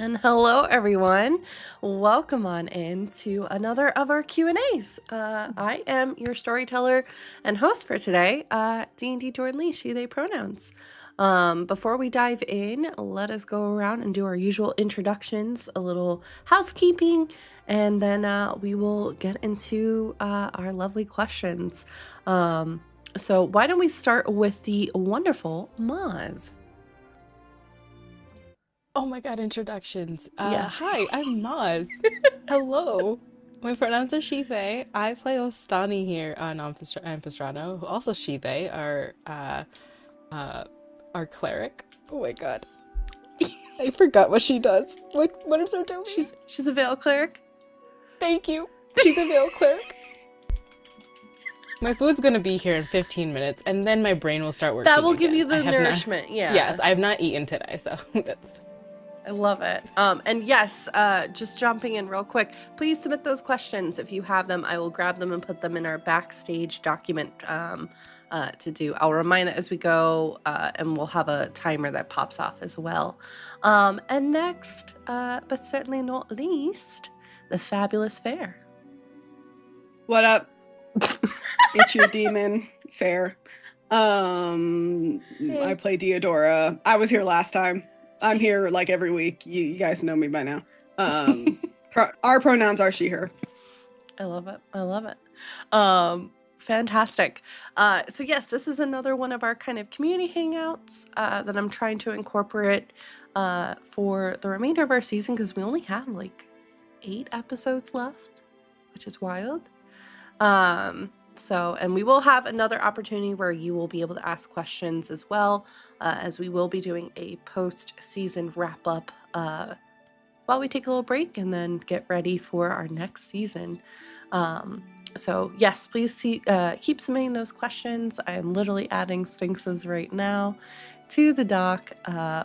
And hello, everyone. Welcome on in to another of our Q&As. I am your storyteller and host for today, D&D Jordan Lee, she, they pronouns. Before we dive in, let us go around and do our usual introductions, a little housekeeping, and then we will get into our lovely questions. So why don't we start with the wonderful Maz? Oh my god, introductions. Yeah. Hi, I'm Maz. Hello. My pronouns are she, they. I play Ostani here on Ampistrano, who also she, they, our cleric. Oh my god. I forgot what she does. What is her doing? She's a Veil cleric. Thank you. She's a veil cleric. My food's gonna be here in 15 minutes, and then my brain will start working That will give again. you the I have nourishment, not, yeah. Yes, I have not eaten today, so that's... I love it. And yes, just jumping in real quick, please submit those questions if you have them. I will grab them and put them in our backstage document to do. I'll remind it as we go, and we'll have a timer that pops off as well. And next, but certainly not least, the fabulous Fair. What up? It's your demon, Fair. I play Deodora. I was here last time. I'm here like every week. You guys know me by now. Our pronouns are she, her. I love it. I love it. Fantastic. So yes, this is another one of our kind of community hangouts that I'm trying to incorporate for the remainder of our season because we only have like 8 episodes left, which is wild. And we will have another opportunity where you will be able to ask questions as well, as we will be doing a post-season wrap-up while we take a little break and then get ready for our next season. So yes, please keep submitting those questions. I am literally adding sphinxes right now to the doc.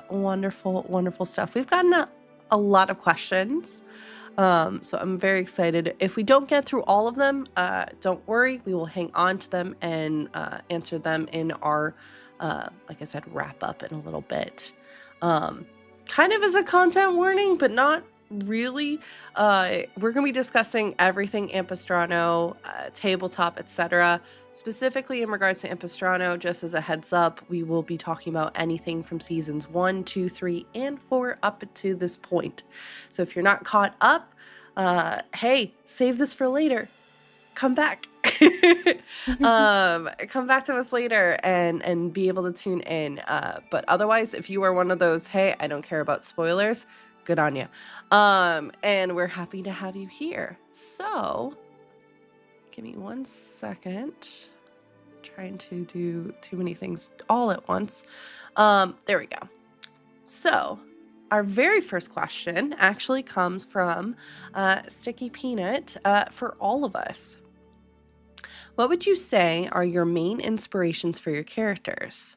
Wonderful, wonderful stuff. We've gotten a lot of questions. So I'm very excited. If we don't get through all of them, don't worry. We will hang on to them and answer them in our, like I said, wrap up in a little bit. Kind of as a content warning, but not really. We're going to be discussing everything Ampistrano, tabletop, etc. Specifically in regards to Ampistrano, just as a heads up, we will be talking about anything from seasons 1, 2, 3, and 4 up to this point. So if you're not caught up, hey, save this for later. Come back. Come back to us later and be able to tune in. But otherwise, if you are one of those, hey, I don't care about spoilers, good on you. And we're happy to have you here. So give me 1 second. I'm trying to do too many things all at once. There we go. So our very first question actually comes from Sticky Peanut for all of us. What would you say are your main inspirations for your characters?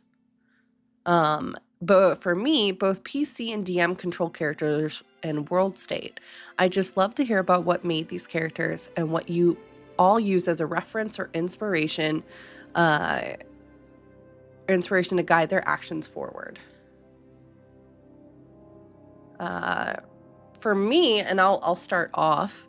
But for me, both PC and DM control characters and world state. I just love to hear about what made these characters and what you all use as a reference or inspiration to guide their actions forward. For me, and I'll start off,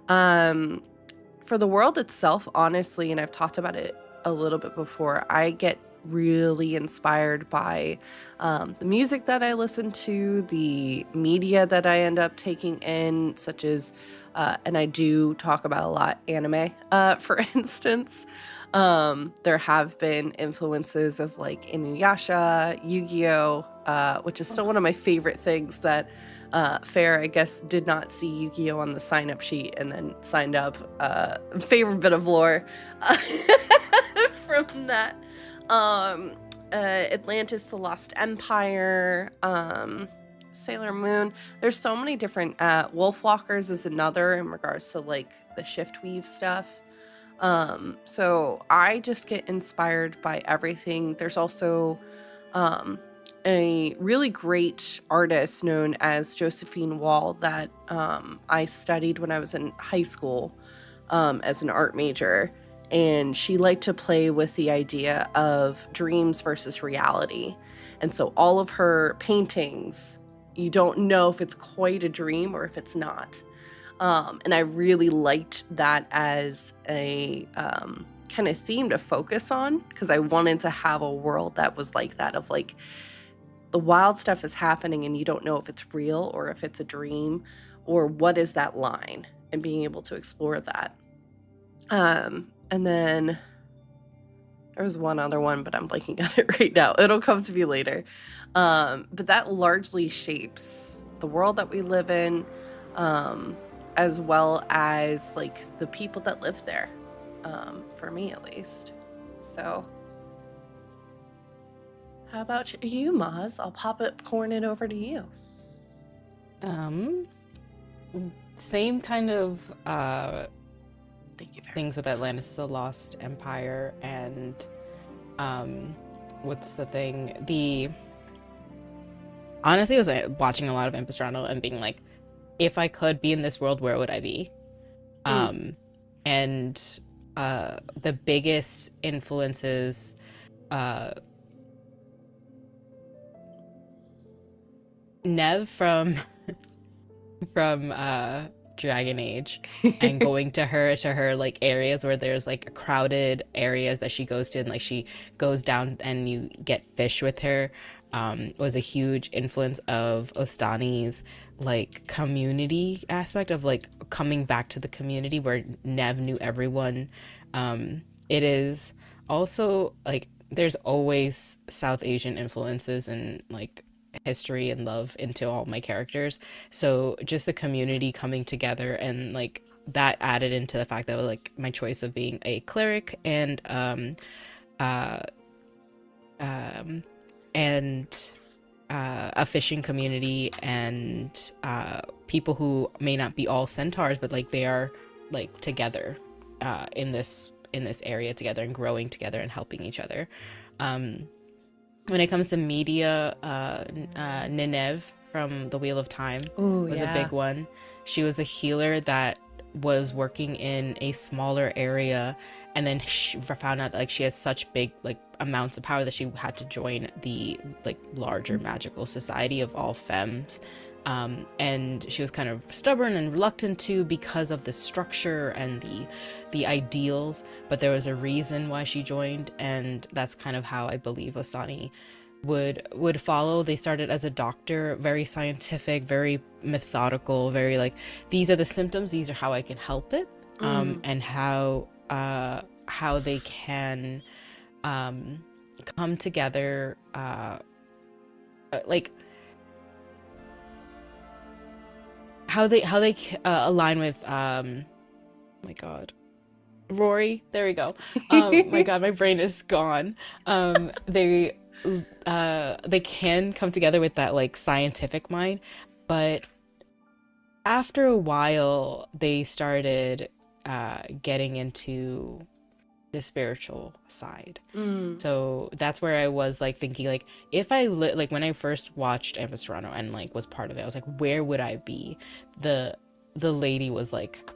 for the world itself, honestly, and I've talked about it a little bit before, I get really inspired by the music that I listen to, the media that I end up taking in, such as, and I do talk about a lot, anime, for instance. There have been influences of like Inuyasha, Yu-Gi-Oh, which is still one of my favorite things that Fair, I guess, did not see Yu-Gi-Oh on the sign-up sheet and then signed up. Favorite bit of lore from that. Atlantis, the Lost Empire, Sailor Moon. There's so many different, Wolfwalkers is another in regards to like the shift weave stuff. So I just get inspired by everything. There's also a really great artist known as Josephine Wall that I studied when I was in high school as an art major. And she liked to play with the idea of dreams versus reality. And so all of her paintings you don't know if it's quite a dream or if it's not. And I really liked that as a kind of theme to focus on, because I wanted to have a world that was like that, of like the wild stuff is happening and you don't know if it's real or if it's a dream, or what is that line, and being able to explore that. And then there was one other one, but I'm blanking on it right now. It'll come to me later. But that largely shapes the world that we live in, as well as like the people that live there, for me at least. So how about you, Maz? I'll popcorn it over to you. Same kind of Thank you very things with Atlantis, the Lost Empire, and what's the thing? Honestly, I was watching a lot of Ampistrano and being like, if I could be in this world, where would I be? And the biggest influences, Nev from Dragon Age, and going to her like areas where there's like crowded areas that she goes to, and like she goes down and you get fish with her, was a huge influence of Ostani's like community aspect of like coming back to the community where Nev knew everyone. It is also like there's always South Asian influences and like history and love into all my characters, so just the community coming together, and like that added into the fact that like my choice of being a cleric and a fishing community, and people who may not be all centaurs, but like they are like together in this area together, and growing together and helping each other. When it comes to media, Nineveh from The Wheel of Time was a big one. She was a healer that was working in a smaller area, and then she found out that like she has such big like amounts of power that she had to join the like larger magical society of all femmes. And she was kind of stubborn and reluctant to, because of the structure and the ideals, but there was a reason why she joined, and that's kind of how I believe Ostani would follow. They started as a doctor, very scientific, very methodical, very like, these are the symptoms, these are how I can help it, and how they can come together, like how they align with my god, Rory, there we go. My god, my brain is gone. They can come together with that like scientific mind, but after a while they started getting into the spiritual side. So that's where I was like thinking, like, if I like when I first watched Ampistrano and like was part of it, I was like, where would I be? The lady was like,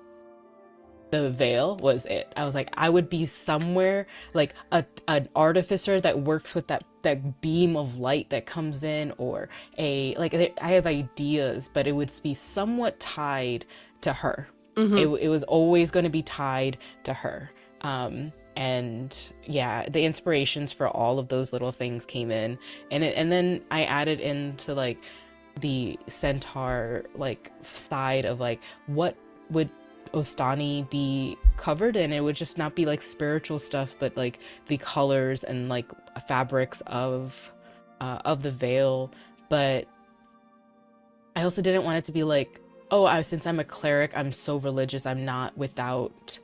the veil was it. I was like, I would be somewhere like an artificer that works with that beam of light that comes in, or I have ideas, but it would be somewhat tied to her. It was always going to be tied to her. And yeah, the inspirations for all of those little things came in, and then I added into like the centaur like side of like, what would Ostani be covered in? It would just not be like spiritual stuff, but like the colors and like fabrics of the veil. But I also didn't want it to be like, oh, since I'm a cleric, I'm so religious, I'm not without,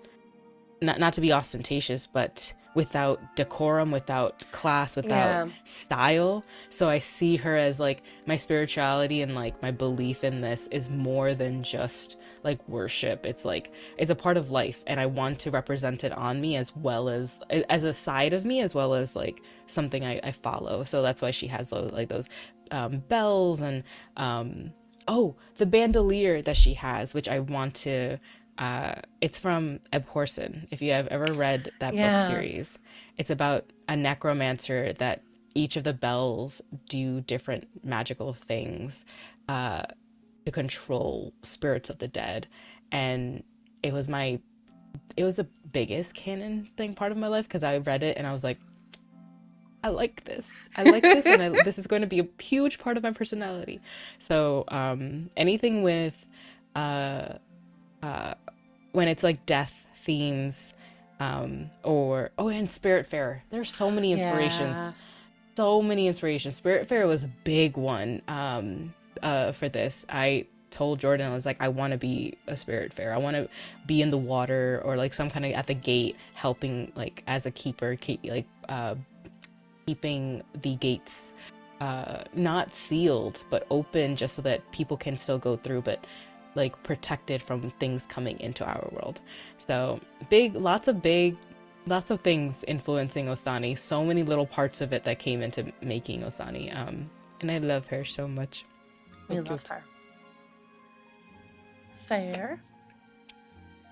not to be ostentatious, but without decorum, without class, without style. So I see her as like, my spirituality and like my belief in this is more than just like worship. It's like, it's a part of life, and I want to represent it on me as well as a side of me, as well as like something I follow. So that's why she has those bells and the bandolier that she has, which I want to it's from Abhorsen. If you have ever read that book series, it's about a necromancer that each of the bells do different magical things to control spirits of the dead. And it was the biggest canon thing part of my life, because I read it and I was like, I like this. I like this, and this is going to be a huge part of my personality. So anything with uh, when it's like death themes, or and Spiritfarer. There's so many inspirations. Yeah. So many inspirations. Spiritfarer was a big one for this. I told Jordan, I was like, I want to be a Spiritfarer. I want to be in the water, or like some kind of at the gate, helping like as a keeper, keeping the gates not sealed but open, just so that people can still go through, but like protected from things coming into our world. So lots of things influencing Osani. So many little parts of it that came into making Osani. And I love her so much. We love her. Fair.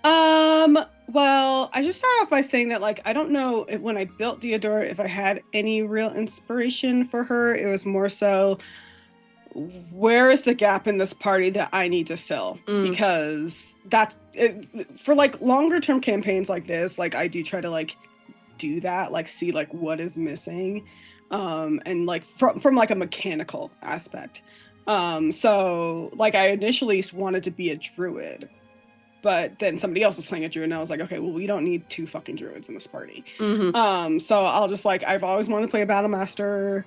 Well, I just start off by saying that, like, I don't know if when I built Diodora, if I had any real inspiration for her. It was more so, where is the gap in this party that I need to fill? Because that's for like longer term campaigns like this, like I do try to like do that, like see like what is missing, and like from like a mechanical aspect. So like I initially wanted to be a druid, but then somebody else was playing a druid, and I was like, okay, well, we don't need 2 fucking druids in this party. So I'll just like, I've always wanted to play a battle master.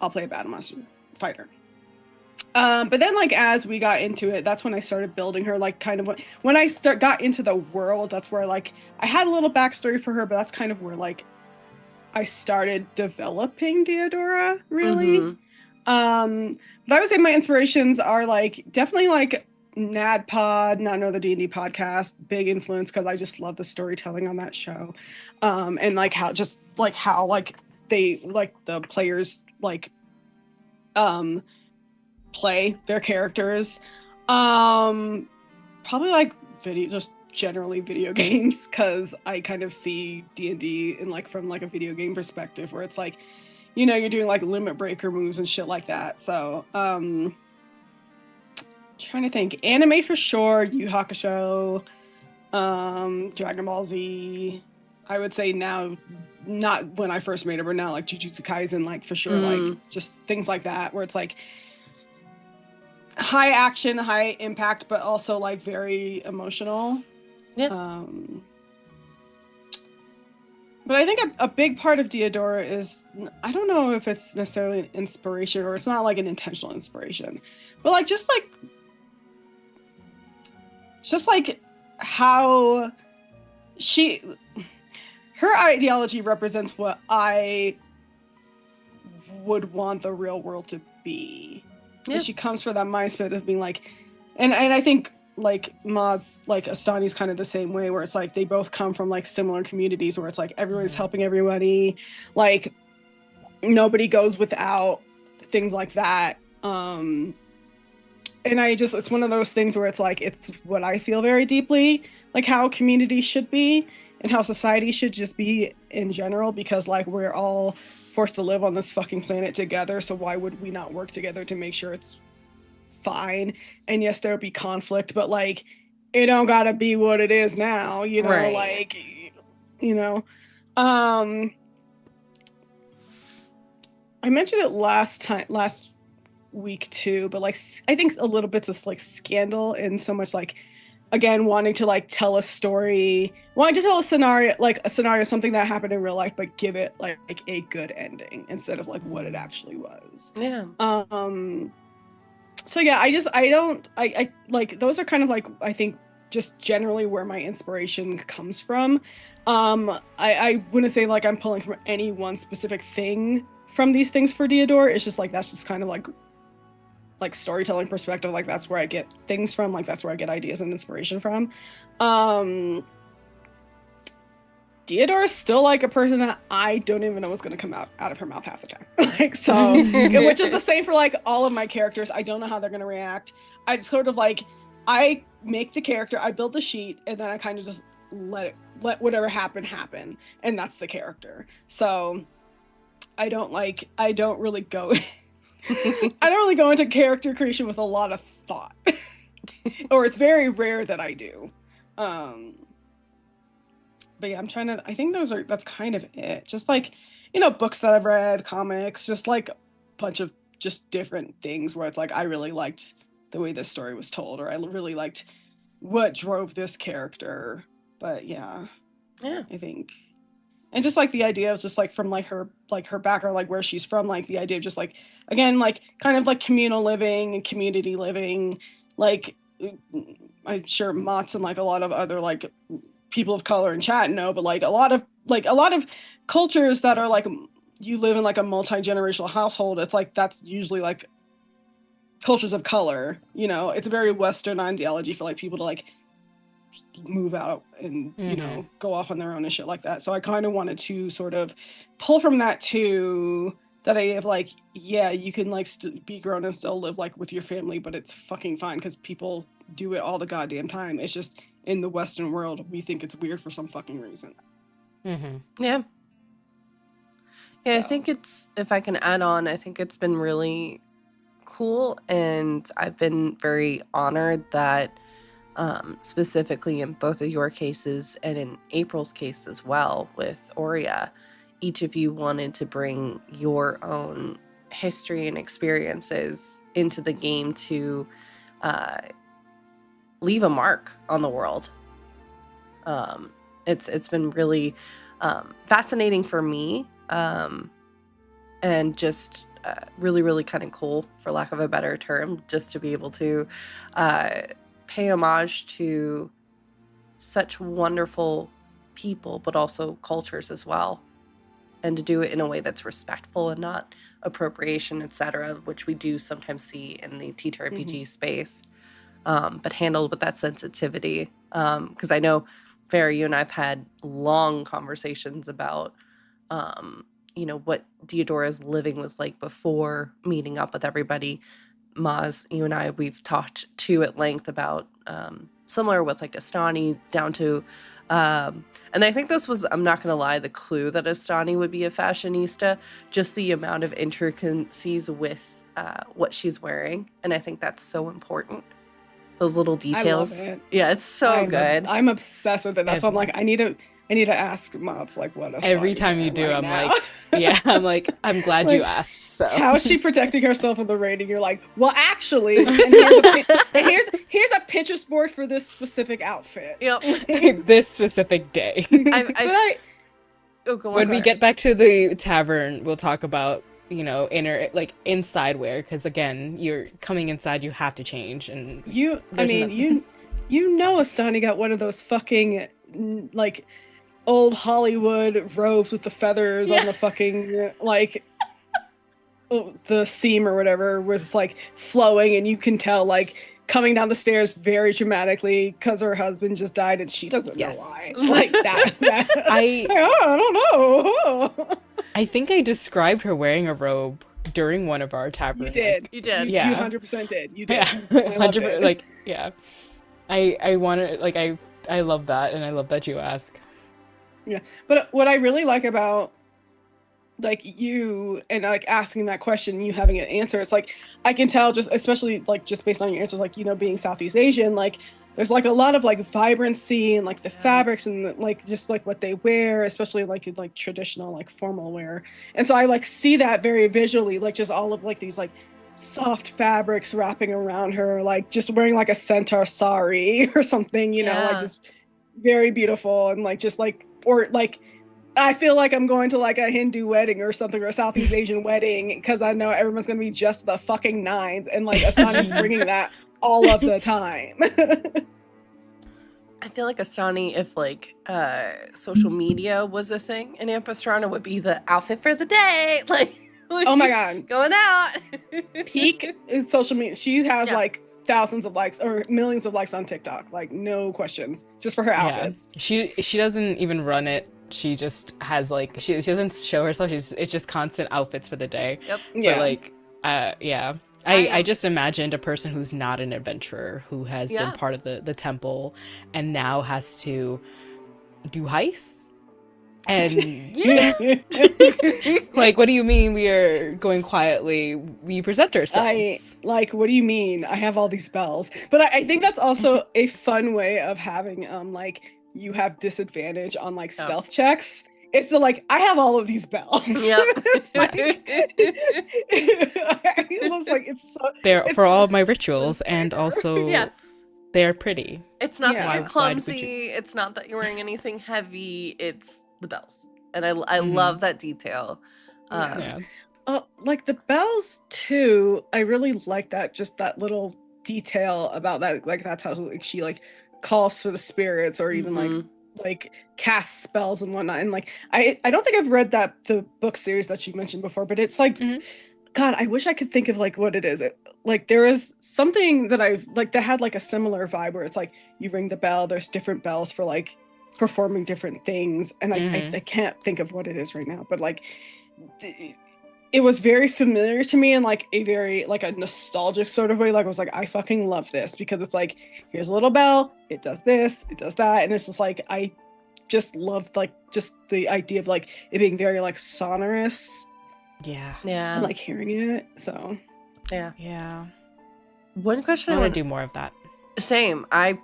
I'll play a battle master fighter. But then like as we got into it, that's when I started building her, like kind of when I got into the world, that's where like I had a little backstory for her, but that's kind of where like I started developing Diodora, really. But I would say my inspirations are like definitely like NADPOD, Not Another D&D Podcast, big influence, because I just love the storytelling on that show, and like how they like the players like play their characters. Probably like just generally video games, because I kind of see D&D in like from like a video game perspective, where it's like, you know, you're doing like limit breaker moves and shit like that. So trying to think, anime for sure, Yu Hakusho, Dragon Ball Z. I would say now, not when I first made it, but now like Jujutsu Kaisen, like for sure, like just things like that, where it's like high action, high impact, but also like very emotional. Yeah. But I think a big part of Diodora is, I don't know if it's necessarily an inspiration, or it's not like an intentional inspiration, but like just like how her ideology represents what I would want the real world to be. Yeah. She comes from that mindset of being like, and I think like mods like Astani's kind of the same way, where it's like they both come from like similar communities where it's like everybody's helping everybody, like nobody goes without, things like that. And it's one of those things where it's like, it's what I feel very deeply, like how community should be and how society should just be in general, because like we're all forced to live on this fucking planet together, so why would we not work together to make sure it's fine? And yes, there'll be conflict, but like it don't gotta be what it is now, you know, right. Like, you know, I mentioned it last week too, but like I think a little bits of like scandal, and so much like, again, wanting to like tell a story, wanting to tell a scenario, something that happened in real life, but give it like a good ending instead of like what it actually was. Yeah. So yeah, I like, those are kind of like, I think just generally where my inspiration comes from. I wouldn't say like I'm pulling from any one specific thing from these things for Diodora. It's just like, that's just kind of like storytelling perspective, like that's where I get things from, like that's where I get ideas and inspiration from. Diodora is still like a person that I don't even know what's going to come out of her mouth half the time. Like, so, which is the same for like all of my characters. I don't know how they're going to react. I just sort of like, I make the character, I build the sheet, and then I kind of just let whatever happen, and that's the character. So I don't really go I don't really go into character creation with a lot of thought. Or it's very rare that I do. But yeah, I think that's kind of it. Just like, books that I've read, comics, just like a bunch of just different things where it's like I really liked the way this story was told, or I really liked what drove this character. But yeah, I think, and just like the idea of just like from like her background, like where she's from, like the idea of just like, again, like kind of like communal living and community living, like I'm sure Mott's and like a lot of other like people of color in chat know, but like a lot of cultures that are like, you live in like a multi-generational household, it's like that's usually like cultures of color, it's a very Western ideology for like people to like move out and go off on their own and shit like that. So I kind of wanted to sort of pull from that too, that idea of like, yeah, you can like be grown and still live like with your family, but it's fucking fine because people do it all the goddamn time. It's just in the Western world we think it's weird for some fucking reason. Yeah, so. I think if I can add on, I think it's been really cool, and I've been very honored that specifically in both of your cases and in April's case as well with Aurea, each of you wanted to bring your own history and experiences into the game to leave a mark on the world. It's been really fascinating for me, and just really, really kind of cool, for lack of a better term, just to be able to pay homage to such wonderful people, but also cultures as well, and to do it in a way that's respectful and not appropriation, etc., which we do sometimes see in the TTRPG space, but handled with that sensitivity. Because I know, Farrah, you and I've had long conversations about what Deodora's living was like before meeting up with everybody. Maz, you and I, we've talked too at length about similar with like Astani down to and I think this was, I'm not gonna lie, the clue that Astani would be a fashionista, just the amount of intricacies with what she's wearing, and I think that's so important, those little details. I love it. Yeah, it's so good. I'm obsessed with it. That's why I'm like, I need to ask Mott's like what every time you do, I'm now. Like, yeah, I'm like, I'm glad you asked. So how is she protecting herself in the rating? You're like, well, actually, and here's a Pinterest board for this specific outfit. Yep. This specific day. When we get back to the tavern, we'll talk about inner, like, inside wear, because again, you're coming inside, you have to change, and Astani got one of those fucking like old Hollywood robes with the feathers on the fucking like the seam or whatever, was like flowing, and you can tell like coming down the stairs very dramatically because her husband just died and she doesn't know why. Like that. I don't know. I think I described her wearing a robe during one of our taverns. You did. You did. Yeah. You 100% did. You did. Yeah. 100%. Like, yeah. I wanted, like, I love that, and I love that you ask. Yeah. But what I really like about like you and like asking that question and you having an answer, it's like I can tell, just especially like just based on your answers, like being Southeast Asian, like there's like a lot of like vibrancy and like the fabrics and like just like what they wear, especially like traditional like formal wear. And so I like see that very visually, like just all of like these like soft fabrics wrapping around her, like just wearing like a centaur sari or something, like just very beautiful, and like just like, or like I feel like I'm going to like a Hindu wedding or something, or a Southeast Asian wedding, because I know everyone's going to be just the fucking nines, and like Astani's bringing that all of the time. I feel like Astani, if like social media was a thing in Ampistrano, would be the outfit for the day. Like oh my god, going out. Peak is social media. She has like thousands of likes or millions of likes on TikTok, like no questions, just for her outfits. She doesn't even run it. She just has like she doesn't show herself. It's just constant outfits for the day. Yep. But like I just imagined a person who's not an adventurer, who has been part of the temple and now has to do heists. And yeah, like, what do you mean we are going quietly? We present ourselves. What do you mean? I have all these bells. But I think that's also a fun way of having like you have disadvantage on like stealth checks. It's the like I have all of these bells. Yep. It's like it looks like it's so They're for all of my rituals, and also Yeah. they're pretty. It's not that Yeah. you're Why would clumsy. you- It's not that you're wearing anything heavy. It's the bells, and I love that detail. Yeah. Like the bells too. I really like that. Just that little detail about that. Like that's how like she like calls for the spirits, or even like casts spells and whatnot. And like I don't think I've read the book series that she mentioned before, but it's like God, I wish I could think of like what it is. Like there is something that I've like that had like a similar vibe where it's like you ring the bell, there's different bells for like performing different things, and I can't think of what it is right now, but like it was very familiar to me in like a very like a nostalgic sort of way. Like I was like, I fucking love this because it's like here's a little bell, it does this, it does that, and it's just like I just loved like just the idea of like it being very like sonorous. Yeah. And like hearing it. So Yeah. One question I I want want to do more of that. Same. I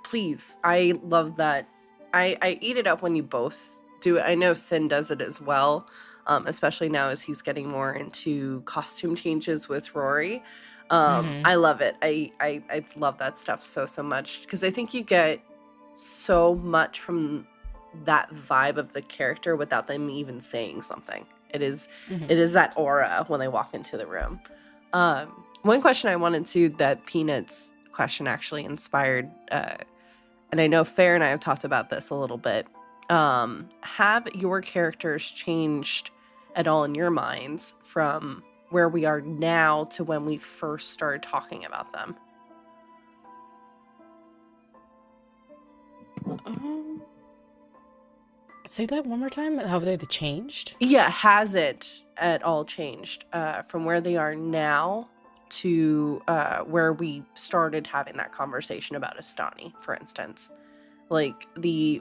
love that. I eat it up when you both do it. I know Sin does it as well, especially now as he's getting more into costume changes with Rory. I love it. I love that stuff so much because I think you get so much from that vibe of the character without them even saying something. It is that aura when they walk into the room. One question I wanted to that Peanut's question actually inspired, and I know Fair and I have talked about this a little bit. Have your characters changed at all in your minds from where we are now to when we first started talking about them? Say that one more time. How they changed? Yeah, has it at all changed from where they are now to where we started having that conversation about Astani, for instance? Like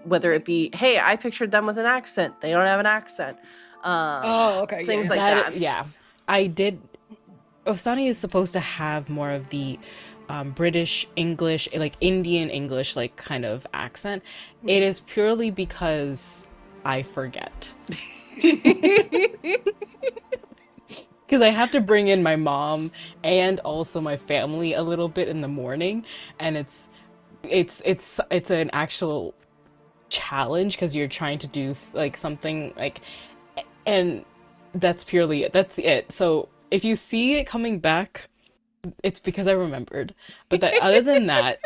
whether it be, hey, I pictured them with an accent. They don't have an accent. Okay. Things like that. Yeah, I did. Ostani is supposed to have more of the British English, like Indian English, like kind of accent. It is purely because I forget. Because I have to bring in my mom and also my family a little bit in the morning, and it's an actual challenge because you're trying to do like something like, and that's it. So if you see it coming back, it's because I remembered. But other than that,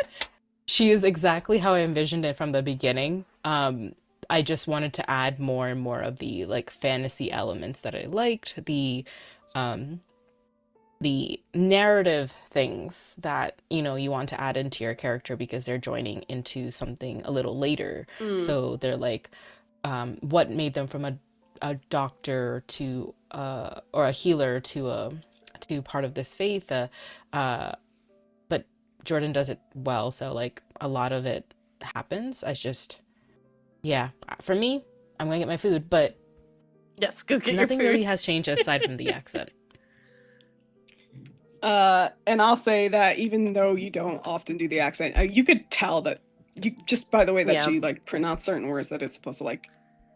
she is exactly how I envisioned it from the beginning. I just wanted to add more and more of the like fantasy elements that I liked, the narrative things that you want to add into your character because they're joining into something a little later. So they're like what made them from a doctor to or a healer to part of this faith, but Jordan does it well, so like a lot of it happens. For me, I'm gonna get my food, but yes, go get nothing your food. really has changed aside from the accent. And I'll say that even though you don't often do the accent, you could tell that you just by the way that she like pronounced certain words that it's supposed to like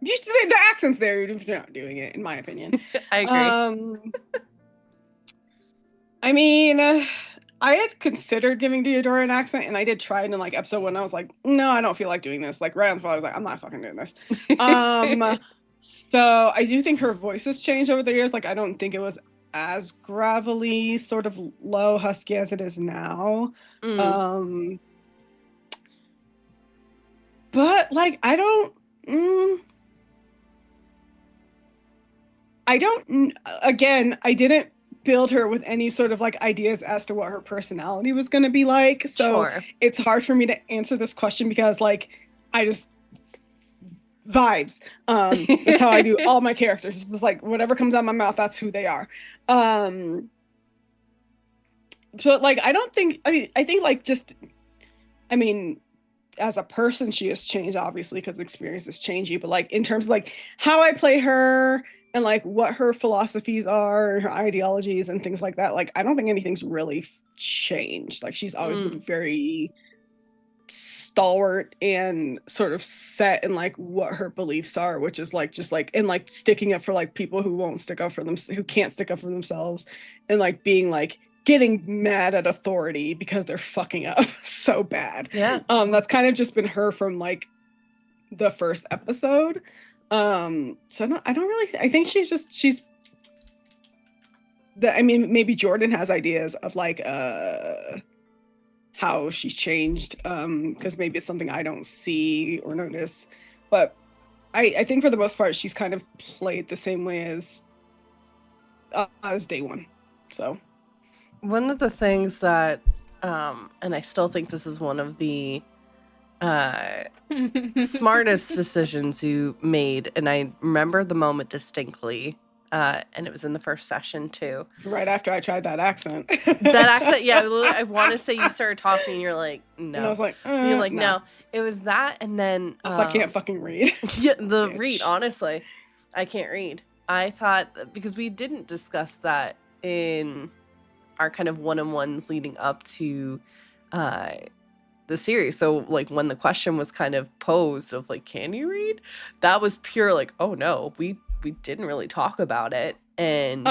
the accent's there if you're not doing it, in my opinion. I agree. I mean, I had considered giving Deodora an accent, and I did try it in like episode 1. I was like, no, I don't feel like doing this. Like right on the floor, I was like, I'm not fucking doing this. So I do think her voice has changed over the years. Like I don't think it was as gravelly, sort of low, husky as it is now. But like I didn't build her with any sort of like ideas as to what her personality was going to be like. So it's hard for me to answer this question because like I just vibes. That's how I do all my characters. It's just like whatever comes out of my mouth, that's who they are. So like I think like just as a person, she has changed, obviously, because experiences change you. But like in terms of like how I play her and like what her philosophies are, her ideologies and things like that, like I don't think anything's really changed. Like she's always been very stalwart and sort of set in like what her beliefs are, which is like just like and like sticking up for like people who won't stick up for them, who can't stick up for themselves, and like being like getting mad at authority because they're fucking up so bad. Yeah. That's kind of just been her from like the first episode. So no, I don't really I think she's I mean, maybe Jordan has ideas of like how she's changed, because maybe it's something I don't see or notice, but I think for the most part she's kind of played the same way as day one. So one of the things that and I still think this is one of the smartest decisions you made, and I remember the moment distinctly, and it was in the first session too. Right after I tried that accent. That accent, yeah. I want to say you started talking, and you're like, no. And I was like, you're like, no. It was that, and then I can't fucking read. Yeah, the read. Honestly, I can't read. I thought because we didn't discuss that in our kind of one-on-ones leading up to the series. So like when the question was kind of posed of like, can you read? That was pure like, oh no, we didn't really talk about it. And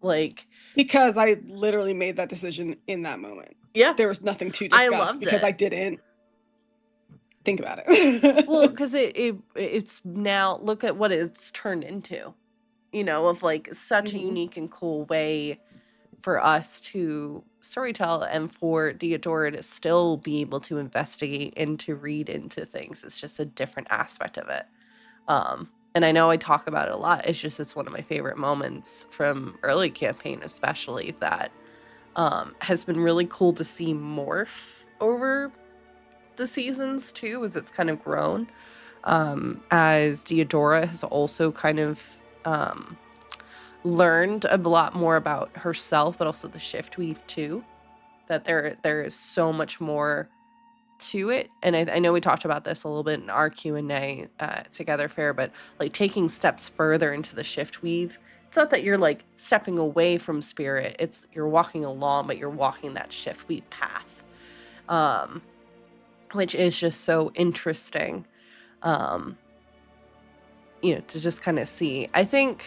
like because I literally made that decision in that moment. Yeah. There was nothing to discuss because I didn't think about it. Well, because it's now look at what it's turned into, you know, of like such a unique and cool way for us to storytell and for Deodora to still be able to investigate and to read into things. It's just a different aspect of it. And I know I talk about it a lot. It's one of my favorite moments from early campaign, especially, that has been really cool to see morph over the seasons too, as it's kind of grown. As Deodora has also kind of learned a lot more about herself, but also the shift weave too, that there is so much more to it. And I know we talked about this a little bit in our Q&A together, Fair, but like taking steps further into the shift weave, it's not that you're like stepping away from spirit, it's you're walking along, but you're walking that shift weave path, which is just so interesting, you know, to just kind of see. I think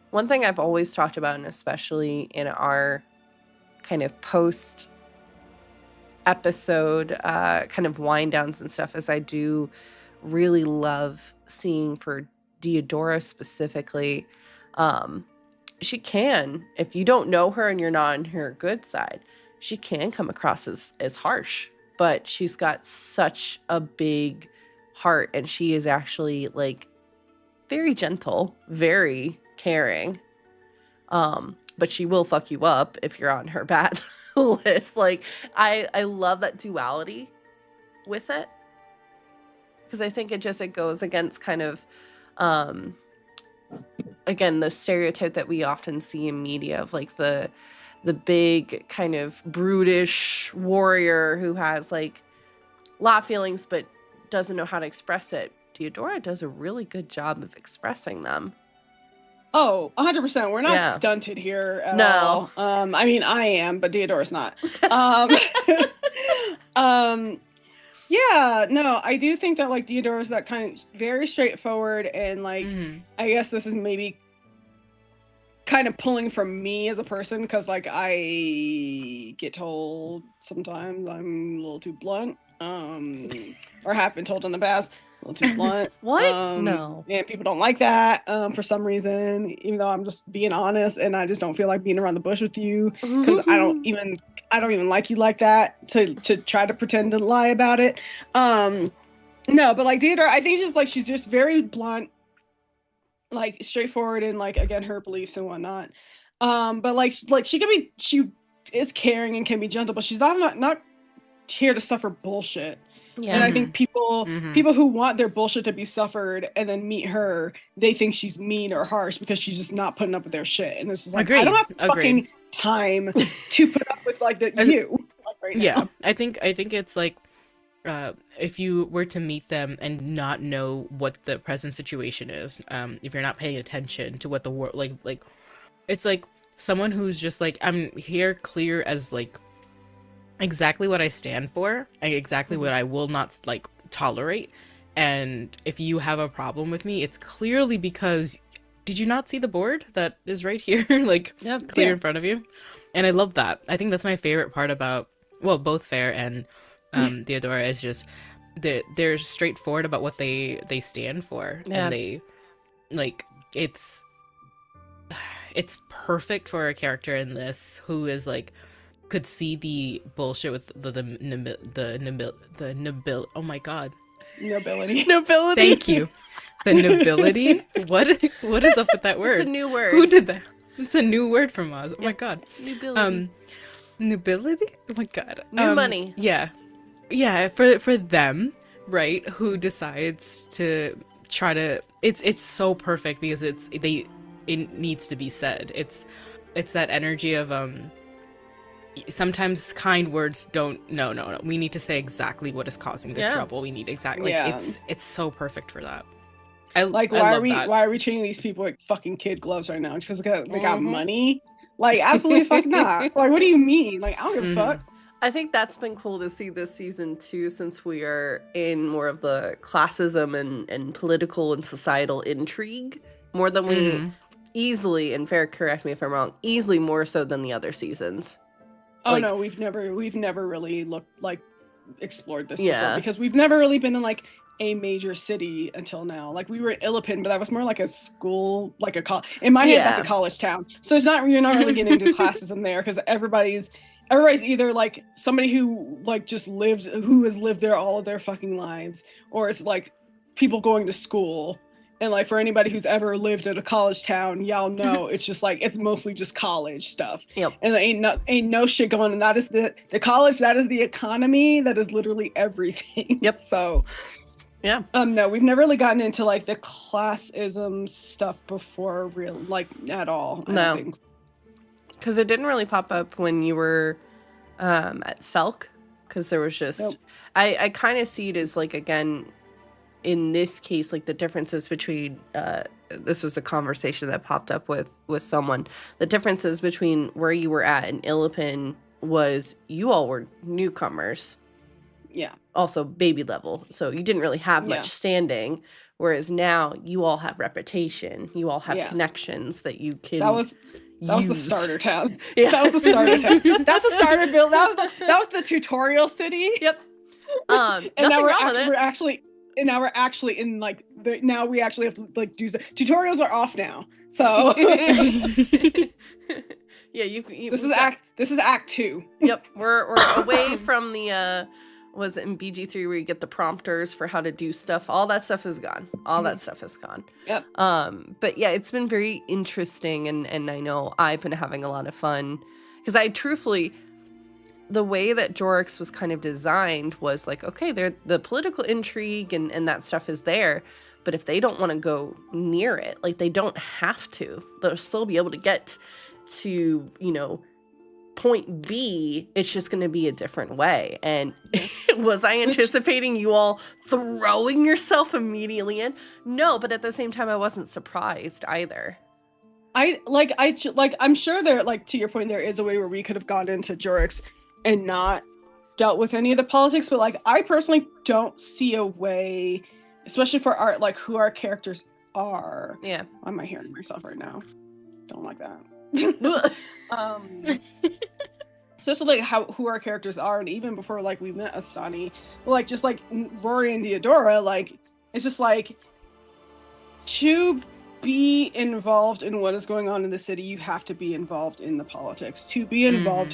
one thing I've always talked about, and especially in our kind of post episode kind of wind downs and stuff, is I do really love seeing for Deodora specifically, she can, if you don't know her and you're not on her good side, she can come across as harsh, but she's got such a big heart, and she is actually like very gentle, very caring, but she will fuck you up if you're on her bad list. Like I love that duality with it, because I think it goes against kind of again the stereotype that we often see in media of like the big kind of brutish warrior who has like a lot of feelings but doesn't know how to express it. Deodora does a really good job of expressing them. Oh, 100%. We're not stunted here at all. I mean, I am, but Deodora's not. Yeah, no, I do think that like Deodora's that kind of very straightforward, and like I guess this is maybe kind of pulling from me as a person, because like I get told sometimes I'm a little too blunt, or have been told in the past a little too blunt. What? No. And people don't like that for some reason, even though I'm just being honest, and I just don't feel like being around the bush with you, because I don't even like you like that to try to pretend to lie about it. No, but like Deodora, I think she's just very blunt, like straightforward, and like again her beliefs and whatnot. But like she is caring and can be gentle, but she's not here to suffer bullshit. Yeah. And I think people who want their bullshit to be suffered and then meet her, they think she's mean or harsh because she's just not putting up with their shit. And this is like, I don't have fucking time to put up with like you like right now. Yeah, I think it's like if you were to meet them and not know what the present situation is, if you're not paying attention to what the world like it's like someone who's just like, I'm here clear as like exactly what I stand for and exactly what I will not like tolerate. And if you have a problem with me, it's clearly because did you not see the board that is right here like clear in front of you? And I love that. I think that's my favorite part about, well, both Fair and Theodora is just they're straightforward about what they stand for. And they like it's perfect for a character in this who is like could see the bullshit with the nobility. Oh my god, nobility. Thank you. The nobility. What is up with that word? It's a new word. Who did that? It's a new word from Oz. Oh my god. Nobility. Nobility. Oh my god. New money. Yeah. For them, right? Who decides to try to? It's so perfect because it needs to be said. It's that energy of sometimes kind words don't no we need to say exactly what is causing the trouble. We need exactly it's so perfect for that. Why are we treating these people like fucking kid gloves right now because they got money? Like absolutely fuck not. Like what do you mean? Like I don't give a fuck. I think that's been cool to see this season too, since we are in more of the classism and political and societal intrigue more than we easily, and Fair, correct me if I'm wrong, easily more so than the other seasons. Oh like, no, we've never really explored this before because we've never really been in like a major city until now. Like we were in Illipin, but that was more like a school, like a college. In my head, that's a college town. So you're not really getting into classism there because everybody's either like somebody who like who has lived there all of their fucking lives, or it's like people going to school. And like for anybody who's ever lived in a college town, y'all know it's just like it's mostly just college stuff. Yep. And there ain't no shit going on. And that is the college, that is the economy, that is literally everything. Yep. So yeah. No, we've never really gotten into like the classism stuff before at all. No. Because it didn't really pop up when you were at Felk, because there was just I kind of see it as like, again, in this case, like the differences between this was a conversation that popped up with someone. The differences between where you were at in Illipin was you all were newcomers. Yeah. Also baby level. So you didn't really have much standing. Whereas now you all have reputation. You all have connections that you can That was the starter town. Yeah. That was the starter town. That's the starter build. That was the tutorial city. Yep. And now we're actually in like now we actually have to like do tutorials are off now. So yeah, this is act 2. Yep. We're away from the was it in BG3 where you get the prompters for how to do stuff. All that stuff is gone. That stuff is gone. Yep. But yeah, it's been very interesting, and I know I've been having a lot of fun because I truthfully, the way that Jorix was kind of designed was like, okay, the political intrigue and that stuff is there, but if they don't want to go near it, like they don't have to. They'll still be able to get to, point B. It's just going to be a different way. And was I anticipating you all throwing yourself immediately in? No, but at the same time, I wasn't surprised either. I'm sure there, like, to your point, there is a way where we could have gone into Jorix and not dealt with any of the politics, but like I personally don't see a way, especially for art, like who our characters are. Yeah. Why am I hearing myself right now? Don't like that. Just like who our characters are, and even before like we met Asani, like just like Rory and Theodora, like it's just like to be involved in what is going on in the city, you have to be involved in the politics. To be involved,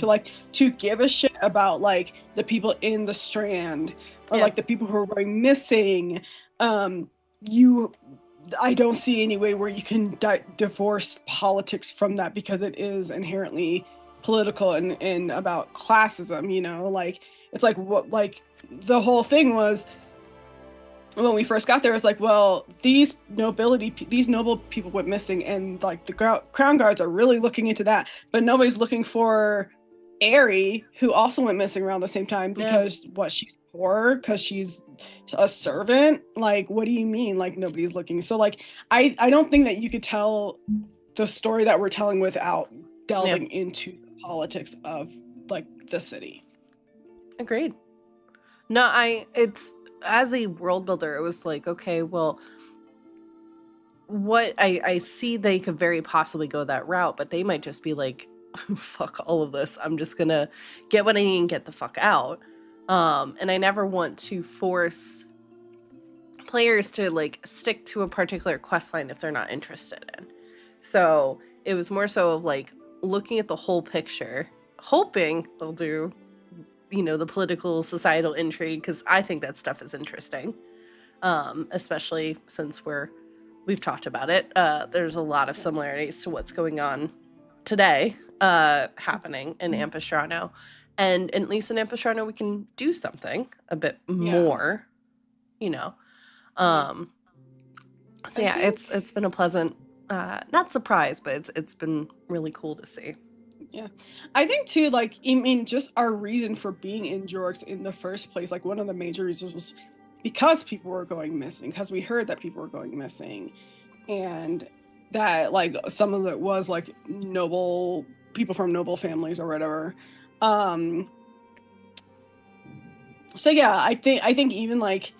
to give a shit about like the people in the Strand or like the people who are going missing. I don't see any way where you can divorce politics from that, because it is inherently political and about classism, like it's like what, like the whole thing was when we first got there, it's like, well, these noble people went missing, and like the crown guards are really looking into that, but nobody's looking for Aerie, who also went missing around the same time Yeah. because she's poor because she's a servant. Like, what do you mean? Like, nobody's looking. So like, I don't think that you could tell the story that we're telling without delving into the politics of like the city. Agreed. No, it's as a world builder, it was like, okay, well, what I see they could very possibly go that route, but they might just be like, fuck all of this. I'm just gonna get what I need and get the fuck out. And I never want to force players to like stick to a particular quest line if they're not interested in. So it was more so of like looking at the whole picture, hoping they'll do, the political societal intrigue, because I think that stuff is interesting. Especially since we've talked about it. There's a lot of similarities to what's going on today happening in Ampistrano. And at least in Ampistrano, we can do something a bit more, So yeah, it's been a pleasant, not surprise, but it's been really cool to see. Yeah. I think too, like, I mean, just our reason for being in Jorks in the first place, like one of the major reasons was because people were going missing, because we heard that people were going missing. And that like some of it was like noble people from noble families or whatever. So yeah, I think even like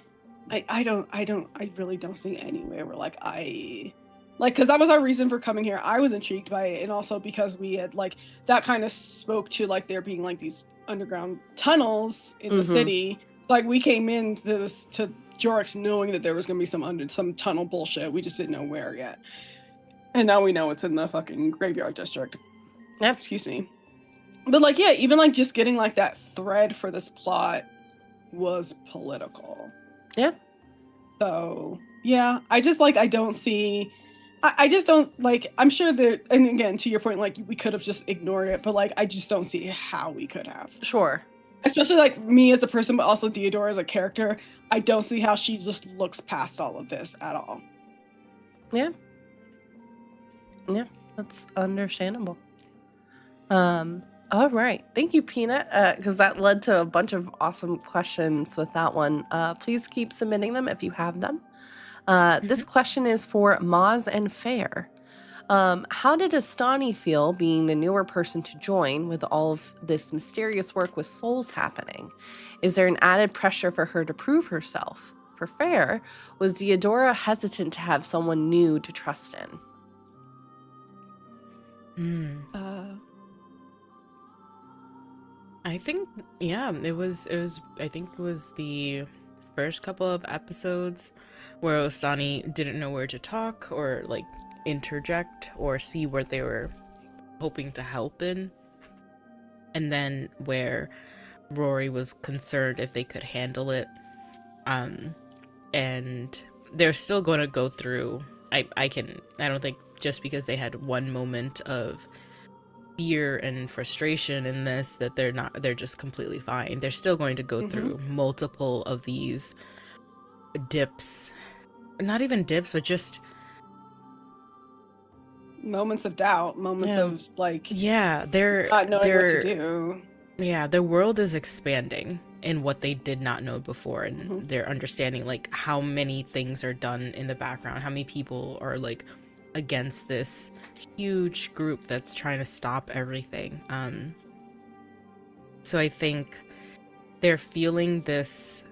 I really don't see any way where like because that was our reason for coming here. I was intrigued by it, and also because we had like that kind of spoke to like there being like these underground tunnels in the city. Like we came into to Jorks knowing that there was gonna be some tunnel bullshit. We just didn't know where yet, and now we know it's in the fucking graveyard district. Yep. Excuse me. But like yeah, even like just getting like that thread for this plot was political. Yeah. So yeah, I just like I just don't like, I'm sure that, and again, to your point, like we could have just ignored it, but like I just don't see how we could have. Sure. Especially like me as a person, but also Theodora as a character. I don't see how she just looks past all of this at all. Yeah. Yeah, that's understandable. All right. Thank you, Peanut, because that led to a bunch of awesome questions with that one. Please keep submitting them if you have them. This question is for Maz and Fair. How did Astani feel being the newer person to join with all of this mysterious work with souls happening? Is there an added pressure for her to prove herself? For Fair, was Theodora hesitant to have someone new to trust in? I think, yeah, it was, I think it was the first couple of episodes where Ostani didn't know where to talk or like interject or see where they were hoping to help in. And then where Rory was concerned if they could handle it. And they're still going to go through, I don't think just because they had one moment of fear and frustration in this that they're just completely fine. They're still going to go through multiple of these dips, not even dips, but just moments of doubt, moments of like they're not knowing what to do. Yeah, their world is expanding in what they did not know before, and they're understanding like how many things are done in the background, how many people are like against this huge group that's trying to stop everything. So I think they're feeling this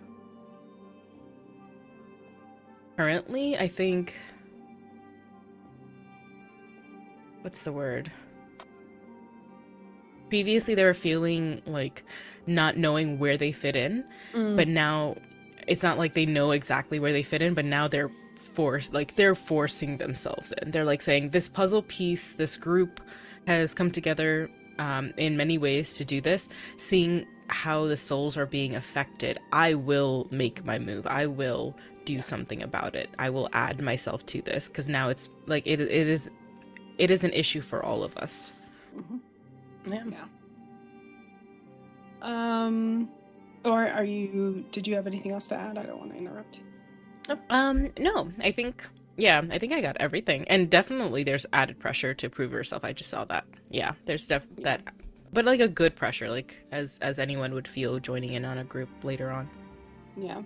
currently. I think, what's the word? Previously they were feeling like not knowing where they fit in, but now it's not like they know exactly where they fit in, but now they're forcing themselves in. They're like saying, this puzzle piece, this group has come together in many ways to do this. Seeing how the souls are being affected, I will make my move. I will do something about it. I will add myself to this, because now it's like it is an issue for all of us. Yeah. Or did you have anything else to add? I don't want to interrupt. No, I think I got everything. And definitely there's added pressure to prove yourself. I just saw that. Yeah, there's that but like a good pressure, like as anyone would feel joining in on a group later on. Yeah.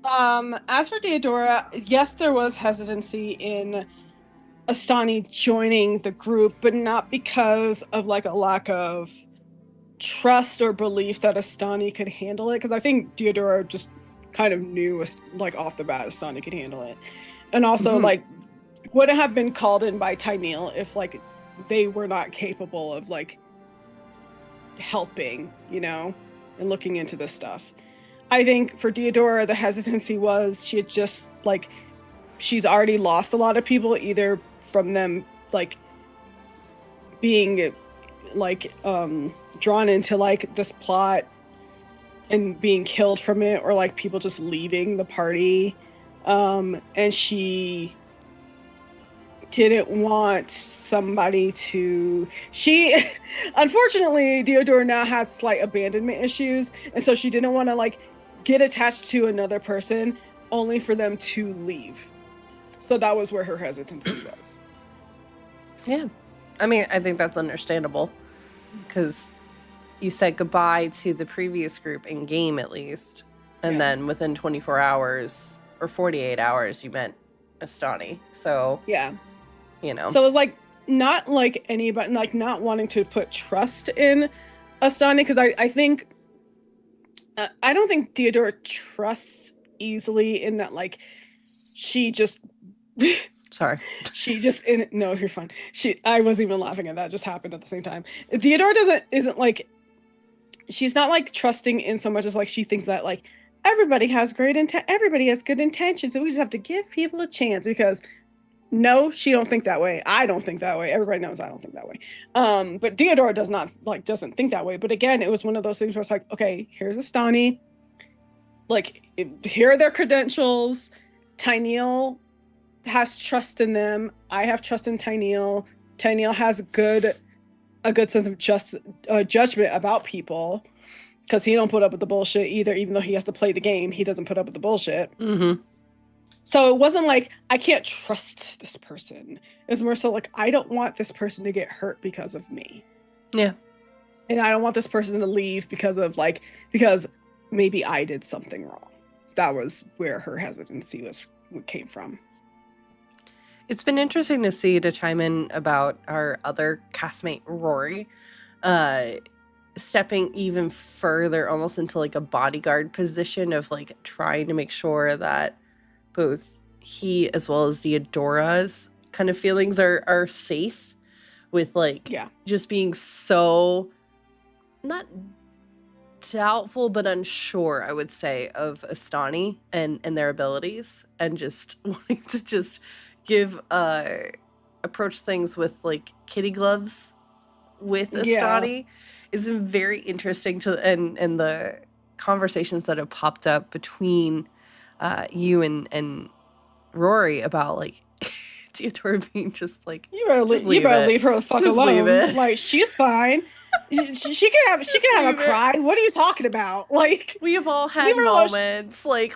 As for Deodora, yes, there was hesitancy in Astani joining the group, but not because of like a lack of trust or belief that Astani could handle it. Because I think Deodora just kind of knew, like off the bat, Astani could handle it, and also like wouldn't have been called in by Tyneal if like they were not capable of like helping, you know, and looking into this stuff. I think for Deodora, the hesitancy was she had just like she's already lost a lot of people, either from them like being like drawn into like this plot and being killed from it, or like people just leaving the party, and she didn't want somebody to unfortunately Deodora now has slight abandonment issues, and so she didn't want to like get attached to another person only for them to leave. So that was where her hesitancy was. Yeah. I mean, I think that's understandable, because you said goodbye to the previous group in game, at least, and then within 24 hours or 48 hours you met Astani. So yeah, you know, so it was like not like anybody, like not wanting to put trust in Astani, because I think I don't think Deodora trusts easily, in that like she just sorry, she just no, you're fine. I wasn't even laughing at that, it just happened at the same time. Deodora isn't like, she's not like trusting in so much as like she thinks that like everybody has everybody has good intentions, and we just have to give people a chance. Because no, she don't think that way. I don't think that way. Everybody knows I don't think that way. But Deodora doesn't think that way. But again, it was one of those things where it's like, okay, here's Astani. Like, here are their credentials. Tyneal has trust in them. I have trust in Tyneal. Tyneal has a good sense of judgment about people, because he don't put up with the bullshit either. Even though he has to play the game, he doesn't put up with the bullshit. So it wasn't like, I can't trust this person. It was more so like, I don't want this person to get hurt because of me. Yeah. And I don't want this person to leave because maybe I did something wrong. That was where her hesitancy came from. It's been interesting to see, to chime in about our other castmate, Rory, stepping even further almost into like a bodyguard position of like trying to make sure that both he as well as Deodora's kind of feelings are safe, with like just being so not doubtful but unsure, I would say, of Astani and their abilities, and just wanting to just approach things with like kitty gloves with Astani. It's been very interesting to and the conversations that have popped up between you and Rory about like Deodora being just like, you better leave her the fuck alone. Like, she's fine. she can have a cry. What are you talking about? Like, we have all had moments. Like,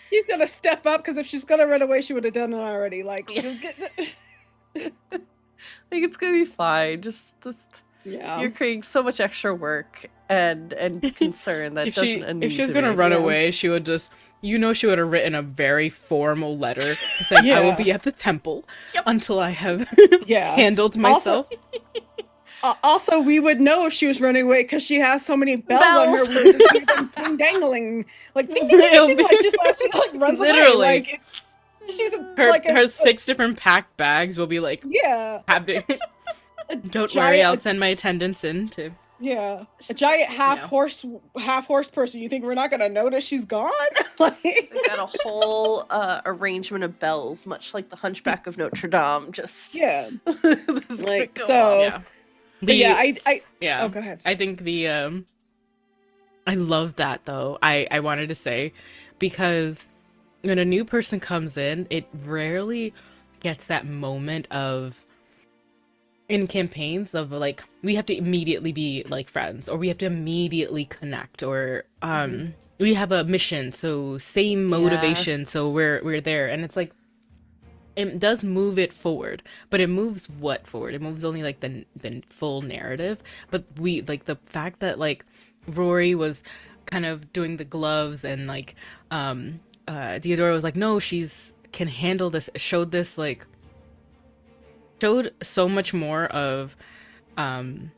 she's gonna step up, because if she's gonna run away, she would have done it already. Like, like, it's gonna be fine. Just you're creating so much extra work and concern that if she was gonna run away, she would just, she would have written a very formal letter saying, I will be at the temple until I have handled myself. Also, we would know if she was running away, because she has so many bells on her. We would just be dangling, like ding, ding, ding, ding, like just as she like runs literally away. Like, she's her 6 different packed bags will be like having. Don't worry, I'll send my attendants in to. Yeah, a giant half horse person. You think we're not gonna notice she's gone? Like, they got a whole arrangement of bells, much like the Hunchback of Notre Dame. Just like so. Yeah. Oh, go ahead. I think I love that though. I wanted to say, because when a new person comes in, it rarely gets that moment of, in campaigns, of like, we have to immediately be like friends, or we have to immediately connect, or we have a mission, so same motivation, so we're there. And it's like, it does move it forward, but it moves what forward? It moves only like the full narrative. But we like the fact that like Rory was kind of doing the gloves and like Theodora was like, no, she's can handle this. Showed this like showed so much more of um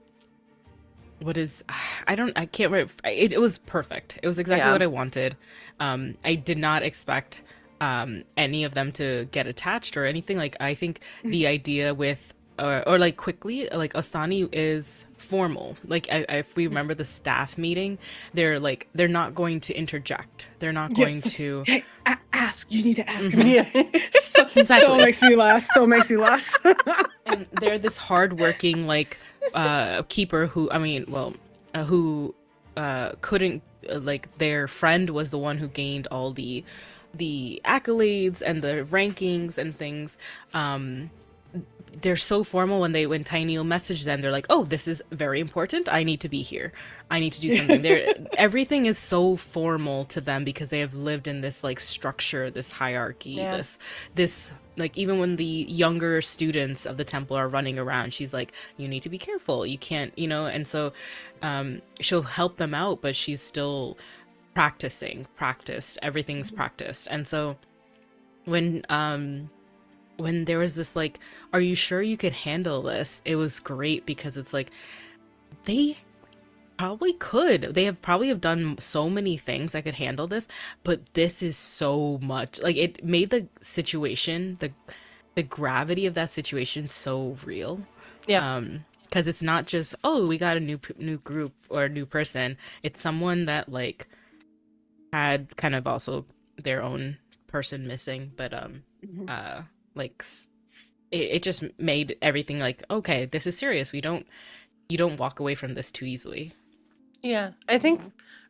I can't remember. It was perfect. It was exactly what I wanted. I did not expect any of them to get attached or anything. Like I think the idea with or like quickly like Ostani is formal. Like if we remember the staff meeting, they're not going to interject. They're not going to hey, ask. You need to ask him. Yeah. Exactly. Still makes me laugh. And they're this hardworking like keeper who who couldn't like their friend was the one who gained all the accolades and the rankings and things. They're so formal when Tiny messaged them, they're like, oh, this is very important, I need to be here, I need to do something. Everything is so formal to them because they have lived in this like structure, this hierarchy, this like even when the younger students of the temple are running around, she's like, you need to be careful, you can't, and so she'll help them out, but she's still practiced, everything's practiced. And so when there was this like, are you sure you could handle this, it was great because it's like they probably have done so many things that could handle this, but this is so much like it made the situation, the gravity of that situation so real. Because it's not just, oh, we got a new group or a new person, it's someone that like had kind of also their own person missing, but like it just made everything like, okay, this is serious, you don't walk away from this too easily. Yeah, I think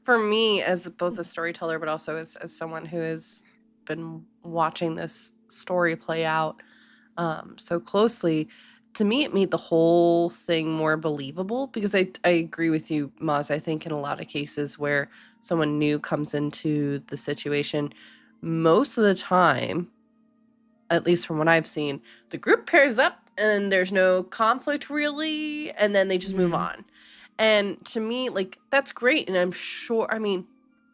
for me as both a storyteller but also as someone who has been watching this story play out so closely, to me it made the whole thing more believable because I agree with you, Maz. I think in a lot of cases where someone new comes into the situation, most of the time, at least from what I've seen, the group pairs up and there's no conflict really, and then they just move on. And to me, like, that's great. And I'm sure, I mean,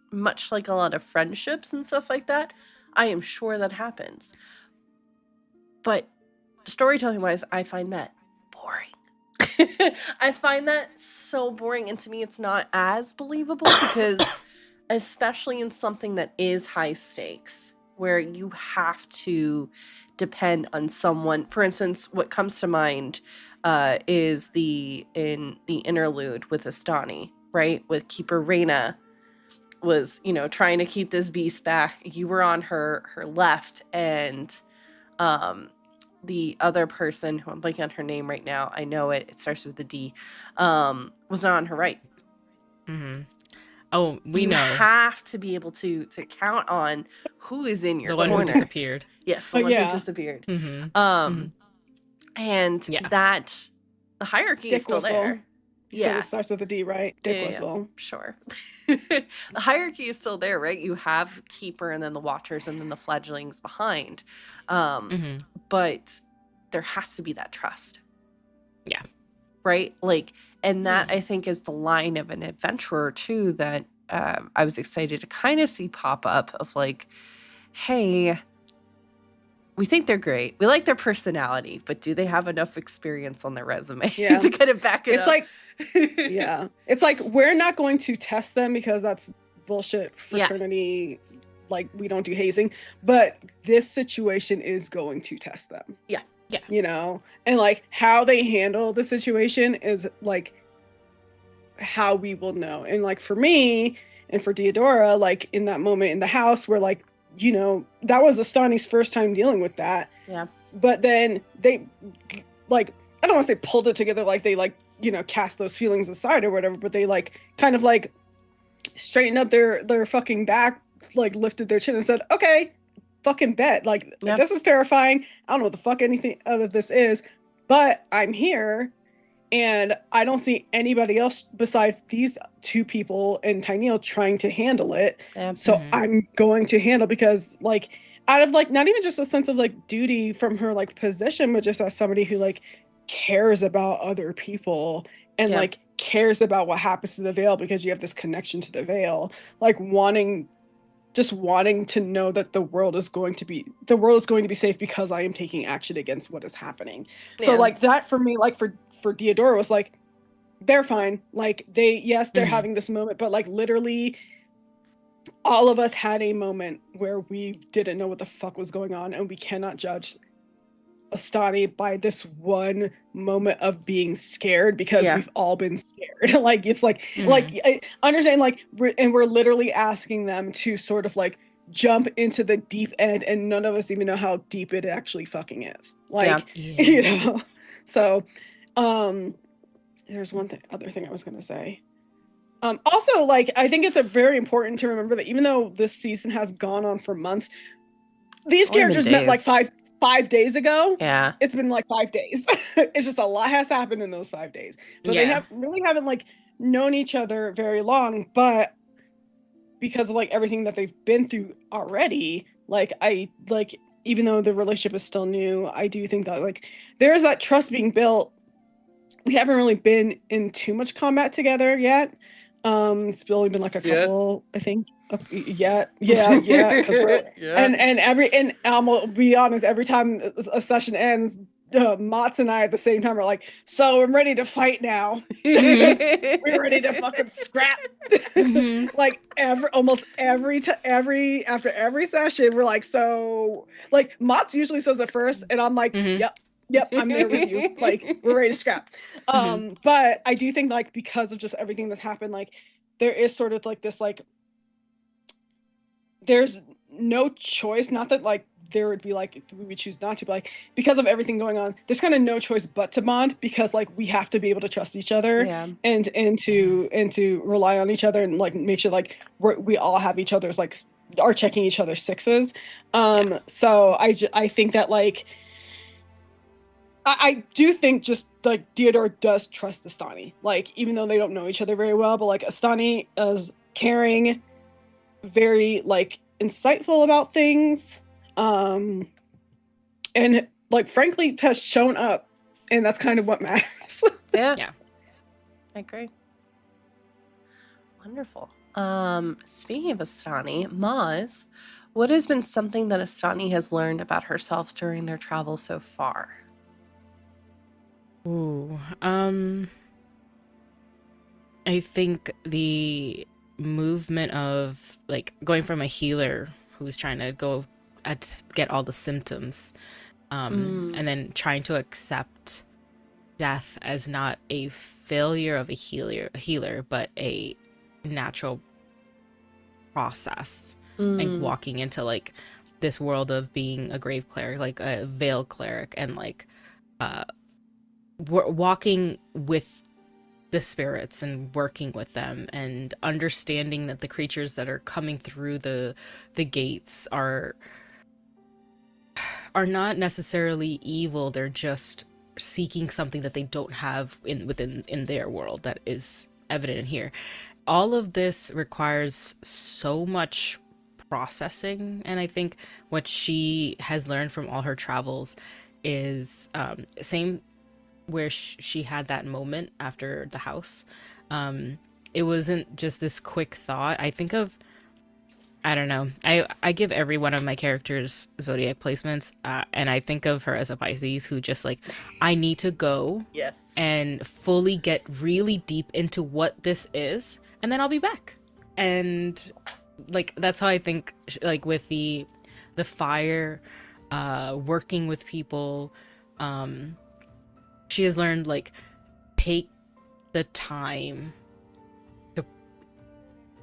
much like a lot of friendships and stuff like that, I am sure that happens. But storytelling wise, I find that boring. I find that so boring. And to me, it's not as believable because, especially in something that is high stakes, where you have to depend on someone. For instance, what comes to mind is in the interlude with Astani, right? With Keeper Reyna was, trying to keep this beast back. You were on her left, and the other person, who I'm blanking on her name right now, I know it starts with a D, was not on her right. Mm-hmm. Oh, you have to be able to count on who is in your corner. The one who disappeared. Yes, the one who disappeared. And that the hierarchy is still there. You said it starts with a D, right? Dick Whistle. Sure. The hierarchy is still there, right? You have Keeper and then the Watchers and then the Fledglings behind. But there has to be that trust. Yeah. Right? Like, and that I think is the line of an adventurer too that I was excited to kind of see pop up of like, hey, we think they're great. We like their personality, but do they have enough experience on their resume to kind of back it up? Like, it's like, we're not going to test them because that's bullshit fraternity. Like, we don't do hazing, but this situation is going to test them. Yeah. And like how they handle the situation is like how we will know. And like for me and for Theodora, like in that moment in the house where like, that was Astani's first time dealing with that. Yeah. But then they like, I don't want to say pulled it together, like they like, cast those feelings aside or whatever, but they like kind of like straightened up their fucking back, like lifted their chin and said, okay, fucking bet. Like, this is terrifying. I don't know what the fuck anything out of this is, but I'm here and I don't see anybody else besides these two people and Tyneal trying to handle it. So I'm going to handle, because like out of like not even just a sense of like duty from her like position, but just as somebody who like cares about other people and Yeah. like cares about what happens to the veil because you have this connection to the veil, like wanting to know that the world is going to be safe because I am taking action against what is happening. So Yeah. like that for me, like for Diodora was like, they're fine. Like they're having this moment, but like literally all of us had a moment where we didn't know what the fuck was going on, and we cannot judge Astani by this one moment of being scared because Yeah. we've all been scared. Like it's like I understand like we're literally asking them to sort of like jump into the deep end, and none of us even know how deep it actually fucking is. Like Yeah. you know. So there's other thing I was gonna say. Also, like, I think it's a very important to remember that even though this season has gone on for months, these Only been characters met like days. 5 days ago. Yeah. It's been like 5 days. It's just a lot has happened in those 5 days. But they Yeah. haven't like known each other very long, but because of like everything that they've been through already, like I like even though the relationship is still new, I do think that like there is that trust being built. We haven't really been in too much combat together yet. It's only been like a couple, I think. Yeah. Because we're and I'll be honest, every time a session ends, Mott's and I at the same time are like, so I'm ready to fight now. We're ready to fucking scrap. Like almost every after every session, we're like, so like Mott's usually says it first, and I'm like, yep, I'm there with you. Like, we're ready to scrap. But I do think like because of just everything that's happened, like there is sort of like this like there's no choice. Not that like there would be like we would choose not to, but like because of everything going on, there's kind of no choice but to bond because like we have to be able to trust each other and to rely on each other and like make sure like we all have each other's like are checking each other's sixes. So I think that like I do think just like Diodora does trust Astani, like even though they don't know each other very well, but like Astani is caring, very like insightful about things, and like frankly has shown up, and that's kind of what matters. Yeah. I agree. Wonderful. Speaking of Astani, Maz, what has been something that Astani has learned about herself during their travel so far? Ooh, I think the movement of like going from a healer who's trying to go at get all the symptoms, and then trying to accept death as not a failure of a healer, but a natural process, and walking into like this world of being a grave cleric, like a veil cleric, and like walking with the spirits and working with them and understanding that the creatures that are coming through the gates are not necessarily evil. They're just seeking something that they don't have in their world that is evident in here. All of this requires so much processing, and I think what she has learned from all her travels is same where she had that moment after the house. It wasn't just this quick thought. I think of, I don't know, I give every one of my characters zodiac placements, and I think of her as a Pisces who just like, I need to go and fully get really deep into what this is, and then I'll be back. And like that's how I think, like with the fire, working with people, she has learned like take the time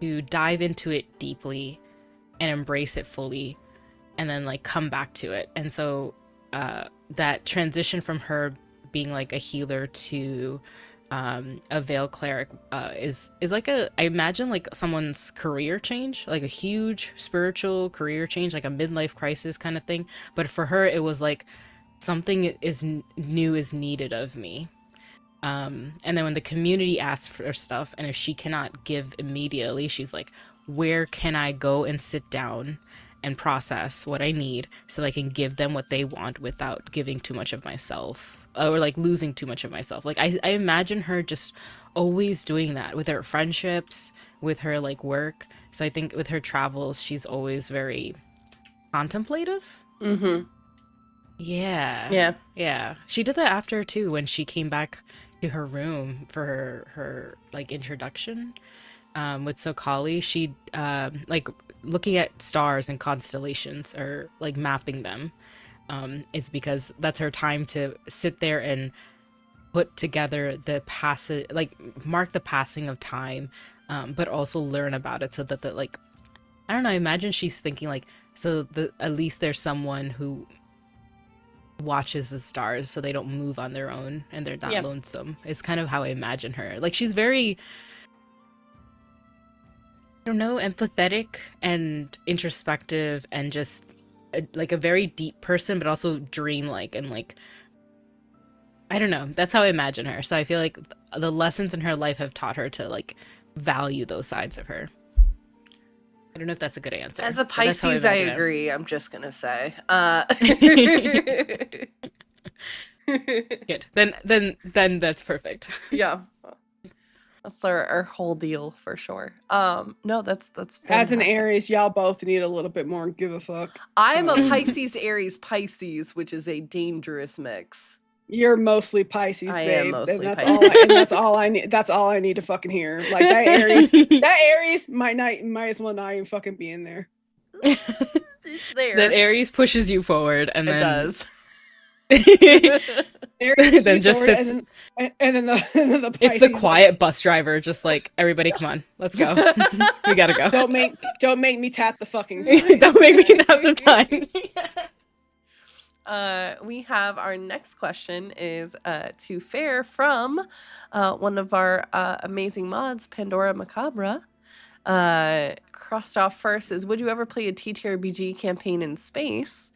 to dive into it deeply and embrace it fully, and then like come back to it. And so that transition from her being like a healer to a veil cleric is like I imagine like someone's career change, like a huge spiritual career change, like a midlife crisis kind of thing. But for her it was like something new is needed of me. And then when the community asks for stuff, and if she cannot give immediately, she's like, where can I go and sit down and process what I need so that I can give them what they want without giving too much of myself, or like losing too much of myself. Like I imagine her just always doing that with her friendships, with her like work. So I think with her travels, she's always very contemplative. Mm-hmm. Yeah. Yeah. She did that after too when she came back to her room for her like introduction with Sokali. She like looking at stars and constellations, or like mapping them, is because that's her time to sit there and put together the passage, like mark the passing of time, but also learn about it, so that the like, I don't know, I imagine she's thinking like, so at least there's someone who watches the stars so they don't move on their own and they're not lonesome. It's kind of how I imagine her. Like she's very, I don't know, empathetic and introspective, and just like a very deep person, but also dreamlike, and like, I don't know, that's how I imagine her. So I feel like the lessons in her life have taught her to like value those sides of her. I don't know if that's a good answer. As a Pisces, I agree. I'm just gonna say. Good. Then that's perfect. Yeah. That's our whole deal for sure. No, that's fantastic. As an Aries, y'all both need a little bit more give a fuck. I'm a Pisces, Aries, Pisces, which is a dangerous mix. You're mostly Pisces, I babe. am mostly and that's Pisces. that's all I need. That's all I need to fucking hear. Like that Aries might as well not even fucking be in there. It's there. That Aries pushes you forward, and then does. Aries then just sits, and then the Pisces, it's the quiet bus driver, just like, everybody come on, let's go. We gotta go. Don't make me tap the fucking sign. Don't make me tap the sign. We have our next question is to Fair from one of our amazing mods, Pandora Macabra. Crossed off first is, would you ever play a TTRPG campaign in space?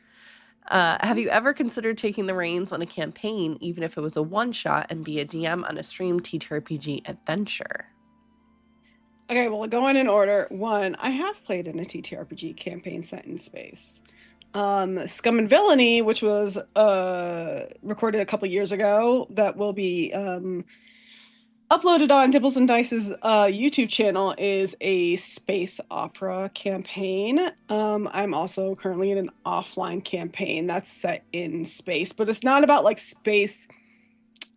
Have you ever considered taking the reins on a campaign, even if it was a one-shot, and be a DM on a streamed TTRPG adventure? Okay, well, going in order. One, I have played in a TTRPG campaign set in space. Scum and Villainy, which was recorded a couple years ago, that will be uploaded on Dibbles and Dice's YouTube channel, is a space opera campaign. I'm also currently in an offline campaign that's set in space, but it's not about like space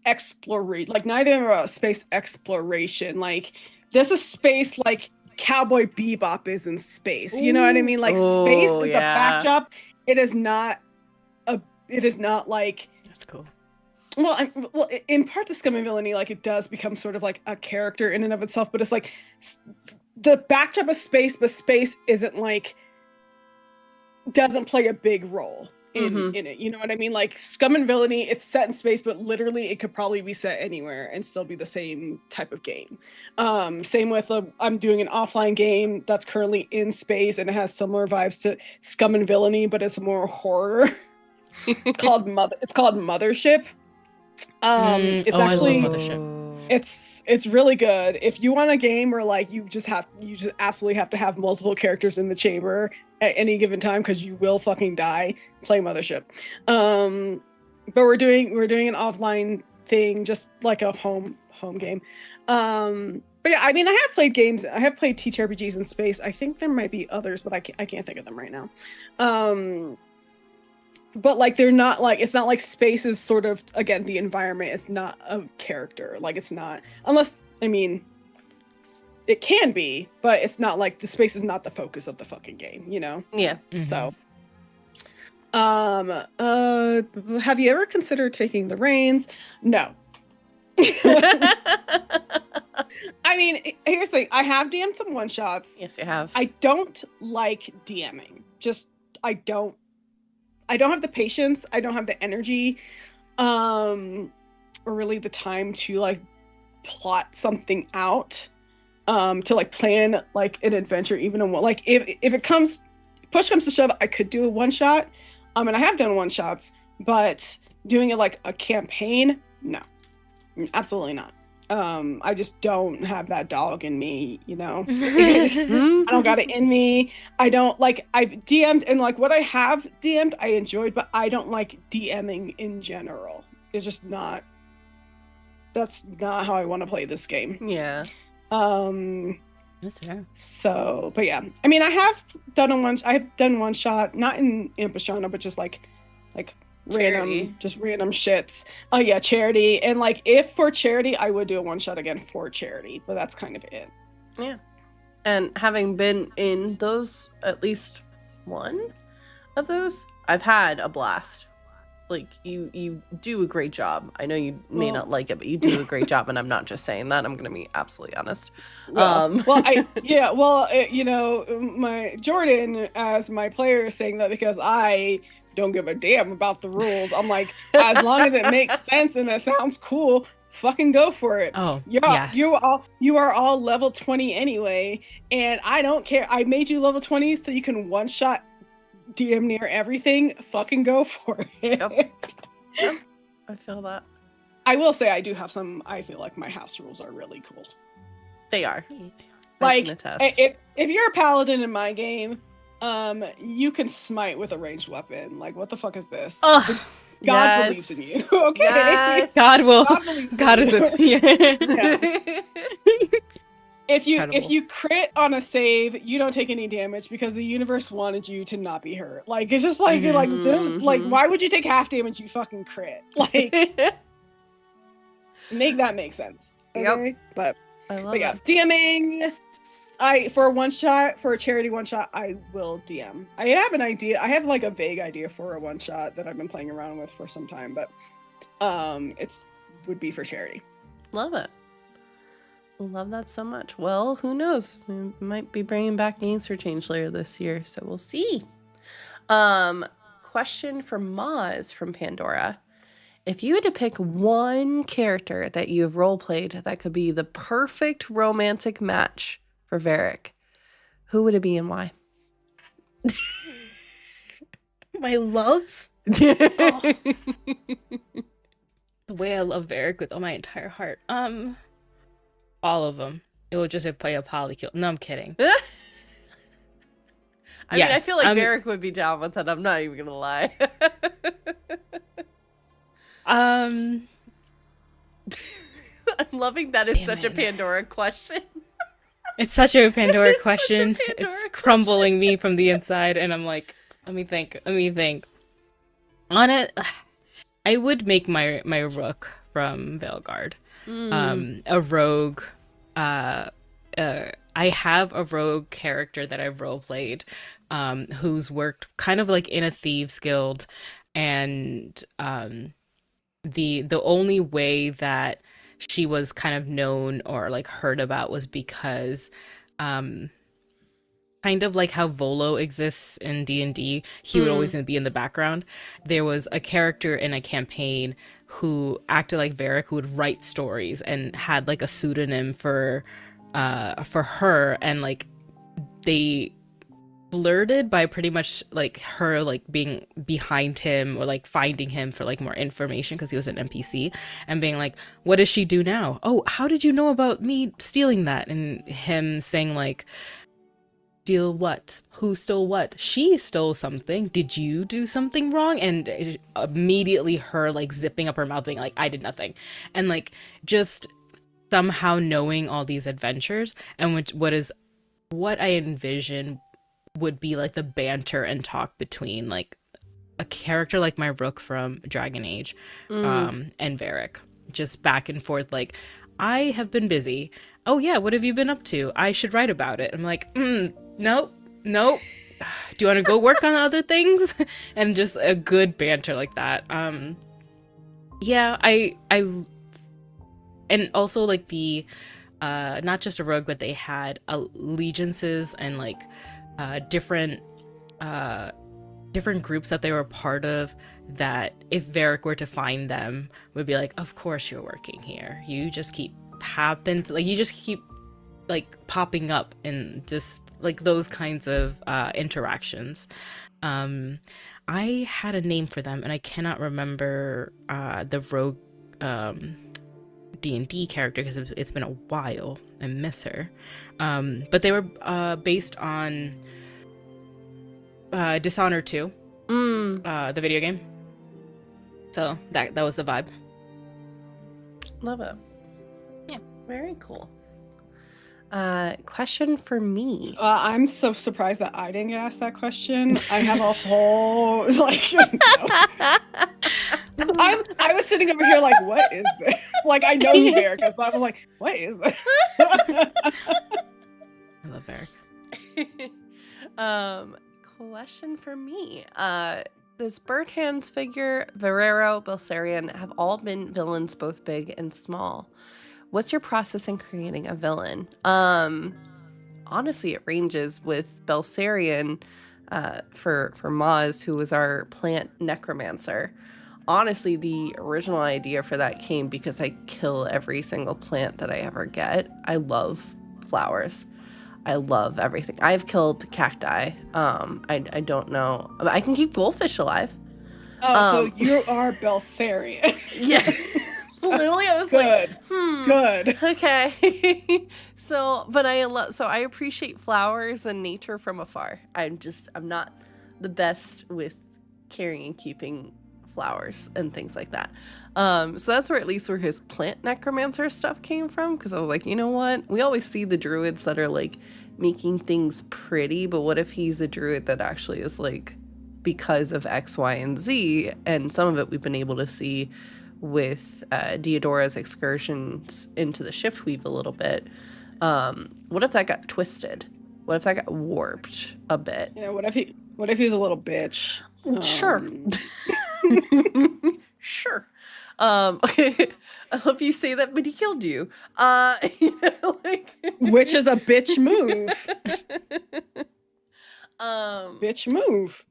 exploration. Like neither about space exploration. Like this is space like Cowboy Bebop is in space. You know what I mean? Like space is the backdrop. It is not like, that's cool. Well, in parts of Scum and Villainy, like it does become sort of like a character in and of itself, but it's like the backdrop of space, but space isn't like, doesn't play a big role in it. You know what I mean? Like Scum and Villainy, it's set in space, but literally it could probably be set anywhere and still be the same type of game. Same with I'm doing an offline game that's currently in space, and it has similar vibes to Scum and Villainy, but it's more horror. It's called Mothership. It's actually, I love Mothership. It's really good. If you want a game where like you just absolutely have to have multiple characters in the chamber at any given time because you will fucking die, play Mothership. But we're doing an offline thing, just like a home game. But yeah, I mean, I have played games. I have played TTRPGs in space. I think there might be others, but I can't think of them right now. But like they're not like, it's not like space is sort of, again, the environment. It's not a character. Like it's not, unless, I mean, it can be, but it's not like the space is not the focus of the fucking game, you know? Yeah. Mm-hmm. So have you ever considered taking the reins? No. I mean, here's the thing. I have DM'd some one shots. Yes, you have. I don't like DMing. Just I don't have the patience. I don't have the energy, or really the time to like plot something out, to like plan like an adventure, even in one. Like if push comes to shove, I could do a one shot. And I have done one shots, but doing it like a campaign, no, absolutely not. I just don't have that dog in me, you know. I don't got it in me. I don't like. I've DM'd, and like what I have DM'd, I enjoyed, but I don't like DMing in general. It's just not. That's not how I want to play this game. Yeah. That's fair. So, but yeah, I mean, I've done one shot, not in Ampistrano, but just like Charity. random shits. Oh yeah, charity. And like if for charity, I would do a one shot again for charity, but that's kind of it. Yeah. And having been in those, at least one of those, I've had a blast. Like you do a great job. I know you may not like it, but you do a great job, and I'm not just saying that. I'm gonna be absolutely honest. You know, my Jordan as my player is saying that because I don't give a damn about the rules. I'm like, as long as it makes sense and that sounds cool, fucking go for it. Oh, yes. You are all level 20 anyway, and I don't care. I made you level 20 so you can one shot DM near everything. Fucking go for it. Yep. I feel that. I will say I do have some. I feel like my house rules are really cool. They are. Like if you're a paladin in my game, you can smite with a ranged weapon. Like, what the fuck is this? God believes in you. Okay. Yes. God is with you. Yeah. If you crit on a save, you don't take any damage because the universe wanted you to not be hurt. Like, it's just like why would you take half damage? You fucking crit. Like, make sense. Okay? Yep. But yeah, that. DMing. For a charity one shot, I will DM. I have an idea. I have like a vague idea for a one shot that I've been playing around with for some time, but would be for charity. Love it. Love that so much. Well, who knows? We might be bringing back games for Changeslayer this year, so we'll see. Question for Maz from Pandora. If you had to pick one character that you have roleplayed that could be the perfect romantic match for Varric, who would it be and why? My love? Oh. The way I love Varric with all my entire heart. All of them. It would just play a polykill. No, I'm kidding. I mean, I feel like Varric would be down with it. I'm not even gonna lie. I'm loving that is such a Pandora question. It's such a Pandora question. It's crumbling me from the inside, and I'm like, let me think. On it, I would make my rook from Veilguard. A rogue. I have a rogue character that I've roleplayed, who's worked kind of like in a thieves guild, and the only way that she was kind of known or like heard about was because kind of like how Volo exists in D&D, he would always be in the background. There was a character in a campaign who acted like Varric, who would write stories and had like a pseudonym for her, and like they blurted by pretty much like her like being behind him or like finding him for like more information because he was an NPC, and being like, what does she do now? Oh, how did you know about me stealing that? And him saying like, steal what? Who stole what? She stole something. Did you do something wrong? And immediately her like zipping up her mouth being like, I did nothing. And like just somehow knowing all these adventures, and what I envision would be like the banter and talk between like a character like my rook from Dragon Age and Varric, just back and forth like, I have been busy. Oh yeah, what have you been up to? I should write about it. I'm like, nope. Do you want to go work on other things? And just a good banter like that. Yeah, I and also like the not just a rogue, but they had allegiances and like different groups that they were part of, that if Varric were to find them, would be like, of course you're working here. You just keep popping up, and just like those kinds of interactions. I had a name for them and I cannot remember the rogue D&D character because it's been a while. I miss her. But they were based on Dishonored 2, the video game. So that was the vibe. Love it. Yeah. Very cool. Question for me. I'm so surprised that I didn't get asked that question. I have a whole like. I was sitting over here like, what is this? Like, I know who Eric is, but I'm like, what is this? I love Eric. Question for me. This Bird Hands figure, Verero, Belsarian have all been villains, both big and small. What's your process in creating a villain? Honestly, it ranges with Belsarian for Maz, who was our plant necromancer. Honestly, the original idea for that came because I kill every single plant that I ever get. I love flowers. I love everything. I've killed cacti. I don't know. I can keep goldfish alive. Oh, so you are Belsarian. Yeah. Literally, I was good. like, Good. Okay. But I appreciate flowers and nature from afar. I'm not the best with carrying and keeping flowers and things like that. So that's where his plant necromancer stuff came from, because I was like, you know what? We always see the druids that are like making things pretty, but what if he's a druid that actually is like because of X, Y, and Z? And some of it we've been able to see with Diodora's excursions into the Shiftweave a little bit. What if that got twisted? What if that got warped a bit? Yeah, what if he's a little bitch? Sure. Sure. Okay. I love you say that, but he killed you. Which is a bitch move. Bitch move.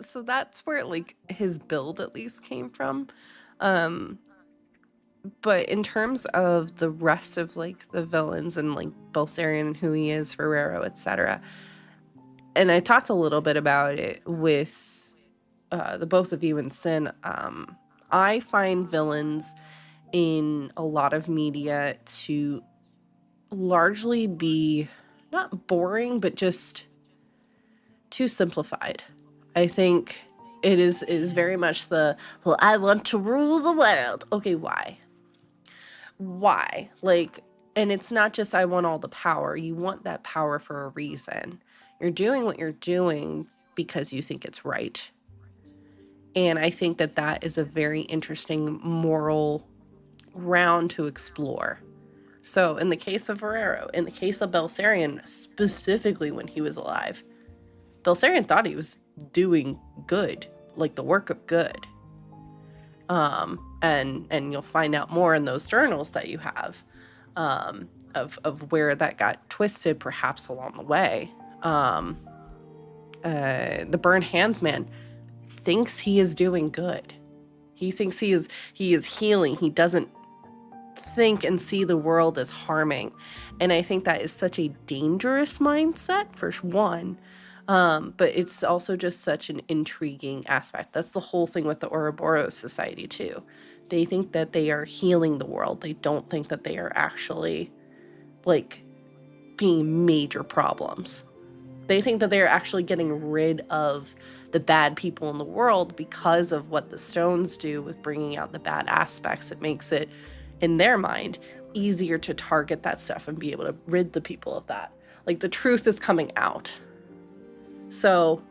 So that's where like his build at least came from. But in terms of the rest of like the villains and like Belsarian and who he is, Ferrero, etc. And I talked a little bit about it with the both of you in Sin. I find villains in a lot of media to largely be not boring, but just too simplified. I think it is very much well, I want to rule the world. Okay, why? Like, and it's not just I want all the power. You want that power for a reason. You're doing what you're doing because you think it's right. And I think that is a very interesting moral ground to explore. So in the case of Verero, in the case of Belsarian, specifically when he was alive, Belsarian thought he was doing good, like the work of good. And you'll find out more in those journals that you have of where that got twisted perhaps along the way. The Burned Hands man thinks he is doing good. He thinks he is healing. He doesn't think and see the world as harming. And I think that is such a dangerous mindset, for one. But it's also just such an intriguing aspect. That's the whole thing with the Ouroboros Society too. They think that they are healing the world. They don't think that they are actually like being major problems. They think that they're actually getting rid of the bad people in the world because of what the stones do with bringing out the bad aspects. It makes it, in their mind, easier to target that stuff and be able to rid the people of that. Like, the truth is coming out. So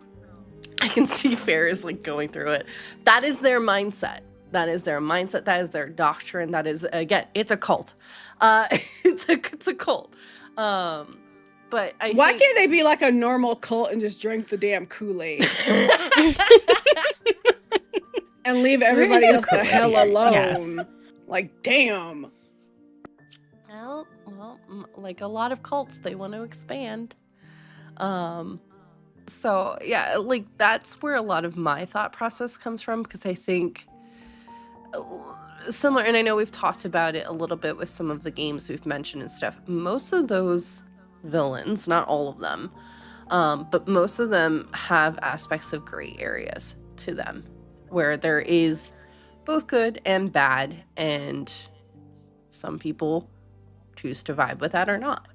I can see Ferris like going through it. That is their mindset. That is their mindset. That is their doctrine. That is, again, it's a cult. It's a cult. But why can't they be like a normal cult and just drink the damn Kool-Aid and leave everybody else the hell alone? Yes. Like, damn. Well, like a lot of cults, they want to expand. So yeah, like that's where a lot of my thought process comes from, because I think similar, and I know we've talked about it a little bit with some of the games we've mentioned and stuff. Most of those villains, not all of them, but most of them have aspects of gray areas to them where there is both good and bad, and Some people choose to vibe with that or not.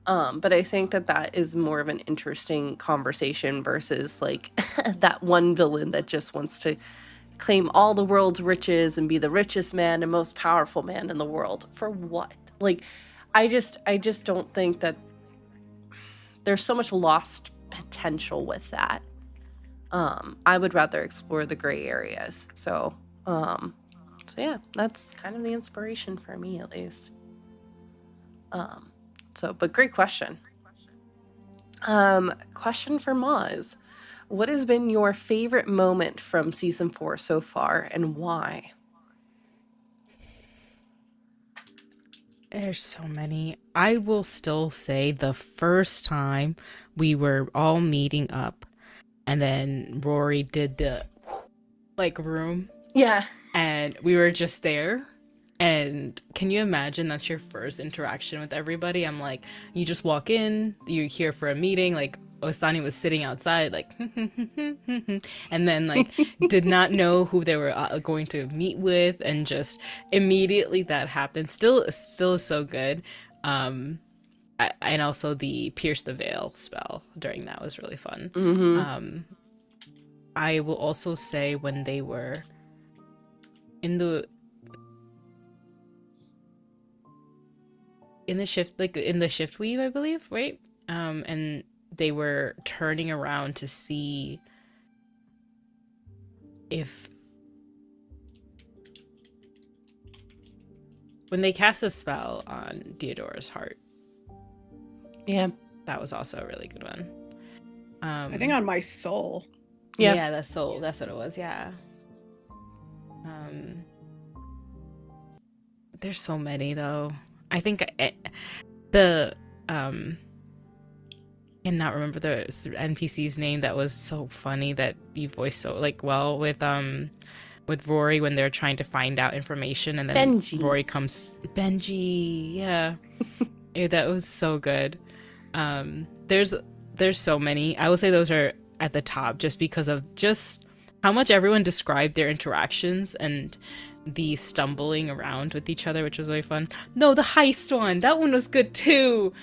But I think that is more of an interesting conversation versus like that one villain that just wants to claim all the world's riches and be the richest man and most powerful man in the world. For what? Like, I just don't think that there's so much lost potential with that. I would rather explore the gray areas. So yeah, that's kind of the inspiration for me, at least. But great question. Question for Maz. What has been your favorite moment from season 4 so far, and why? There's so many. I will still say the first time we were all meeting up, and then Rory did the like room. Yeah. And we were just there. And can you imagine that's your first interaction with everybody? I'm like, you just walk in, you're here for a meeting, like Ostani was sitting outside, like, and then like did not know who they were going to meet with, and just immediately that happened. Still is so good. And also the pierce the veil spell during that was really fun. Mm-hmm. I will also say when they were in the shift weave, I believe, right? And they were turning around to see if when they cast a spell on Deodora's heart. Yeah. That was also a really good one. I think on my soul. Yeah, that's soul. That's what it was. Yeah. There's so many though. I think cannot remember the NPC's name that was so funny that you voiced so like well with Rory when they're trying to find out information, and then Benji. Rory comes. Benji, yeah. Yeah, that was so good. There's so many. I would say those are at the top just because of just how much everyone described their interactions and the stumbling around with each other, which was really fun. No, the heist one, that one was good too.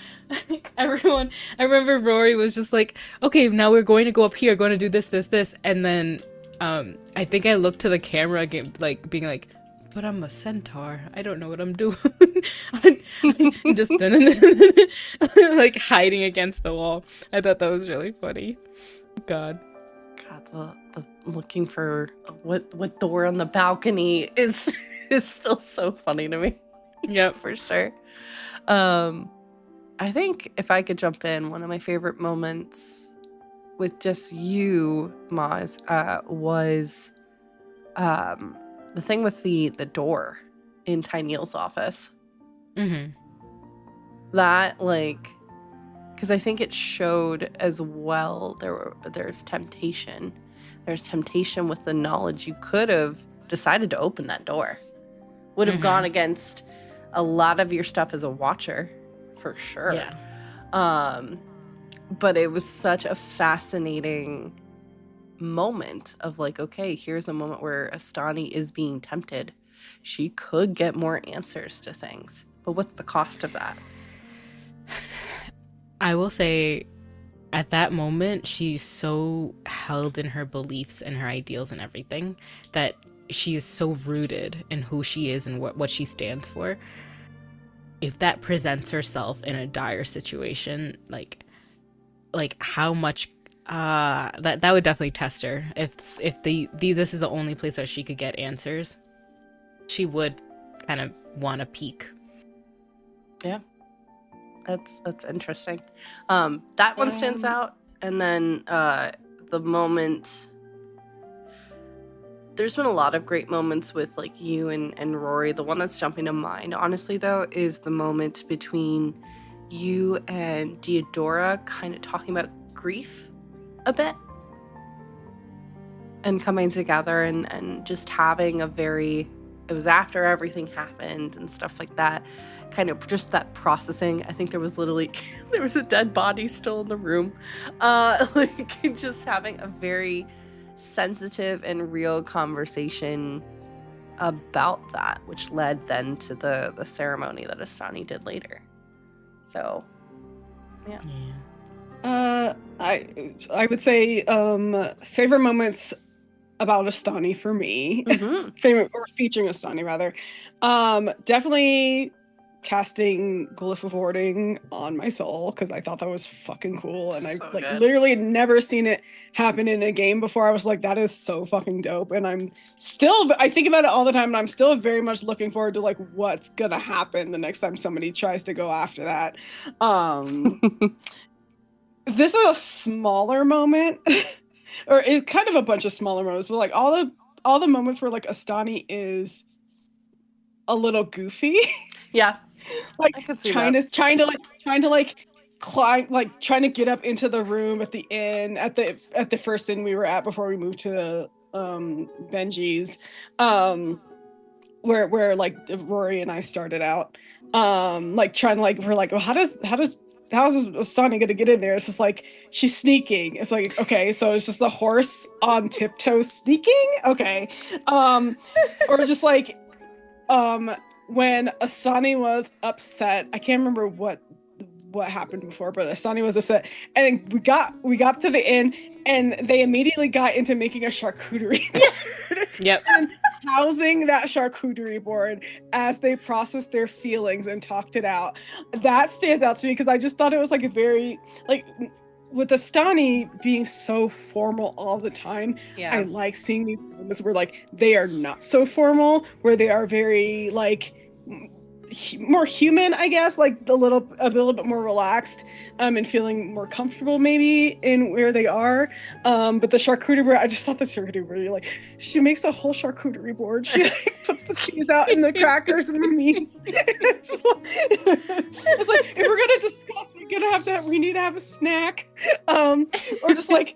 Everyone, I remember Rory was just like, okay, now we're going to go up here, going to do this, and then I think I looked to the camera again, like being like, but I'm a centaur, I don't know what I'm doing. Just like hiding against the wall. I thought that was really funny. God, the looking for what door on the balcony is still so funny to me. Yep. For sure. I think if I could jump in, one of my favorite moments with just you, Maz, was the thing with the door in Tyneel's office. Mm-hmm. That, like, because I think it showed as well there's temptation. There's temptation with the knowledge. You could have decided to open that door. Would have gone against a lot of your stuff as a watcher, for sure. Yeah. But it was such a fascinating moment of like, okay, here's a moment where Astani is being tempted. She could get more answers to things, but what's the cost of that? I will say at that moment, she's so held in her beliefs and her ideals and everything that she is so rooted in who she is and what she stands for. If that presents herself in a dire situation, like how much that would definitely test her. If this is the only place that she could get answers, she would kind of want to peek. Yeah. That's interesting. That one stands out. And then the moment, there's been a lot of great moments with like you and Rory. The one that's jumping to mind, honestly, though, is the moment between you and Deodora kind of talking about grief a bit and coming together and just having it was after everything happened and stuff like that. Kind of just that processing. I think there was a dead body still in the room. Like just having a very sensitive and real conversation about that, which led then to the ceremony that Astani did later. So, yeah. I would say favorite moments about Astani for me. Favorite, or featuring Astani rather. Definitely casting Glyph of Warding on my soul, because I thought that was fucking cool, and So I like good. literally had never seen it happen in a game before. I was like, that is so fucking dope, and I think about it all the time, and I'm still very much looking forward to like what's gonna happen the next time somebody tries to go after that. This is a smaller moment, or it's kind of a bunch of smaller moments, but like all the moments where like Astani is a little goofy. Yeah. Like I can see trying that. to climb, like trying to get up into the room at the inn, at the first inn we were at before we moved to Benji's, where like Rory and I started out, like trying to like, we're like, well, how's Astani gonna get in there? It's just like, she's sneaking. It's like, okay, so it's just the horse on tiptoes sneaking, okay. Or just like when Astani was upset, I can't remember what happened before, but Astani was upset, and then we got to the inn, and they immediately got into making a charcuterie board. Yep. And housing that charcuterie board as they processed their feelings and talked it out. That stands out to me because I just thought it was like a very, like, with Astani being so formal all the time, Yeah. I like seeing these moments where like they are not so formal, where they are very like more human, I guess, like a little bit more relaxed, and feeling more comfortable maybe in where they are. But the charcuterie board, I just thought the charcuterie board, like, she makes a whole charcuterie board. She like puts the cheese out and the crackers and the meats. Just like, it's like, if we're gonna discuss, we need to have a snack, or just like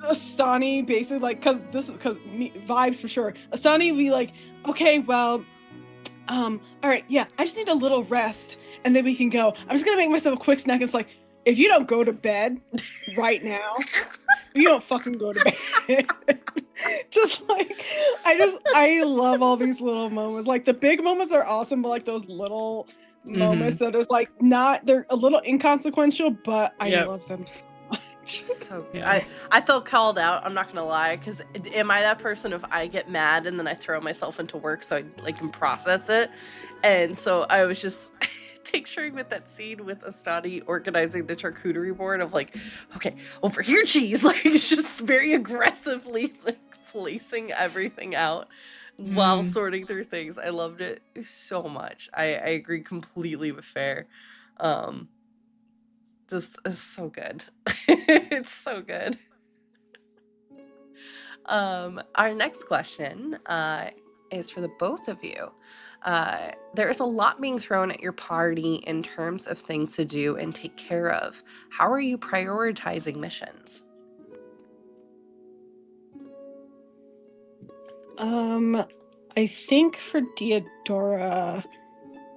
Astani basically like, because vibes for sure. Astani would be like, okay, well, all right, yeah, I just need a little rest and then we can go. I'm just gonna make myself a quick snack. It's like, if you don't go to bed right now, you don't fucking go to bed. Just like, I love all these little moments. Like the big moments are awesome, but like those little moments that is like they're a little inconsequential, but I love them so much. So good. I felt called out, I'm not gonna lie, because am I that person if I get mad and then I throw myself into work so I like can process it? And so I was just picturing with that scene with Astani organizing the charcuterie board of like, okay, over here, cheese, like it's just very aggressively like placing everything out while sorting through things. I loved it so much. I agree completely with Fair. Just is so good. It's so good. Our next question is for the both of you. There is a lot being thrown at your party in terms of things to do and take care of. How are you prioritizing missions? I think for Diodora,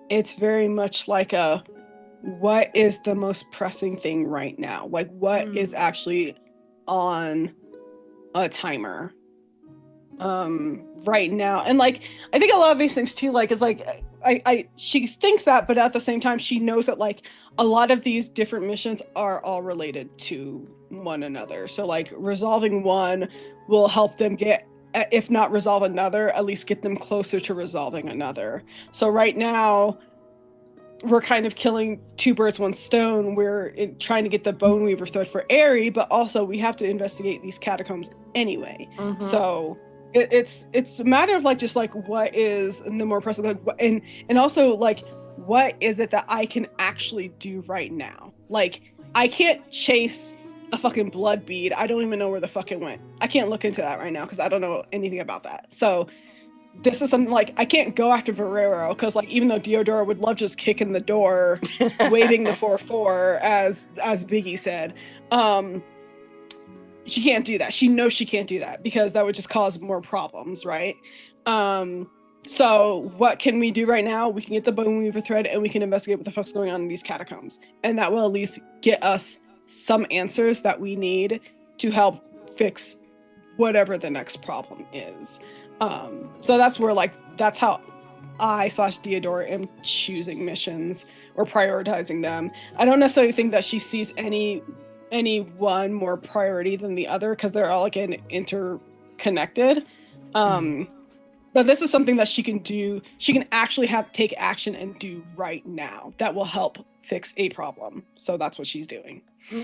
it's very much like what is the most pressing thing right now? Like what is actually on a timer right now? And like, I think a lot of these things too, like, is like, she thinks that, but at the same time, she knows that like a lot of these different missions are all related to one another. So like resolving one will help them get, if not resolve another, at least get them closer to resolving another. So right now, we're kind of killing two birds, one stone. We're trying to get the Bone Weaver thread for Aerie, but also we have to investigate these catacombs anyway. So it's a matter of like, just like, what is the more pressing, like, and also like, what is it that I can actually do right now? Like, I can't chase a fucking blood bead. I don't even know where the fuck it went. I can't look into that right now because I don't know anything about that. So this is something like, I can't go after Verrero because like, even though Diodora would love just kicking the door, waving the 4-4 as Biggie said, she can't do that. She knows she can't do that because that would just cause more problems, right? So what can we do right now? We can get the Bone Weaver thread and we can investigate what the fuck's going on in these catacombs. And that will at least get us some answers that we need to help fix whatever the next problem is. So that's where like that's how I/Diodora am choosing missions or prioritizing them. I don't necessarily think that she sees any one more priority than the other because they're all again interconnected. But this is something that she can do. She can actually take action and do right now that will help fix a problem. So that's what she's doing. Yeah.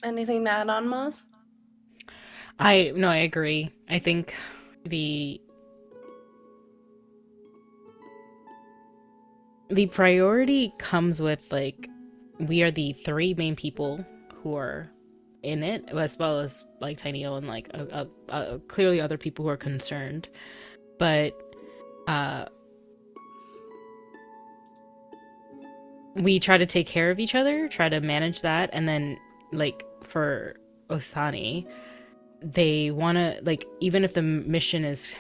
Anything to add on, Moz? I agree. I think the priority comes with like we are the three main people who are in it, as well as like Tinyl and like clearly other people who are concerned, but we try to take care of each other, try to manage that, and then like for Osani, they want to like, even if the mission is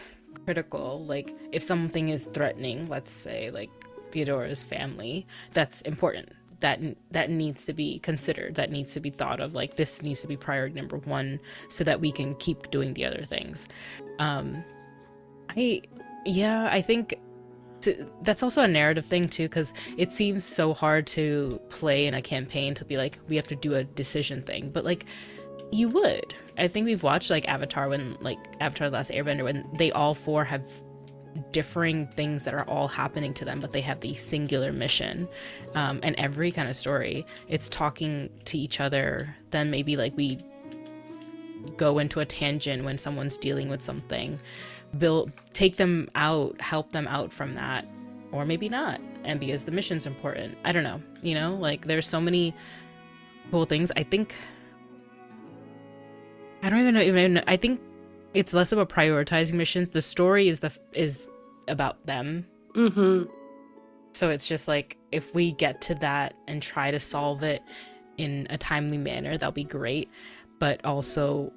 critical, like if something is threatening, let's say like Theodora's family, that's important, that needs to be considered, that needs to be thought of, like this needs to be priority number one so that we can keep doing the other things. I think that's also a narrative thing too, because it seems so hard to play in a campaign to be like we have to do a decision thing, but like you would. I think we've watched like Avatar, when like Avatar: The Last Airbender, when they all four have differing things that are all happening to them, but they have the singular mission. And every kind of story, it's talking to each other. Then maybe like we go into a tangent when someone's dealing with something, take them out, help them out from that, or maybe not, and because the mission's important. I don't know, you know, like there's so many cool things. I think I don't even know. I think it's less about prioritizing missions. The story is about them. So it's just like if we get to that and try to solve it in a timely manner, that'll be great. But also,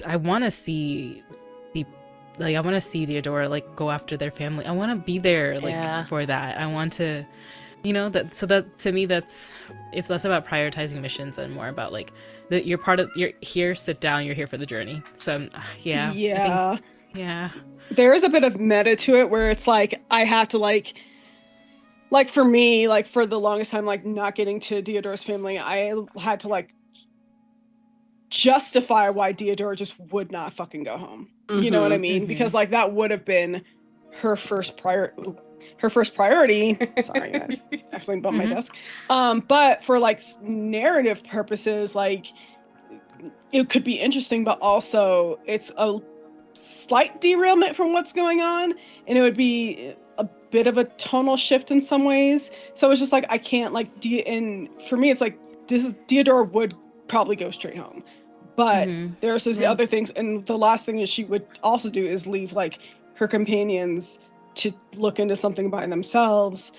I want to see Theodora like go after their family. I want to be there like for that. I want to, you know, that. So that to me, it's less about prioritizing missions and more about like that you're here, sit down, you're here for the journey. So yeah. There is a bit of meta to it where it's like I have to like for me, like for the longest time, like not getting to Theodora's family, I had to like justify why Theodora just would not fucking go home. You know what I mean? Because like that would have been her first priority. Sorry guys, accidentally bumped my desk. But for like narrative purposes, like it could be interesting, but also it's a slight derailment from what's going on, and it would be a bit of a tonal shift in some ways. So it's just like I can't like and for me it's like Theodora would probably go straight home, but there's these other things, and the last thing is she would also do is leave like her companions to look into something by themselves,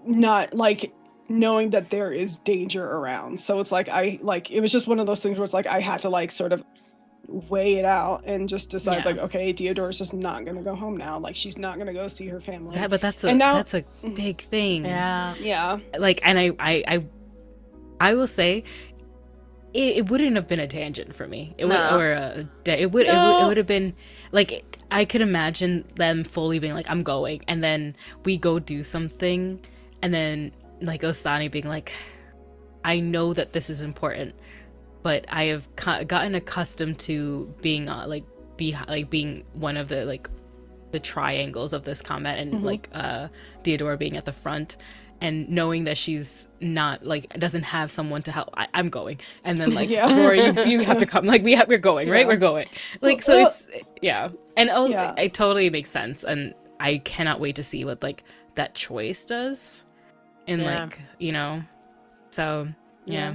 not like knowing that there is danger around. So it's like it was just one of those things where it's like I had to like sort of weigh it out and just decide like, okay, Theodora's just not gonna go home now, like she's not gonna go see her family. But that's a big thing. Like, and I will say it wouldn't have been a tangent for me. It would have been like I could imagine them fully being like, I'm going, and then we go do something, and then like Osani being like, I know that this is important, but I have gotten accustomed to being being one of the like the triangles of this combat, and like Theodora being at the front, and knowing that she's not like doesn't have someone to help. I'm going, and then like Rory, you have to come. Like we're going, right? We're going. Like so, it's and it totally makes sense, and I cannot wait to see what like that choice does, and like you know, so yeah.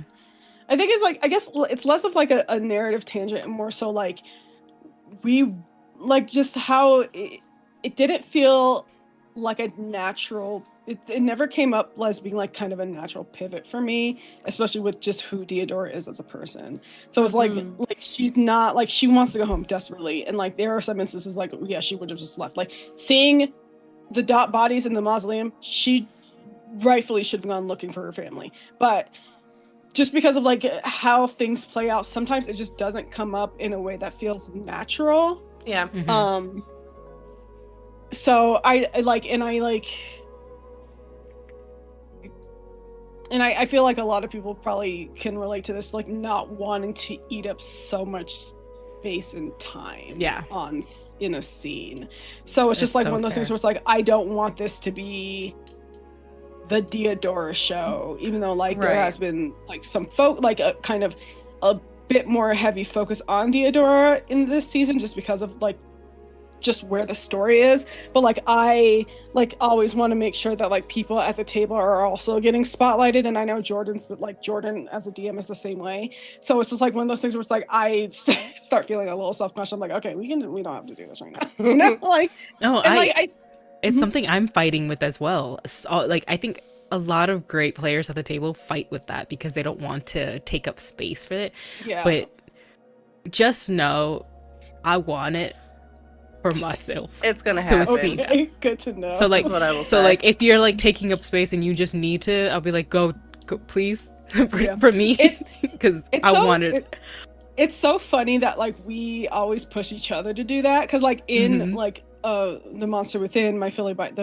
I think it's like, I guess it's less of like a narrative tangent and more so like we like just how it didn't feel like a natural, it never came up as being like kind of a natural pivot for me, especially with just who Theodora is as a person. So it's like she's not like, she wants to go home desperately, and like there are some instances like she would have just left, like seeing the dot bodies in the mausoleum, she rightfully should have gone looking for her family, but just because of like how things play out, sometimes it just doesn't come up in a way that feels natural. Yeah. Mhm. So I I feel like a lot of people probably can relate to this, like not wanting to eat up so much space and time Yeah. in a scene. So it's just That's like so one of those things fair. where it's like, I don't want this to be the Diodora show, even though like there Right. has been like some like a kind of a bit more heavy focus on Diodora in this season, just because of like just where the story is. But like I like always want to make sure that like people at the table are also getting spotlighted, and I know Jordan as a DM is the same way. So it's just like one of those things where it's like I start feeling a little self-conscious. I'm like, okay, we don't have to do this right now, you know, like. No, And like it's Mhm. something I'm fighting with as well. So, like, I think a lot of great players at the table fight with that because they don't want to take up space for it. Yeah. But just know, I want it for myself. It's gonna To a happen. scene. Okay, good to know. So like, That's what I will so say. like, if you're like taking up space and you just need to, I'll be like, go please, Yeah. for me, because it's I so, want it. It's so funny that like we always push each other to do that, because like in Mhm. like the Monster Within, the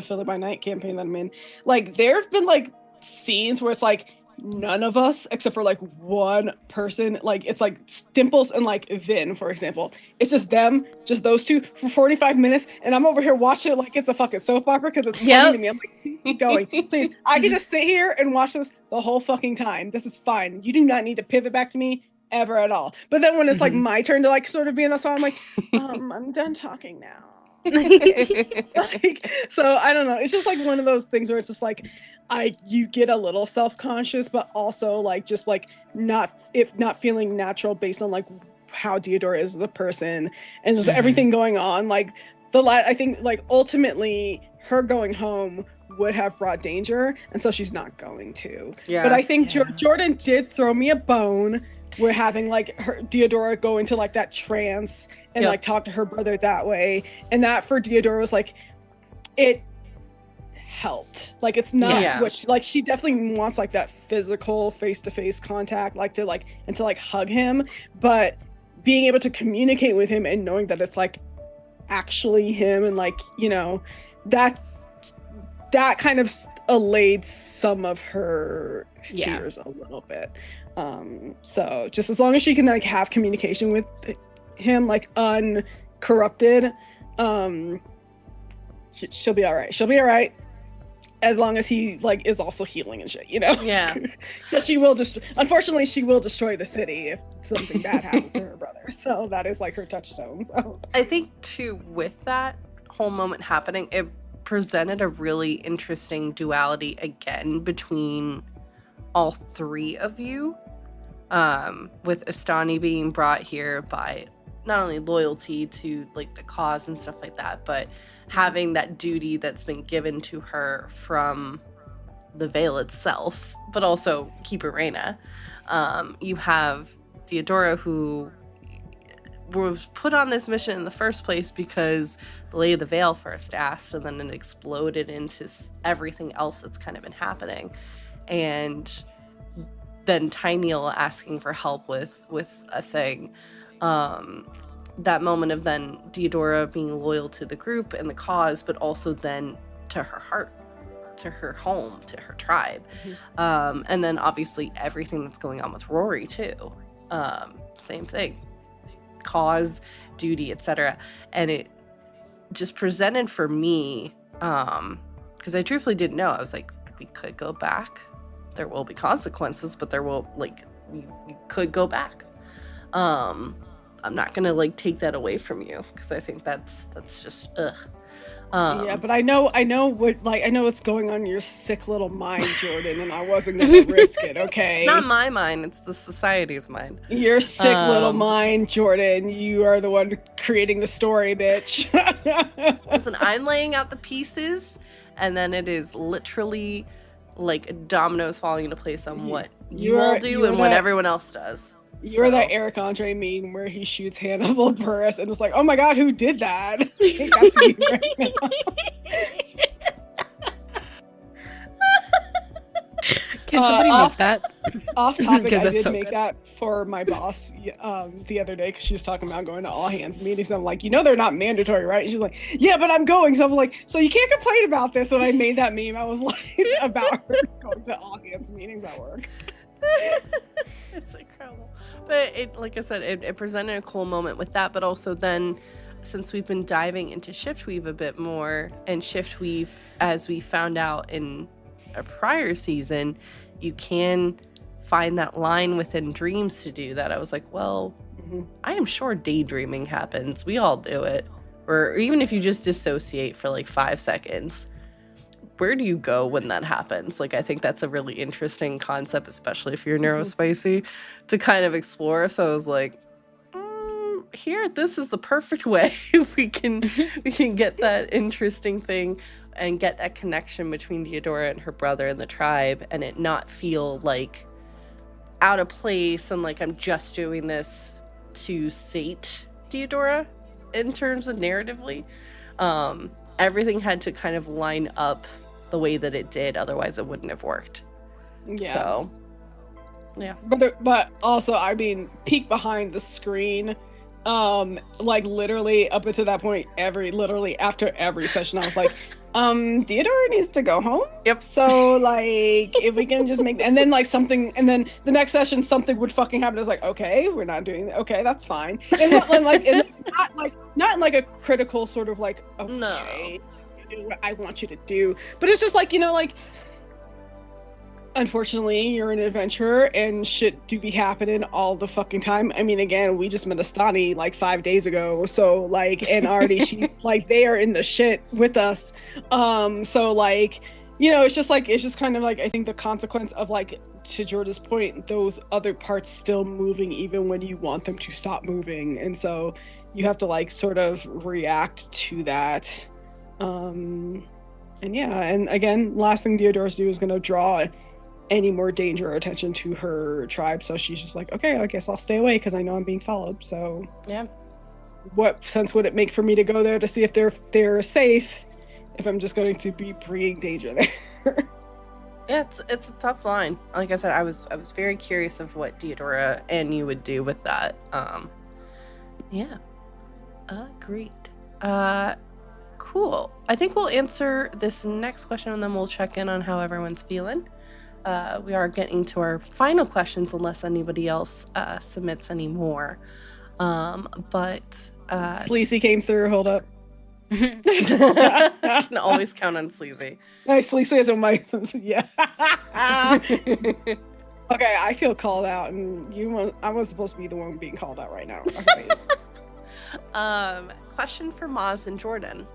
Philly by Night campaign that I'm in, like there have been like scenes where it's like none of us except for like one person, like it's like Stimples and like Vin, for example, it's just them, just those two for 45 minutes, and I'm over here watching it like it's a fucking soap opera because it's funny to me. I'm like, keep going, please. I can just sit here and watch this the whole fucking time. This is fine. You do not need to pivot back to me ever at all. But then when it's like Mhm. my turn to like sort of be in the spot, I'm like, I'm done talking now. Like, so I don't know. It's just like one of those things where it's just like you get a little self-conscious, but also like just like not feeling natural based on like how Diodora is as a person and just Mhm. everything going on. Like I think like ultimately her going home would have brought danger, and so she's not going to. Yeah. But I think Yeah. Jordan did throw me a bone. We're having like her Diodora go into like that trance and Yep. like talk to her brother that way, and that for Diodora was like it helped. Like it's not Yeah. what she definitely wants like that physical face-to-face contact, like to like and to like hug him, but being able to communicate with him and knowing that it's like actually him, and like, you know, that kind of allayed some of her fears a little bit. So just as long as she can like have communication with him like uncorrupted, she'll be all right. She'll be all right as long as he like is also healing and shit, you know. Yeah. Because unfortunately she will destroy the city if something bad happens to her brother, so that is like her touchstone. So I think too, with that whole moment happening, it presented a really interesting duality again between all three of you, with Astani being brought here by not only loyalty to like the cause and stuff like that, but having that duty that's been given to her from the Veil itself, but also Keeper Reyna. You have Diodora, who was put on this mission in the first place because the Lady of the Veil first asked, and then it exploded into everything else that's kind of been happening. And then Tyneal asking for help with a thing. That moment of then Diodora being loyal to the group and the cause, but also then to her heart, to her home, to her tribe. And then obviously everything that's going on with Rory too. Same thing. Cause, duty, etc. And it just presented for me, because I truthfully didn't know. I was like, we could go back. There will be consequences, but there will, like, you could go back. I'm not gonna like take that away from you, because I think that's just ugh. Yeah, but I know what's going on in your sick little mind, Jordan, and I wasn't gonna risk it. Okay, It's not my mind; it's the society's mind. Your sick little mind, Jordan. You are the one creating the story, bitch. Listen, I'm laying out the pieces, and then it is literally like dominoes falling into place on what you all do and what everyone else does. You're that Eric Andre meme where he shoots Hannibal Buress and it's like, oh my god, who did that? That's you right now. Can somebody make that? Off topic, 'Cause I that's did so make good. that for my boss the other day because she was talking about going to all hands meetings. I'm like, they're not mandatory, right? And she's like, yeah, but I'm going. So I'm like, so you can't complain about this. And I made that meme. I was like, about her going to all hands meetings at work. It's incredible. But like I said, it presented a cool moment with that, but also then since we've been diving into shift weave a bit more, and shift weave, as we found out in a prior season, you can find that line within dreams to do that. I was like, well, I am sure daydreaming happens. We all do it. Or even if you just dissociate for like 5 seconds, where do you go when that happens? Like, I think that's a really interesting concept, especially if you're neurospicy, to kind of explore. So I was like, here, this is the perfect way we can get that interesting thing and get that connection between Deodora and her brother and the tribe, and it not feel like out of place and like I'm just doing this to sate Deodora in terms of narratively. Everything had to kind of line up the way that it did, otherwise it wouldn't have worked. Yeah. So, yeah. But also, I mean, peek behind the screen. Like literally up until that point, literally after every session, I was like, Theodore needs to go home. Yep. So like, if we can just make, and then like something, and then the next session something would fucking happen. It's like, okay, we're not doing that. Okay, that's fine. And not in like a critical sort of like, okay, No. do what I want you to do. But it's just like, like, unfortunately, you're an adventurer and shit do be happening all the fucking time. I mean, again, we just met Astani like 5 days ago, so like, and already she like they are in the shit with us. So like, it's just kind of like, I think the consequence of like, to Jorda's point, those other parts still moving even when you want them to stop moving, and so you have to like sort of react to that. And yeah, and again, last thing Deodora's do is going to draw any more danger or attention to her tribe, so she's just like, okay, I guess I'll stay away because I know I'm being followed. So Yeah. What sense would it make for me to go there to see if they're safe if I'm just going to be bringing danger there? Yeah, it's a tough line. Like I said, I was very curious of what Deodora and you would do with that. Yeah. Agreed. Cool. I think we'll answer this next question and then we'll check in on how everyone's feeling. We are getting to our final questions unless anybody else submits any more. But Sleazy came through. Hold up. you can always count on Sleazy. Nice. Sleazy is on my yeah. Okay, I feel called out, and I was supposed to be the one being called out right now. Okay. Question for Maz and Jordan.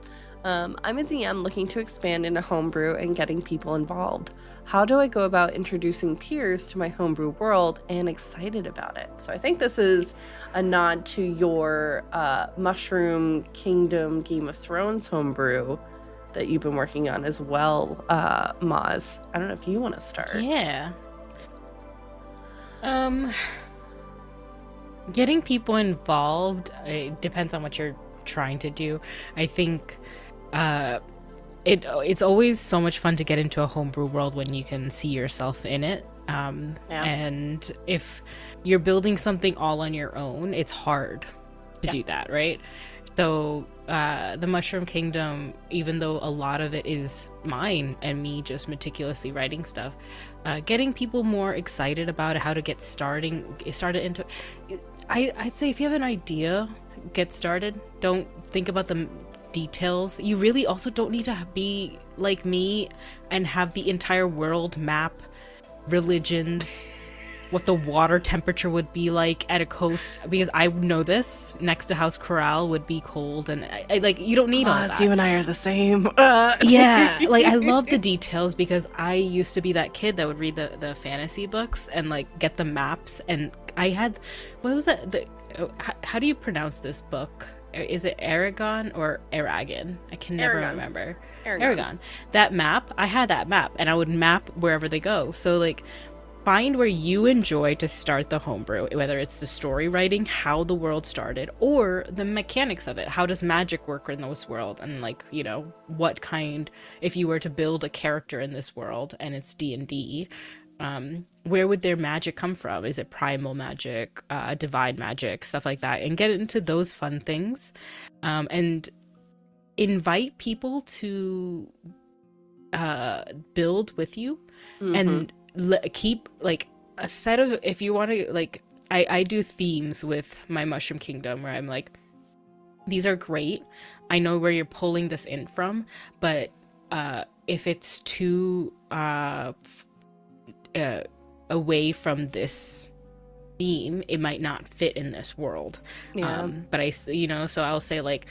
I'm a DM looking to expand into homebrew and getting people involved. How do I go about introducing peers to my homebrew world and excited about it? So I think this is a nod to your Mushroom Kingdom Game of Thrones homebrew that you've been working on as well, Maz. I don't know if you want to start. Yeah. Getting people involved, it depends on what you're trying to do. I think it's always so much fun to get into a homebrew world when you can see yourself in it. And if you're building something all on your own, it's hard to do that, right? So the Mushroom Kingdom, even though a lot of it is mine and me just meticulously writing stuff, getting people more excited about it, how to get started into I'd say if you have an idea, get started. Don't think about the details. You really also don't need to be like me and have the entire world map, religions, what the water temperature would be like at a coast, because I know this next to House Corral would be cold, and I like, you don't need all that. You and I are the same. Yeah, like I love the details because I used to be that kid that would read the fantasy books and like get the maps, and I had, what was that, how do you pronounce this book? Is it Aragon or Aragon? I can never remember. Aragon. That map, I had that map, and I would map wherever they go. So like, find where you enjoy to start the homebrew, whether it's the story writing, how the world started, or the mechanics of it. How does magic work in this world? And like, what kind, if you were to build a character in this world and it's D&D, where would their magic come from? Is it primal magic, divine magic, stuff like that, and get into those fun things, and invite people to build with you, and keep like a set of, if you want to, like, I do themes with my Mushroom Kingdom where I'm like, these are great, I know where you're pulling this in from, but if it's too away from this theme, it might not fit in this world. But I, you know, so I'll say like,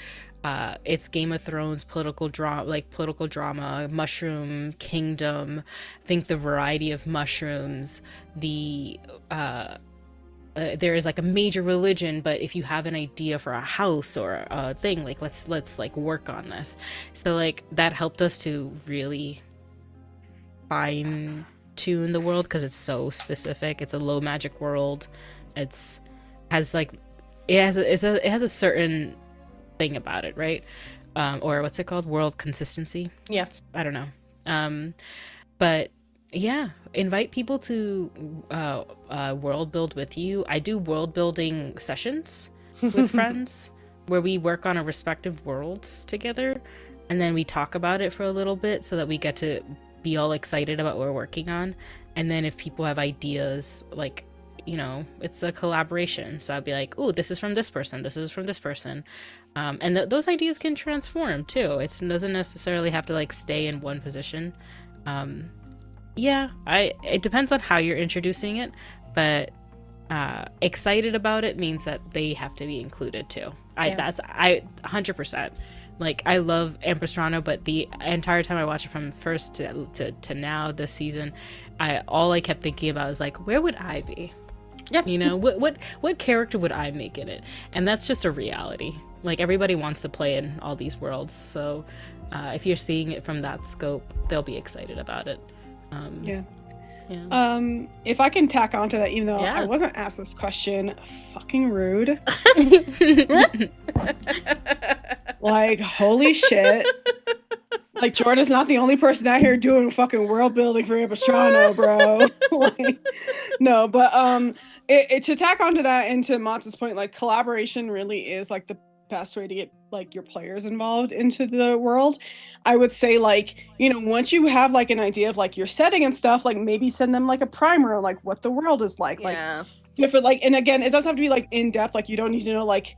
it's Game of Thrones, political drama, Mushroom Kingdom. Think the variety of mushrooms. The there is like a major religion, but if you have an idea for a house or a thing, like let's like work on this. So like that helped us to really fine tune the world, because it's so specific. It's a low magic world. It has a certain thing about it, right? Or what's it called? World consistency. Yeah. I don't know. But yeah, invite people to world build with you. I do world building sessions with friends where we work on our respective worlds together, and then we talk about it for a little bit so that we get to be all excited about what we're working on. And then if people have ideas, like, you know, it's a collaboration. So I'd be like, oh, this is from this person, this is from this person. And those ideas can transform too. It doesn't necessarily have to like stay in one position. It depends on how you're introducing it, but excited about it means that they have to be included too. I 100%. Like, I love Ampistrano, but the entire time I watched it from first to now this season, all I kept thinking about was like, where would I be? Yeah. You know, what character would I make in it? And that's just a reality. Like, everybody wants to play in all these worlds. So if you're seeing it from that scope, they'll be excited about it. Yeah. If I can tack onto that, even though I wasn't asked this question, fucking rude. Like, holy shit. Like, Jordan's not the only person out here doing fucking world building for Ampistrano, bro. Like, no, but to tack onto that, and to Mott's point, like, collaboration really is like the best way to get like your players involved into the world. I would say, like, you know, once you have like an idea of like your setting and stuff, like maybe send them like a primer, like what the world is like, different, like, and again, it doesn't have to be like in depth, like you don't need to know like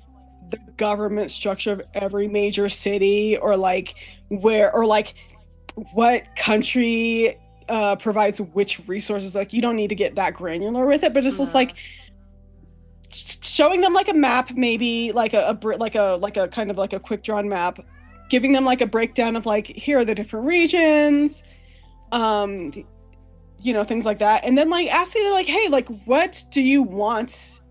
the government structure of every major city, or like where, or like what country provides which resources. Like, you don't need to get that granular with it, but just like showing them like a map, maybe like a kind of like a quick drawn map, giving them like a breakdown of like, here are the different regions, you know, things like that. And then like asking them like, hey, like, what do you want?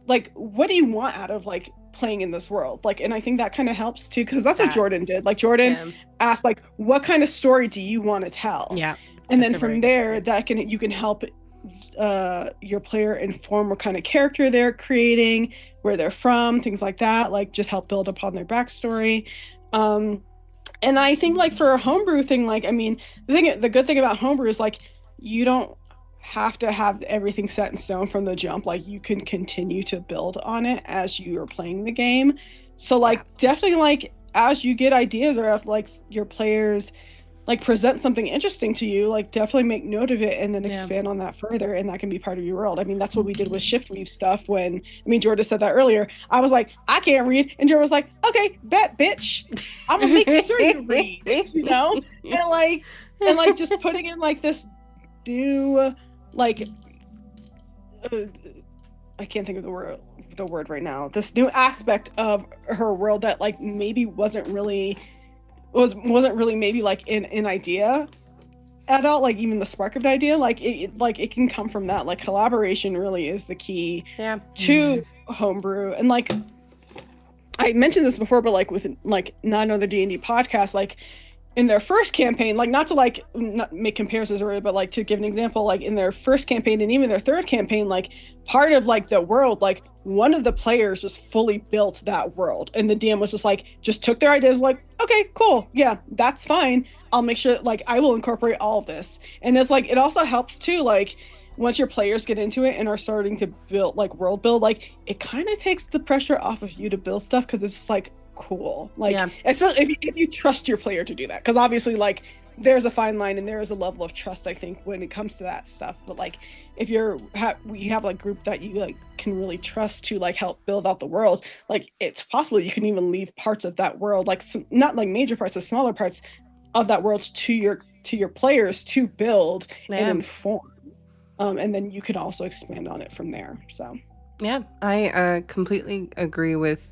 Like, what do you want out of like playing in this world? Like, and I think that kind of helps too, because that's what Jordan did. Like, Jordan asked like, what kind of story do you want to tell? Yeah. And then from there, you can help your player inform what kind of character they're creating, where they're from, things like that. Like, just help build upon their backstory. And I think like for a homebrew thing, like, I mean, the good thing about homebrew is like, you don't have to have everything set in stone from the jump. Like, you can continue to build on it as you are playing the game. So like, definitely, like, as you get ideas, or if like your players like present something interesting to you, like, definitely make note of it and then expand on that further, and that can be part of your world. I mean, that's what we did with shift weave stuff. When, I mean, Jordan said that earlier, I was like, I can't read, and Jordan was like, okay, bet, bitch, I'm gonna make sure you read, you know. And like just putting in like this new, like, I can't think of the word right now, this new aspect of her world that like maybe wasn't really maybe like an idea at all, like even the spark of the idea, like it can come from that. Like, collaboration really is the key to homebrew. And like, I mentioned this before, but like with like not another D&D podcast, like in their first campaign, like not to like not make comparisons or but like to give an example, like in their first campaign and even their third campaign, like part of like the world, like one of the players just fully built that world and the DM was just took their ideas like, okay, cool, yeah, that's fine, I'll make sure like I will incorporate all of this. And it's like it also helps too, like once your players get into it and are starting to build like world build, like it kind of takes the pressure off of you to build stuff because it's just like cool, like Yeah. it's not if you trust your player to do that, because obviously like there's a fine line and there is a level of trust I think when it comes to that stuff, but like if we have like group that you like can really trust to like help build out the world, like it's possible you can even leave parts of that world, like some, not like major parts, but smaller parts of that world to your players to build and inform, and then you could also expand on it from there. So Yeah, I completely agree with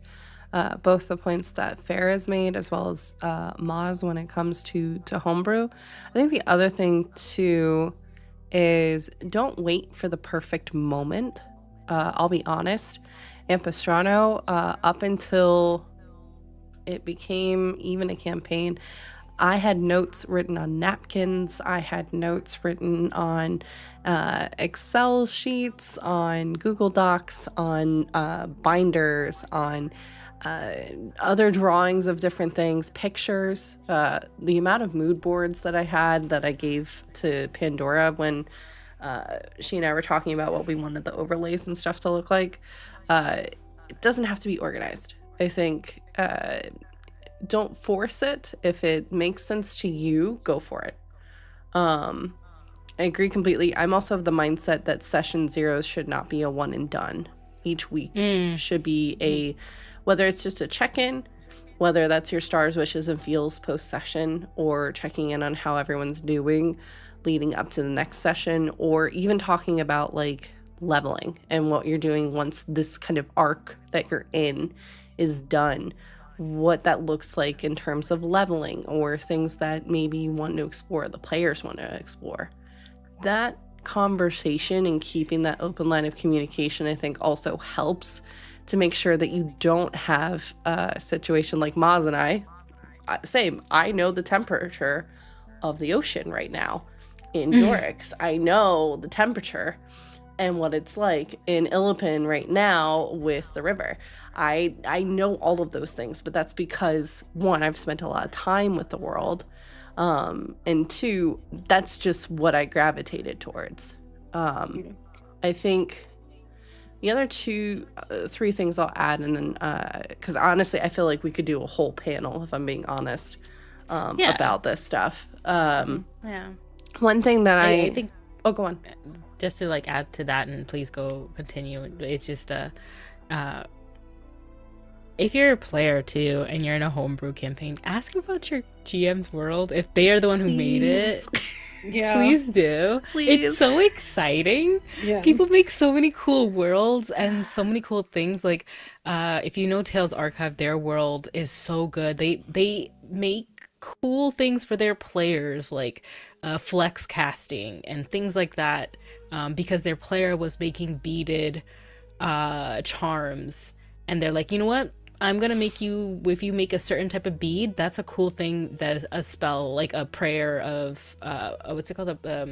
both the points that Fair has made as well as Maz when it comes to homebrew. I think the other thing too is don't wait for the perfect moment. I'll be honest, Ampistrano, up until it became even a campaign, I had notes written on napkins. I had notes written on Excel sheets, on Google Docs, on binders, on other drawings of different things, pictures. The amount of mood boards that I had that I gave to Pandora when she and I were talking about what we wanted the overlays and stuff to look like. It doesn't have to be organized. I think don't force it. If it makes sense to you, go for it. I agree completely. I'm also of the mindset that session zeros should not be a one and done. Each week should be whether it's just a check-in, whether that's your stars, wishes, and feels post-session, or checking in on how everyone's doing leading up to the next session, or even talking about like leveling and what you're doing once this kind of arc that you're in is done, what that looks like in terms of leveling or things that maybe you want to explore, the players want to explore. That conversation and keeping that open line of communication, I think, also helps to make sure that you don't have a situation like Maz and I. Same, I know the temperature of the ocean right now in Jorix. I know the temperature and what it's like in Illipin right now with the river. I know all of those things, but that's because, one, I've spent a lot of time with the world, and two, that's just what I gravitated towards. I think the other three things I'll add, and then because honestly I feel like we could do a whole panel, if I'm being honest, about this stuff. One thing that I think, go on. Just to like add to that, and please go continue. It's just if you're a player too and you're in a homebrew campaign, ask about your GM's world if they are the one who made it. Yeah, please do. Please. It's so exciting. Yeah. People make so many cool worlds and so many cool things. Like if you know Tales Archive, their world is so good. They make cool things for their players, like flex casting and things like that, because their player was making beaded charms, and they're like, you know what, I'm gonna make you, if you make a certain type of bead, that's a cool thing, that a spell, like a prayer of what's it called, that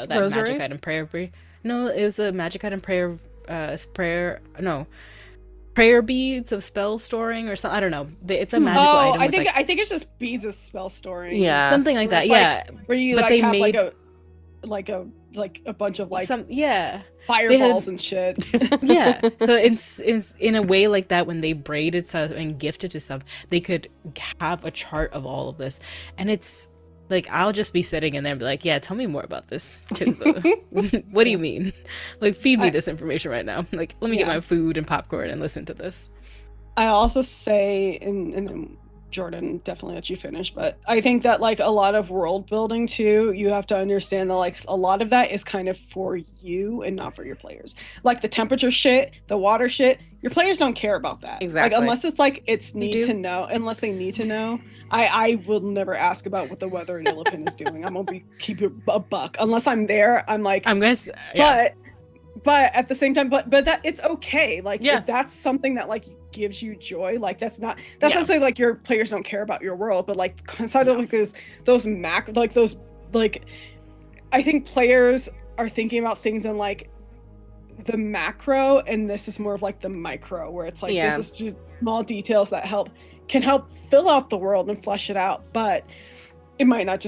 Rosary? magic item prayer. No, it was a magic item prayer prayer beads of spell storing or something. I don't know. It's a magical item. I think it's just beads of spell storing. Yeah, something like that. Yeah, where you like have like a bunch of like fireballs and shit. Yeah, so it's in a way like that. When they braided stuff and gifted to stuff, they could have a chart of all of this, and it's like, I'll just be sitting in there and be like, yeah, tell me more about this. What do you mean? Like, feed me this information right now. Like, let me get my food and popcorn and listen to this. I also say, and then Jordan, definitely let you finish, but I think that like a lot of world building too, you have to understand that like a lot of that is kind of for you and not for your players. Like the temperature shit, the water shit, your players don't care about that. Exactly. Like unless it's like unless they need to know. I will never ask about what the weather in Illipin is doing. I'm gonna keep it a buck. Unless I'm there, I'm like, I'm gonna. But at the same time, but that it's okay. Like if that's something that like gives you joy. Like that's not saying like your players don't care about your world, but like kind of like those I think players are thinking about things in like the macro, and this is more of like the micro, where it's like this is just small details that can help fill out the world and flesh it out, but it might not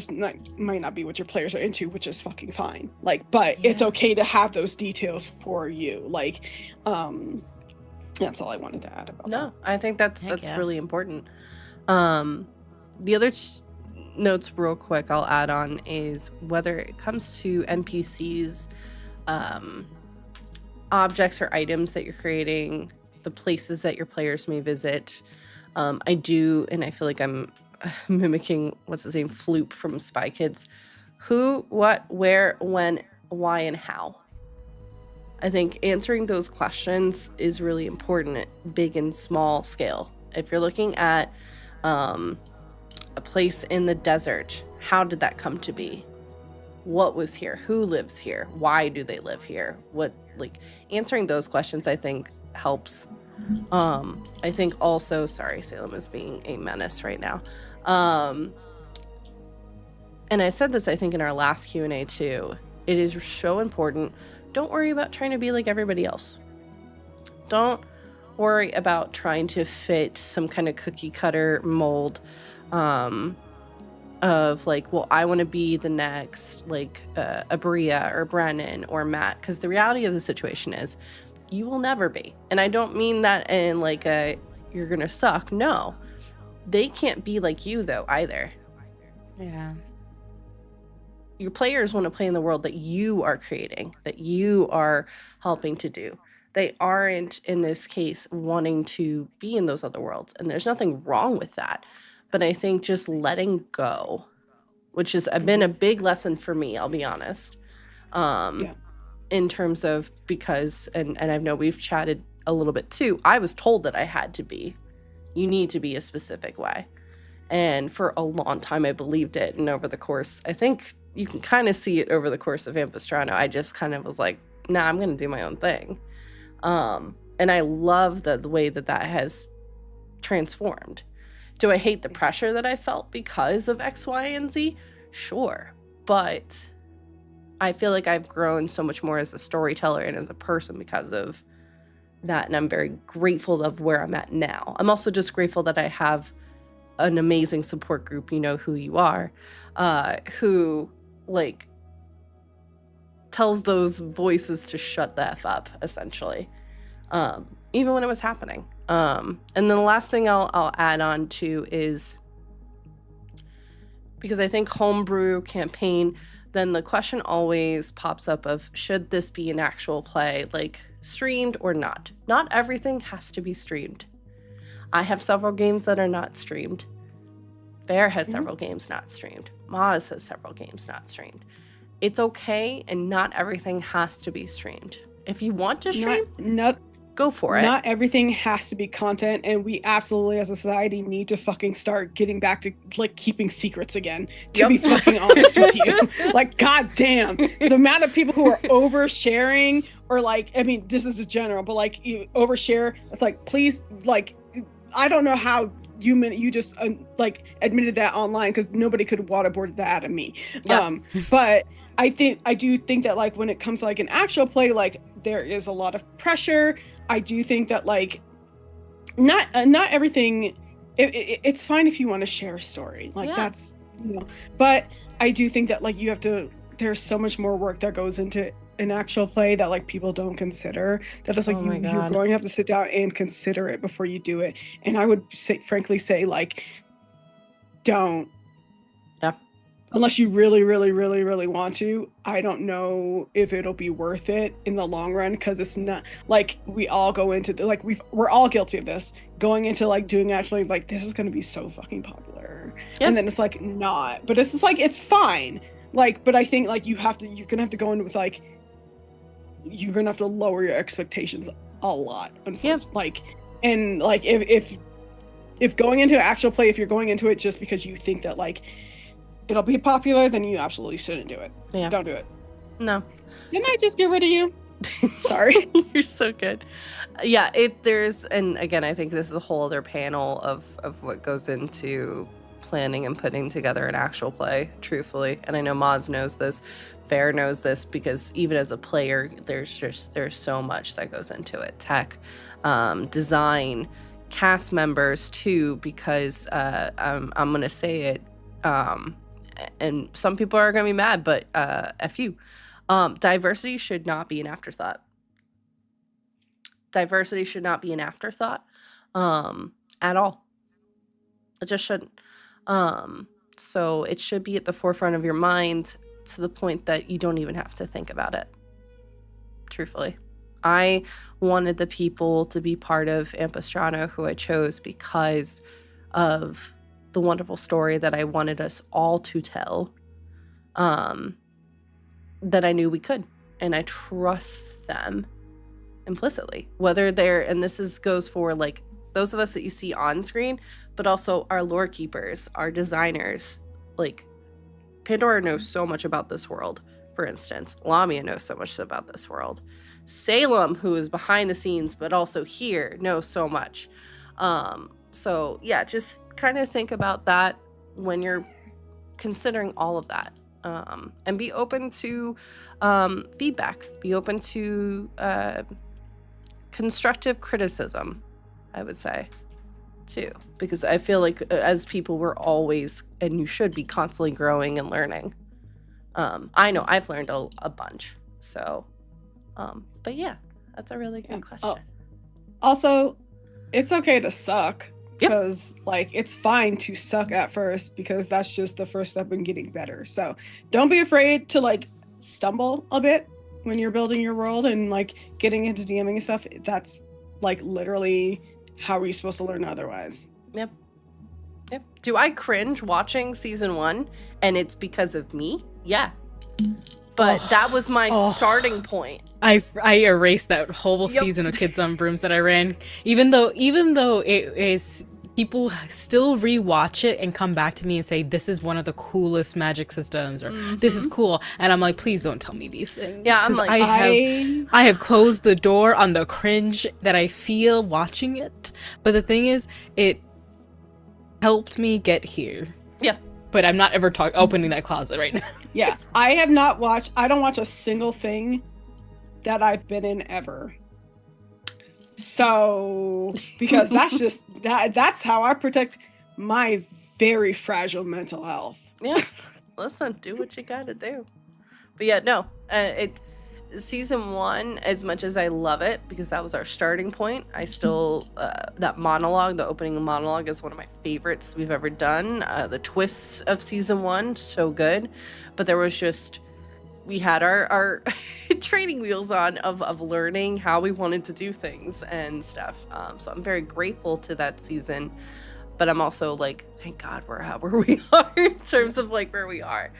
be what your players are into, which is fucking fine. Like, but it's okay to have those details for you. Like, that's all I wanted to add about that. I think that's really important. The other notes real quick I'll add on is whether it comes to NPCs, objects or items that you're creating, the places that your players may visit. I do, and I feel like I'm mimicking what's his name, Floop from Spy Kids. Who, what, where, when, why, and how. I think answering those questions is really important, big and small scale. If you're looking at a place in the desert, how did that come to be? What was here? Who lives here? Why do they live here? What, like, answering those questions I think helps. I think also, sorry, Salem is being a menace right now. And I said this, I think, in our last Q&A too. It is so important. Don't worry about trying to be like everybody else. Don't worry about trying to fit some kind of cookie cutter mold of like, well, I want to be the next like a Bria or Brennan or Matt, because the reality of the situation is you will never be. And I don't mean that in like a you're gonna suck. No, they can't be like you though either. Yeah. Your players want to play in the world that you are creating, that you are helping to do. They aren't, in this case, wanting to be in those other worlds. And there's nothing wrong with that. But I think just letting go, which has been a big lesson for me, I'll be honest, in terms of, because, and I know we've chatted a little bit too, I was told that I had to be. You need to be a specific way. And for a long time, I believed it. And over the course, I think you can kind of see it over the course of Ampistrano, I just kind of was like, nah, I'm going to do my own thing. And I love the way that has transformed. Do I hate the pressure that I felt because of X, Y, and Z? Sure. But I feel like I've grown so much more as a storyteller and as a person because of that. And I'm very grateful of where I'm at now. I'm also just grateful that I have an amazing support group, you know who you are, who like tells those voices to shut the F up, essentially, even when it was happening. And then the last thing I'll add on to is, because I think homebrew campaign, then the question always pops up of, should this be an actual play, like streamed or not? Not everything has to be streamed. I have several games that are not streamed. Bear has several games not streamed. Maz has several games not streamed. It's okay, and not everything has to be streamed. If you want to stream, go for it. Not everything has to be content, and we absolutely as a society need to fucking start getting back to like keeping secrets again, to be fucking honest with you. Like, goddamn, the amount of people who are oversharing, or like, I mean, this is a general, but like you overshare, it's like, please, like, I don't know how you just like admitted that online, because nobody could waterboard that out of me. But I do think that like when it comes to like an actual play, like there is a lot of pressure. I do think that like not everything, it's fine if you want to share a story, like that's, you know, but I do think that like there's so much more work that goes into an actual play that like people don't consider, that is like you're going to have to sit down and consider it before you do it. And I would frankly say like, don't. Unless you really, really, really, really want to. I don't know if it'll be worth it in the long run, because it's not like we all go into like we're all guilty of this, going into like doing actually like this is going to be so fucking popular, and then it's like not. But it's just like it's fine. Like, but I think like you're gonna have to go in with like, you're gonna have to lower your expectations a lot, unfortunately. Like, and like if going into an actual play, if you're going into it just because you think that like it'll be popular, then you absolutely shouldn't do it. Don't do it. No. Didn't I just get rid of you? Sorry. You're so good. Yeah, there's, and again, I think this is a whole other panel of what goes into planning and putting together an actual play, truthfully. And I know Maz knows this, Fair knows this, because even as a player, there's so much that goes into it. Tech, design, cast members too, because I'm gonna say it, and some people are gonna be mad, but F you. Diversity should not be an afterthought. Diversity should not be an afterthought at all. It just shouldn't. So it should be at the forefront of your mind to the point that you don't even have to think about it. Truthfully. I wanted the people to be part of Ampistrano who I chose because of the wonderful story that I wanted us all to tell. That I knew we could. And I trust them implicitly. Whether they're, and this goes for like those of us that you see on screen, but also our lore keepers, our designers. Like, Pandora knows so much about this world, for instance. Lamia knows so much about this world. Salem, who is behind the scenes, but also here, knows so much. So yeah, just kind of think about that when you're considering all of that. And be open to feedback. Be open to constructive criticism, I would say, too. Because I feel like as people, we're always, and you should be constantly growing and learning. I know I've learned a bunch. So, but yeah, that's a really good question. Also, it's okay to suck. Yep. Because like it's fine to suck at first, because that's just the first step in getting better. So don't be afraid to like stumble a bit when you're building your world and like getting into DMing and stuff. That's like literally how are you supposed to learn otherwise? Yep. Do I cringe watching season 1 and it's because of me? Yeah. But that was my starting point. I erased that whole season of Kids on Brooms that I ran, even though it is, people still rewatch it and come back to me and say this is one of the coolest magic systems, or this is cool, and I'm like, please don't tell me these things. Yeah, I'm like, I have closed the door on the cringe that I feel watching it, but the thing is, it helped me get here. Yeah. But I'm not ever opening that closet right now. Yeah, I don't watch a single thing that I've been in ever. So, because that's just, that's how I protect my very fragile mental health. Yeah, listen, do what you gotta do. But yeah, no, season 1, as much as I love it, because that was our starting point, I still, that monologue, the opening monologue, is one of my favorites we've ever done. The twists of season 1, so good. But there was just, we had our training wheels on of learning how we wanted to do things and stuff. So I'm very grateful to that season. But I'm also like, thank God we're at where we are in terms of like where we are.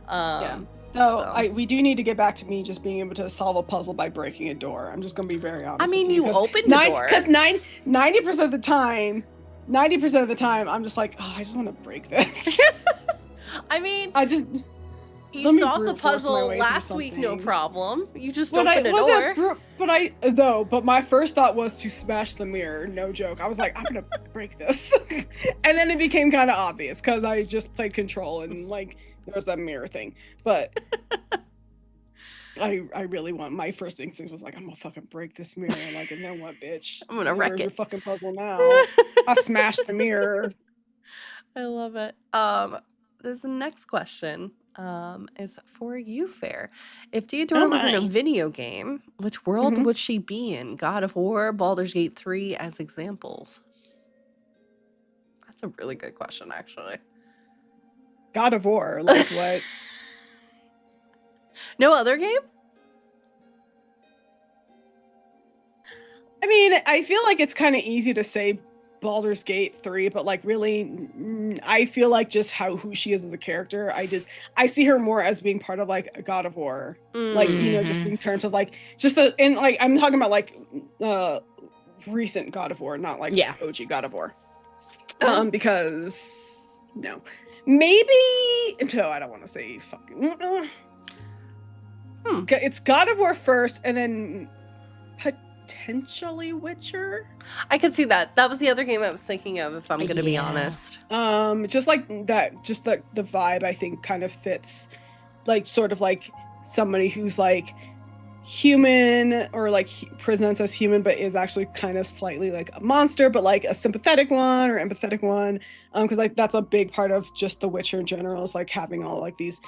Yeah. So we do need to get back to me just being able to solve a puzzle by breaking a door. I'm just gonna be very honest. I mean, with you opened the door. Because 90% of the time, I'm just like, oh, I just want to break this. I mean, you solved the puzzle last week, no problem. You just opened a door. But my first thought was to smash the mirror. No joke. I was like, I'm gonna break this, and then it became kind of obvious because I just played Control and like there was that mirror thing. But I really want. My first instinct was like, I'm gonna fucking break this mirror. Like, and then what, bitch? I'm gonna wreck it. Your fucking puzzle now. I smashed the mirror. I love it. There's the next question. Is for you, Fair. If Theodora was in a video game, which world would she be in? God of War, Baldur's Gate 3 as examples. That's a really good question, actually. God of War, like what? No other game? I mean, I feel like it's kind of easy to say Baldur's Gate 3, but like really, I feel like just who she is as a character, I see her more as being part of like a God of War, like, you know, just in terms of like I'm talking about like recent God of War, not like OG God of War, because no, I don't want to say fucking. It's God of War first, and then potentially Witcher. I could see that. That was the other game I was thinking of, if I'm going to be Yeah. honest. Just like that, just the vibe I think kind of fits, like sort of like somebody who's like human or like presents as human but is actually kind of slightly like a monster, but like a sympathetic one or empathetic one, because like that's a big part of just The Witcher in general, is like having all like these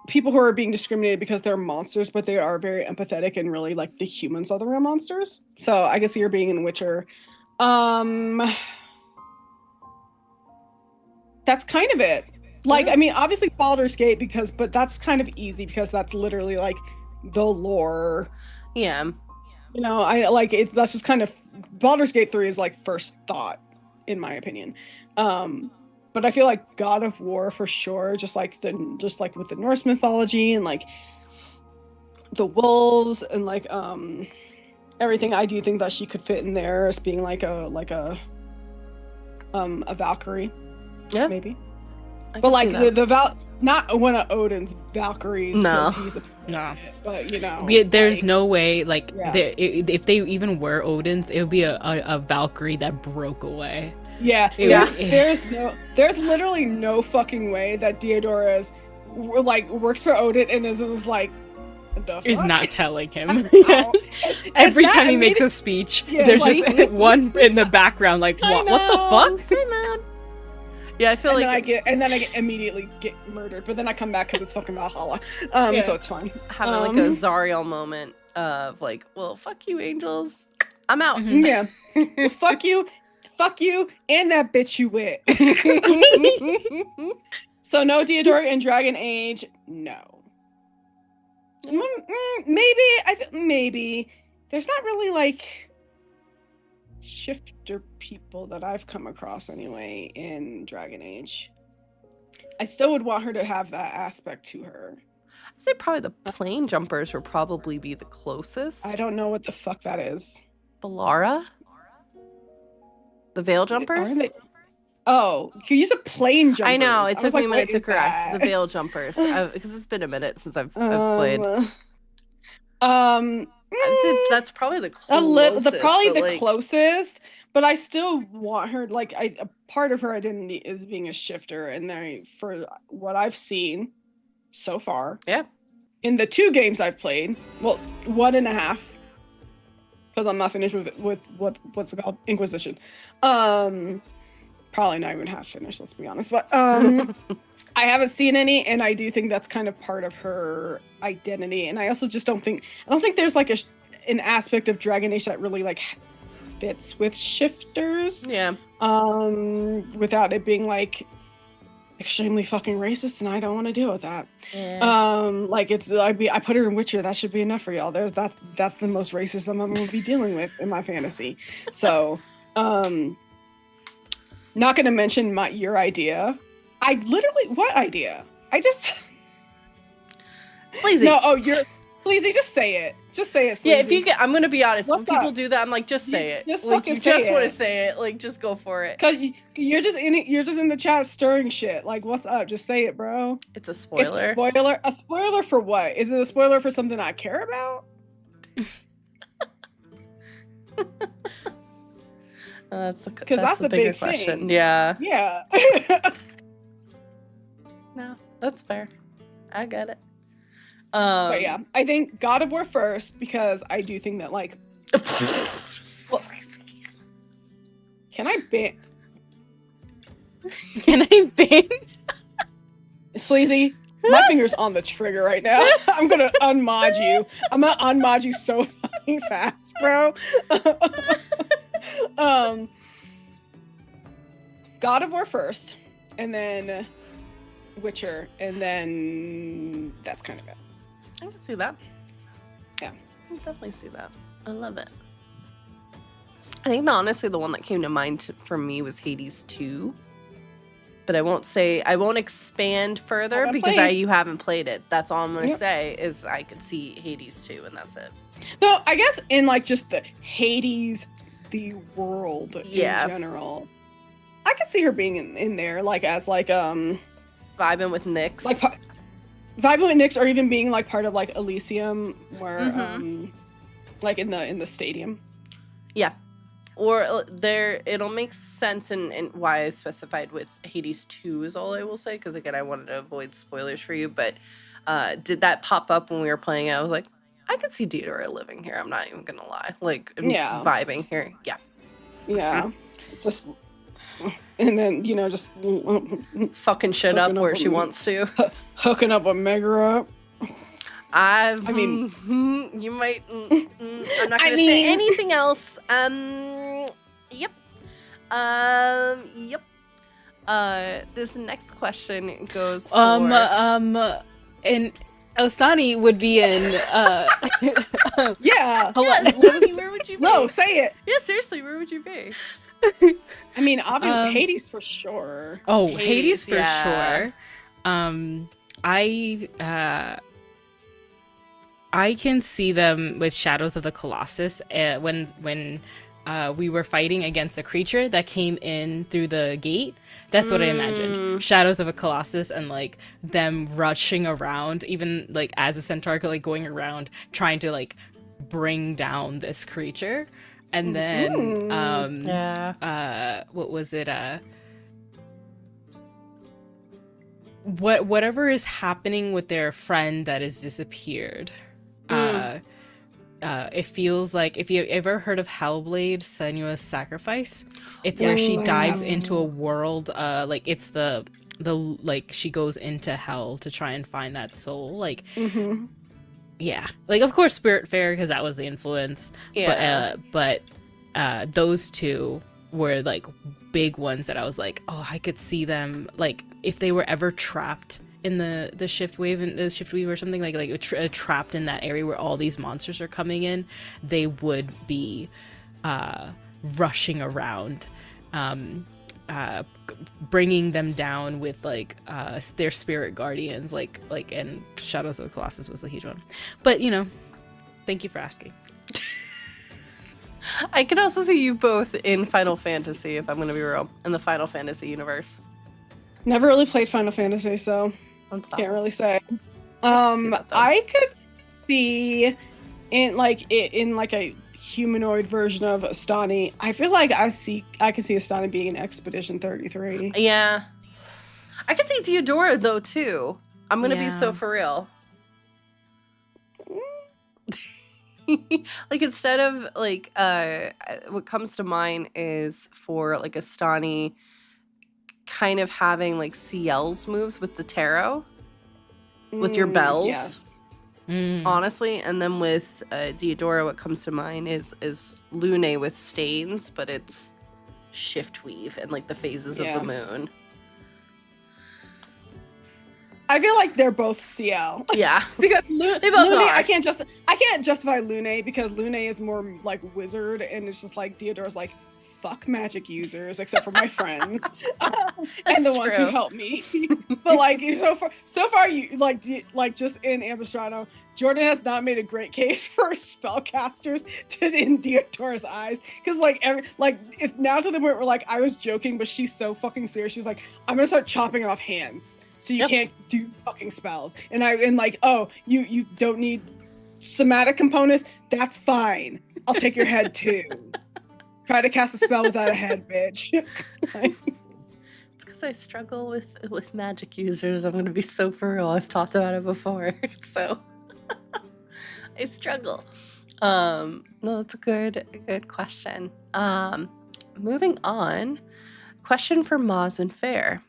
people who are being discriminated because they're monsters, but they are very empathetic and really like the humans are the real monsters. So I guess you're being in Witcher. That's kind of it. Like, I mean, obviously Baldur's Gate, but that's kind of easy because that's literally like the lore. Yeah. You know, I like it. That's just kind of Baldur's Gate 3 is like first thought, in my opinion. But I feel like God of War for sure, just like with the Norse mythology and like the wolves and like everything. I do think that she could fit in there as being like a Valkyrie. Yeah. Maybe. But like the not one of Odin's Valkyries. No. He's No. But you know, There's like, no way, like, Yeah. if they even were Odin's, it would be a Valkyrie that broke away. Yeah, Yeah. there's literally no fucking way that Diodora is like works for Odin and is like the Is fuck? not telling him. Ow. It's Every not time he makes immediate- a speech, Yeah, there's like- just one in the background, like, I what the know. fuck? Hey, man. Yeah, I feel and like then I get immediately get murdered, but then I come back because it's fucking Valhalla. Yeah. So it's fine. having like a Zariel moment of like, well, fuck you, angels. I'm out. Mhm. Yeah. Well, fuck you, and that bitch you with. So no Diodora in Dragon Age, no. Maybe. There's not really like shifter people that I've come across anyway in Dragon Age. I still would want her to have that aspect to her. I'd say probably the plane jumpers would probably be the closest. I don't know what the fuck that is. Balara? The veil jumpers? Aren't they- Oh, you use a plane jumper. I know, it took me a minute to correct. The veil jumpers. Because it's been a minute since I've played. I'd say that's probably the closest. Probably but, the like, closest, but I still want her. Like, a part of her identity is being a shifter, and for what I've seen so far, Yeah. in the 2 games I've played, well, 1.5, because I'm not finished with what's it called, Inquisition. Probably not even half finished. Let's be honest, but I haven't seen any, and I do think that's kind of part of her identity. And I also just don't think there's like an aspect of Dragon Age that really like fits with shifters. Yeah. Without it being like extremely fucking racist, and I don't want to deal with that. Yeah. Like I put her in Witcher. That should be enough for y'all. That's the most racism I'm gonna be dealing with in my fantasy. So, not gonna mention your idea. What idea? I just Sleazy. no. Oh, you're sleazy. Just say it. Just say it. Sleazy. Yeah, if you get, I'm gonna be honest. What's when people up? do that, I'm like, just say it. Just like, fucking you say just want to it. say it. Like, just go for it. Cause you're just in it. You're just in the chat stirring shit. Like, what's up? Just say it, bro. It's a It's spoiler. a spoiler. A spoiler for what? Is it a spoiler for something I care about? That's the that's the bigger big question. thing. Yeah. Yeah. No, that's fair. I get it. But yeah, I think God of War first because I do think that like, can I ban Can I ban? Sleazy? My finger's on the trigger right now. I'm gonna unmod you. I'm gonna unmod you so fucking fast, bro. God of War first, and then Witcher, and then that's kind of it. I can see that. Yeah. I can definitely see that. I love it. I think honestly the one that came to mind for me was Hades 2. But I won't expand further Haven't because played. you haven't played it. That's all I'm gonna Yep. say is I could see Hades 2 and that's it. So I guess in like just the Hades, the world Yeah. in general, I could see her being in there, like as like Vibing with Nyx. like vibing with Nyx, or even being like part of like Elysium, where Mhm. like in the stadium. Yeah. Or there, it'll make sense in why I specified with Hades 2 is all I will say, because again, I wanted to avoid spoilers for you, but did that pop up when we were playing it? I was like, I could see Deodora living here, I'm not even gonna lie. Like, Yeah. vibing here. Yeah. Yeah. Just, and then, you know, just fucking shit up where she wants to. Hooking up with Megara. I mean, you might. I'm not gonna say anything else. Yep. Yep. This next question goes for. And Ostani would be in. Yeah. Hold on. Ostani, where would you be? No, say it. Yeah, seriously, where would you be? I mean, obviously, Hades for sure. Oh, Hades for sure. I can see them with Shadows of the Colossus when we were fighting against a creature that came in through the gate. That's what I imagined. Shadows of a Colossus and like them rushing around, even like as a centaur, like going around trying to like bring down this creature. And then what was it? Whatever is happening with their friend that has disappeared. It feels like, if you ever heard of Hellblade: Senua's Sacrifice, it's where she dives into a world, like it's the like she goes into hell to try and find that soul, like yeah, like of course Spiritfarer, because that was the influence, but those two were like big ones that I was like, oh, I could see them, like if they were ever trapped in the shift wave and the shift weave or something, like trapped in that area where all these monsters are coming in, they would be rushing around, bringing them down with like their spirit guardians, like and Shadows of the Colossus was a huge one. But you know, thank you for asking. I could also see you both in Final Fantasy, if I'm going to be real, in the Final Fantasy universe. Never really played Final Fantasy, so can't really say. I could see in like a humanoid version of Astani. I feel like I can see Astani being in Expedition 33. Yeah. I could see Deodora though too. I'm going to be so for real. Like instead of like what comes to mind is for like Astani kind of having like CL's moves with the tarot, with your bells. Yes. Honestly, and then with Deodora, what comes to mind is Lune with stains, but it's shift weave and like the phases of the moon. I feel like they're both CL. Yeah, because they both Lune, are. I can't justify Lune because Lune is more like wizard, and it's just like Deodora's like, fuck magic users except for my friends and the ones who help me. But like so far you like just in Ampistrano, Jordan has not made a great case for spellcasters in Deodora's eyes, because like it's now to the point where like I was joking, but she's so fucking serious. She's like, I'm gonna start chopping off hands so you can't do fucking spells, and like, oh, you don't need somatic components, that's fine, I'll take your head too. Try to cast a spell without a head, bitch. It's because I struggle with magic users. I'm going to be so for real. I've talked about it before. So I struggle. No, that's a good question. Moving on. Question for Maz and Fair.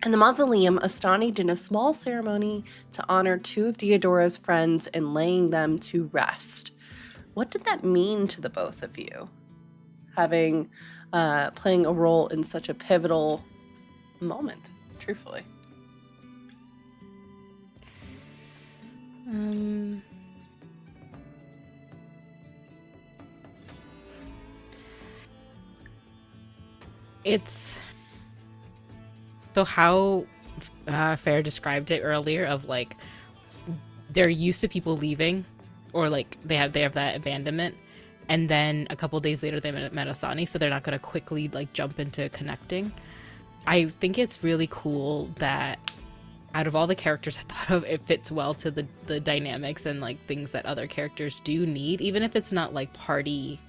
In the mausoleum, Astani did a small ceremony to honor two of Deodora's friends and laying them to rest. What did that mean to the both of you? Having playing a role in such a pivotal moment, truthfully. It's so how Fair described it earlier, of like they're used to people leaving, or like they have that abandonment, and then a couple days later they met Asani, so they're not going to quickly like jump into connecting. I think it's really cool that out of all the characters I thought of, it fits well to the dynamics and like things that other characters do need, even if it's not like party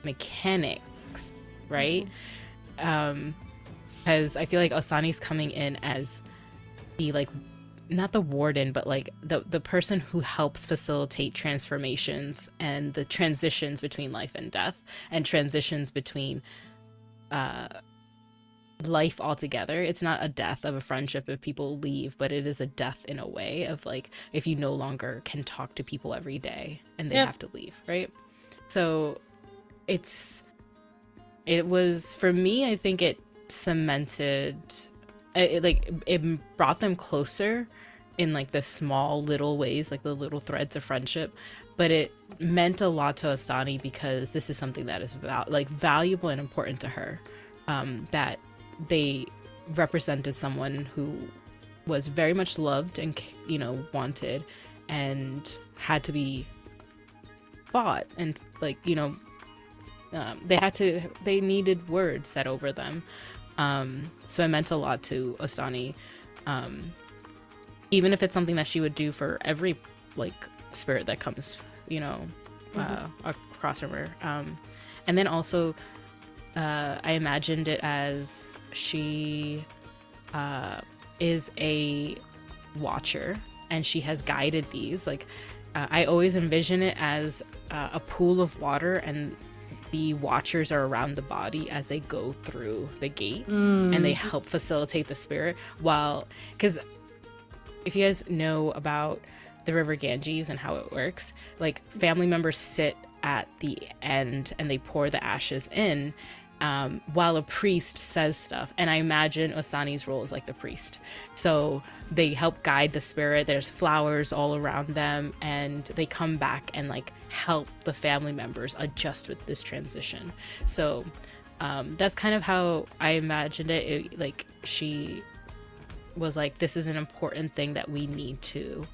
mechanics, right? Because I feel like Osani's coming in as the like, not the warden, but like the person who helps facilitate transformations and the transitions between life and death, and transitions between life altogether. It's not a death of a friendship if people leave, but it is a death in a way of like, if you no longer can talk to people every day and they have to leave, right? So it was, for me, I think it cemented, it brought them closer in like the small little ways, like the little threads of friendship. But it meant a lot to Astani because this is something that is valuable and important to her, that they represented someone who was very much loved and, you know, wanted, and had to be fought, and like, you know, they needed words said over them. So it meant a lot to Asani, even if it's something that she would do for every like spirit that comes, you know, across from her. And then also I imagined it as she is a watcher, and she has guided these. Like, I always envision it as a pool of water, and the watchers are around the body as they go through the gate, and they help facilitate the spirit. While, because if you guys know about the river Ganges and how it works, like family members sit at the end and they pour the ashes in, while a priest says stuff. And I imagine Osani's role is like the priest. So they help guide the spirit. There's flowers all around them, and they come back and like help the family members adjust with this transition. So that's kind of how I imagined it. Like, she was like, this is an important thing that we need to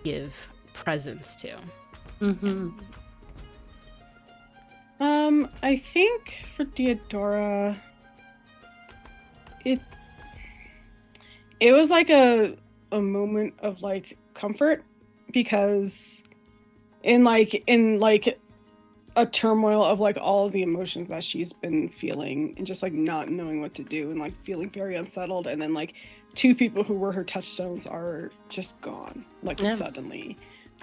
give presence to. I think for Diodora, it was like a moment of like comfort, because in a turmoil of like all of the emotions that she's been feeling, and just like not knowing what to do, and like feeling very unsettled, and then like two people who were her touchstones are just gone, like suddenly.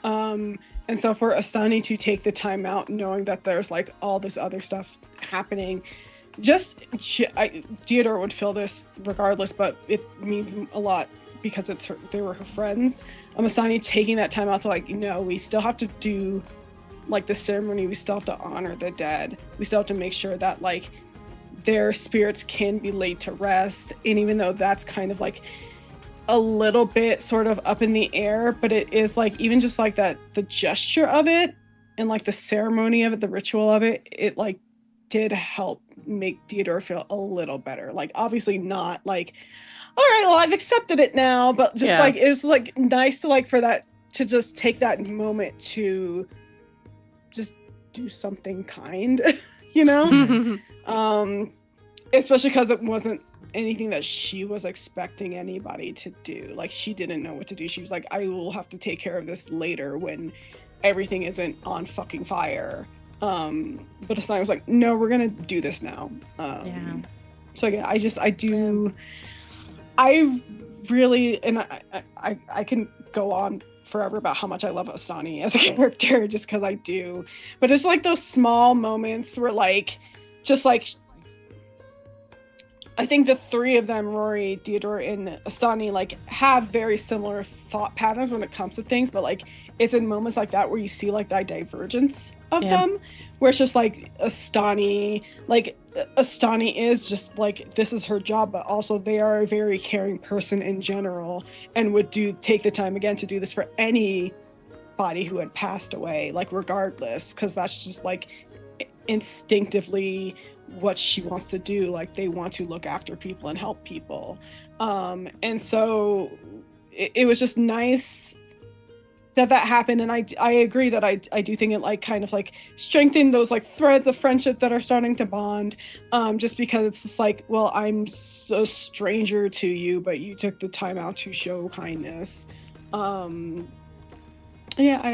And so for Astani to take the time out, knowing that there's like all this other stuff happening, Diodora would feel this regardless, but it means a lot because they were her friends. Astani taking that time out to like, no, we still have to do like the ceremony, we still have to honor the dead, we still have to make sure that like their spirits can be laid to rest. And even though that's kind of like a little bit sort of up in the air, but it is like, even just like that, the gesture of it and like the ceremony of it, the ritual of it, it like did help make Diodora feel a little better. Like, obviously not like, all right, well, I've accepted it now, but just like, it was like nice to like, for that to just take that moment to just do something kind, you know? Especially because it wasn't anything that she was expecting anybody to do. Like, she didn't know what to do. She was like, I will have to take care of this later when everything isn't on fucking fire. But Asani was like, no, we're gonna do this now. So yeah, I really, and I can go on forever about how much I love Astani as a character, just because I do. But it's like those small moments where like, just like, I think the three of them, Rory, Diodora, and Astani, like have very similar thought patterns when it comes to things, but like it's in moments like that where you see like that divergence of them, where it's just like Astani is just like, this is her job, but also they are a very caring person in general, and would take the time again to do this for anybody who had passed away, like regardless, because that's just like instinctively what she wants to do. Like, they want to look after people and help people, and so it was just nice that happened, and I agree that I do think it like kind of like strengthened those like threads of friendship that are starting to bond, just because it's just like, well, I'm a stranger to you, but you took the time out to show kindness. Yeah, I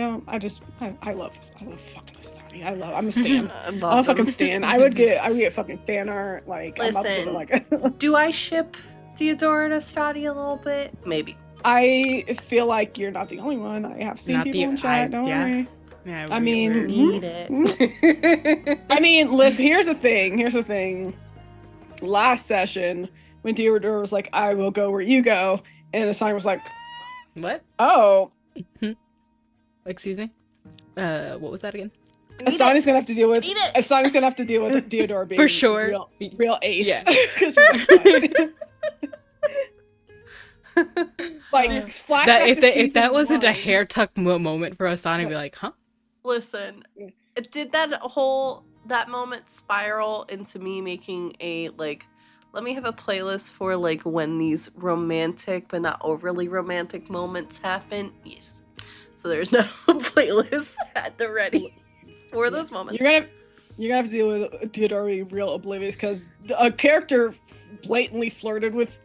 love fucking Astani. I'm a stan. I'm a fucking stan. I would get fucking fan art. Like, listen, I'm about to go to, like do I ship Theodora and Astani a little bit? Maybe. I feel like you're not the only one. I have seen people in chat. Don't worry. Yeah, I mean, Need it. I mean, listen. Here's the thing. Last session, when Theodora was like, "I will go where you go," and Astani was like, what? "Oh." Excuse me? What was that again? Astani's gonna have to deal with Eat it. Astani's gonna have to deal with Theodora being For sure. real ace. Yeah. Like flashback That to if season that wasn't a 1. hair tuck moment for Asani, I'd be like, huh? Listen, Yeah. did that moment spiral into me making a like, let me have a playlist for like when these romantic but not overly romantic moments happen? Yes. So there's no playlist at the ready for those moments. You're gonna have to deal with Theodora being real oblivious because a character blatantly flirted with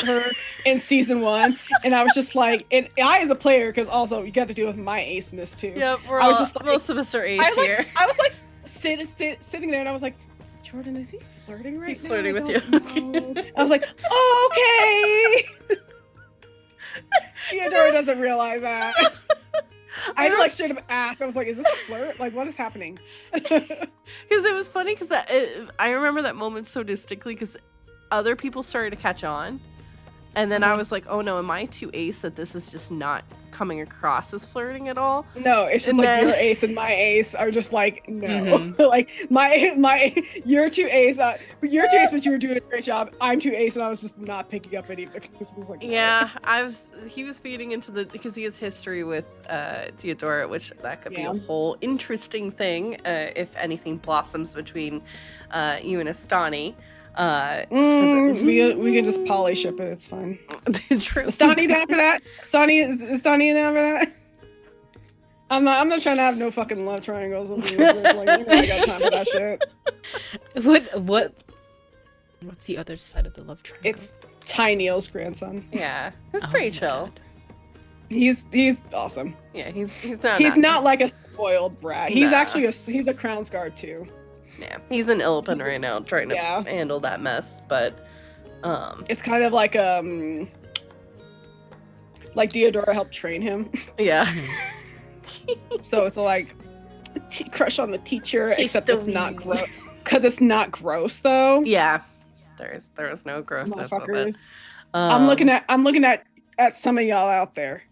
her in season 1, and I was just like, and I as a player, because also you got to deal with my aceness too. Yep, I was just like, most of us are ace here. I was like sitting there, and I was like, Jordan, is he flirting right He's now? flirting I with you. don't know. I was like, oh, okay. Theodora doesn't realize that. I had to like straight up ask. I was like, "Is this a flirt? Like, what is happening?" Because it was funny because I remember that moment so distinctly because other people started to catch on, and then I was like, "Oh no, am I too ace that this is just not coming across as flirting at all?" No, it's just And like then- your ace and my ace are just like no. Like my you're too ace, but you were doing a great job. I'm too ace, and I was just not picking up any of it. This was like Yeah, he was feeding into because he has history with Theodora, which that could be a whole interesting thing if anything blossoms between you and Astani. We can just poly ship it. It's fine. True. Astani down for that? Astani down for that? I'm not trying to have no fucking love triangles. Like, I got time for that shit. What's the other side of the love triangle? It's Ty Neal's grandson. Yeah, he's pretty chill. God. He's awesome. Yeah, he's not. He's not like a spoiled brat. He's Nah. actually he's a Crown's Guard too. Yeah, he's in Illipen right now, trying to handle that mess. But it's kind of like Theodora helped train him, yeah. so it's like crush on the teacher, He's except the it's not gross because it's not gross though. Yeah, there was no grossness with it. Motherfuckers. I'm looking at some of y'all out there,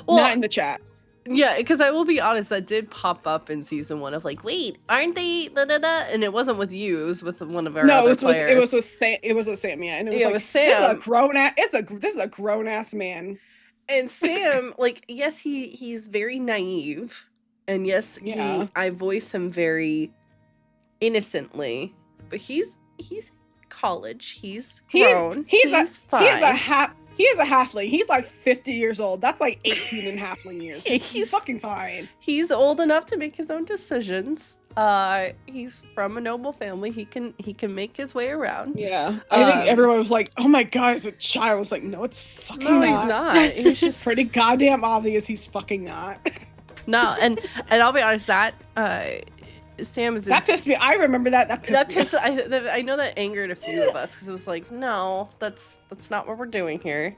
Well, not in the chat. yeah, because I will be honest, that did pop up in season 1 of like, wait, aren't they da da da? And it wasn't with you, it was with one of our other players. It was with Sam, yeah, and it was Yeah, like with Sam. This is a grown ass man. And Sam, like, yes, he's very naive, and yes, Yeah. I voice him very innocently, but he's college, he's grown, he's fine. He is a halfling. He's like 50 years old. That's like 18 in halfling years. Yeah, He's fucking fine. He's old enough to make his own decisions. He's from a noble family. He can make his way around. Yeah. I think everyone was like, "Oh my god, it's a child." I was like, "No, it's fucking No, not." he's not. He's just pretty goddamn obvious he's fucking not. No, and I'll be honest, that Sam is That pissed me. I remember that. That pissed me. I know that angered a few of us because it was like, no, that's not what we're doing here.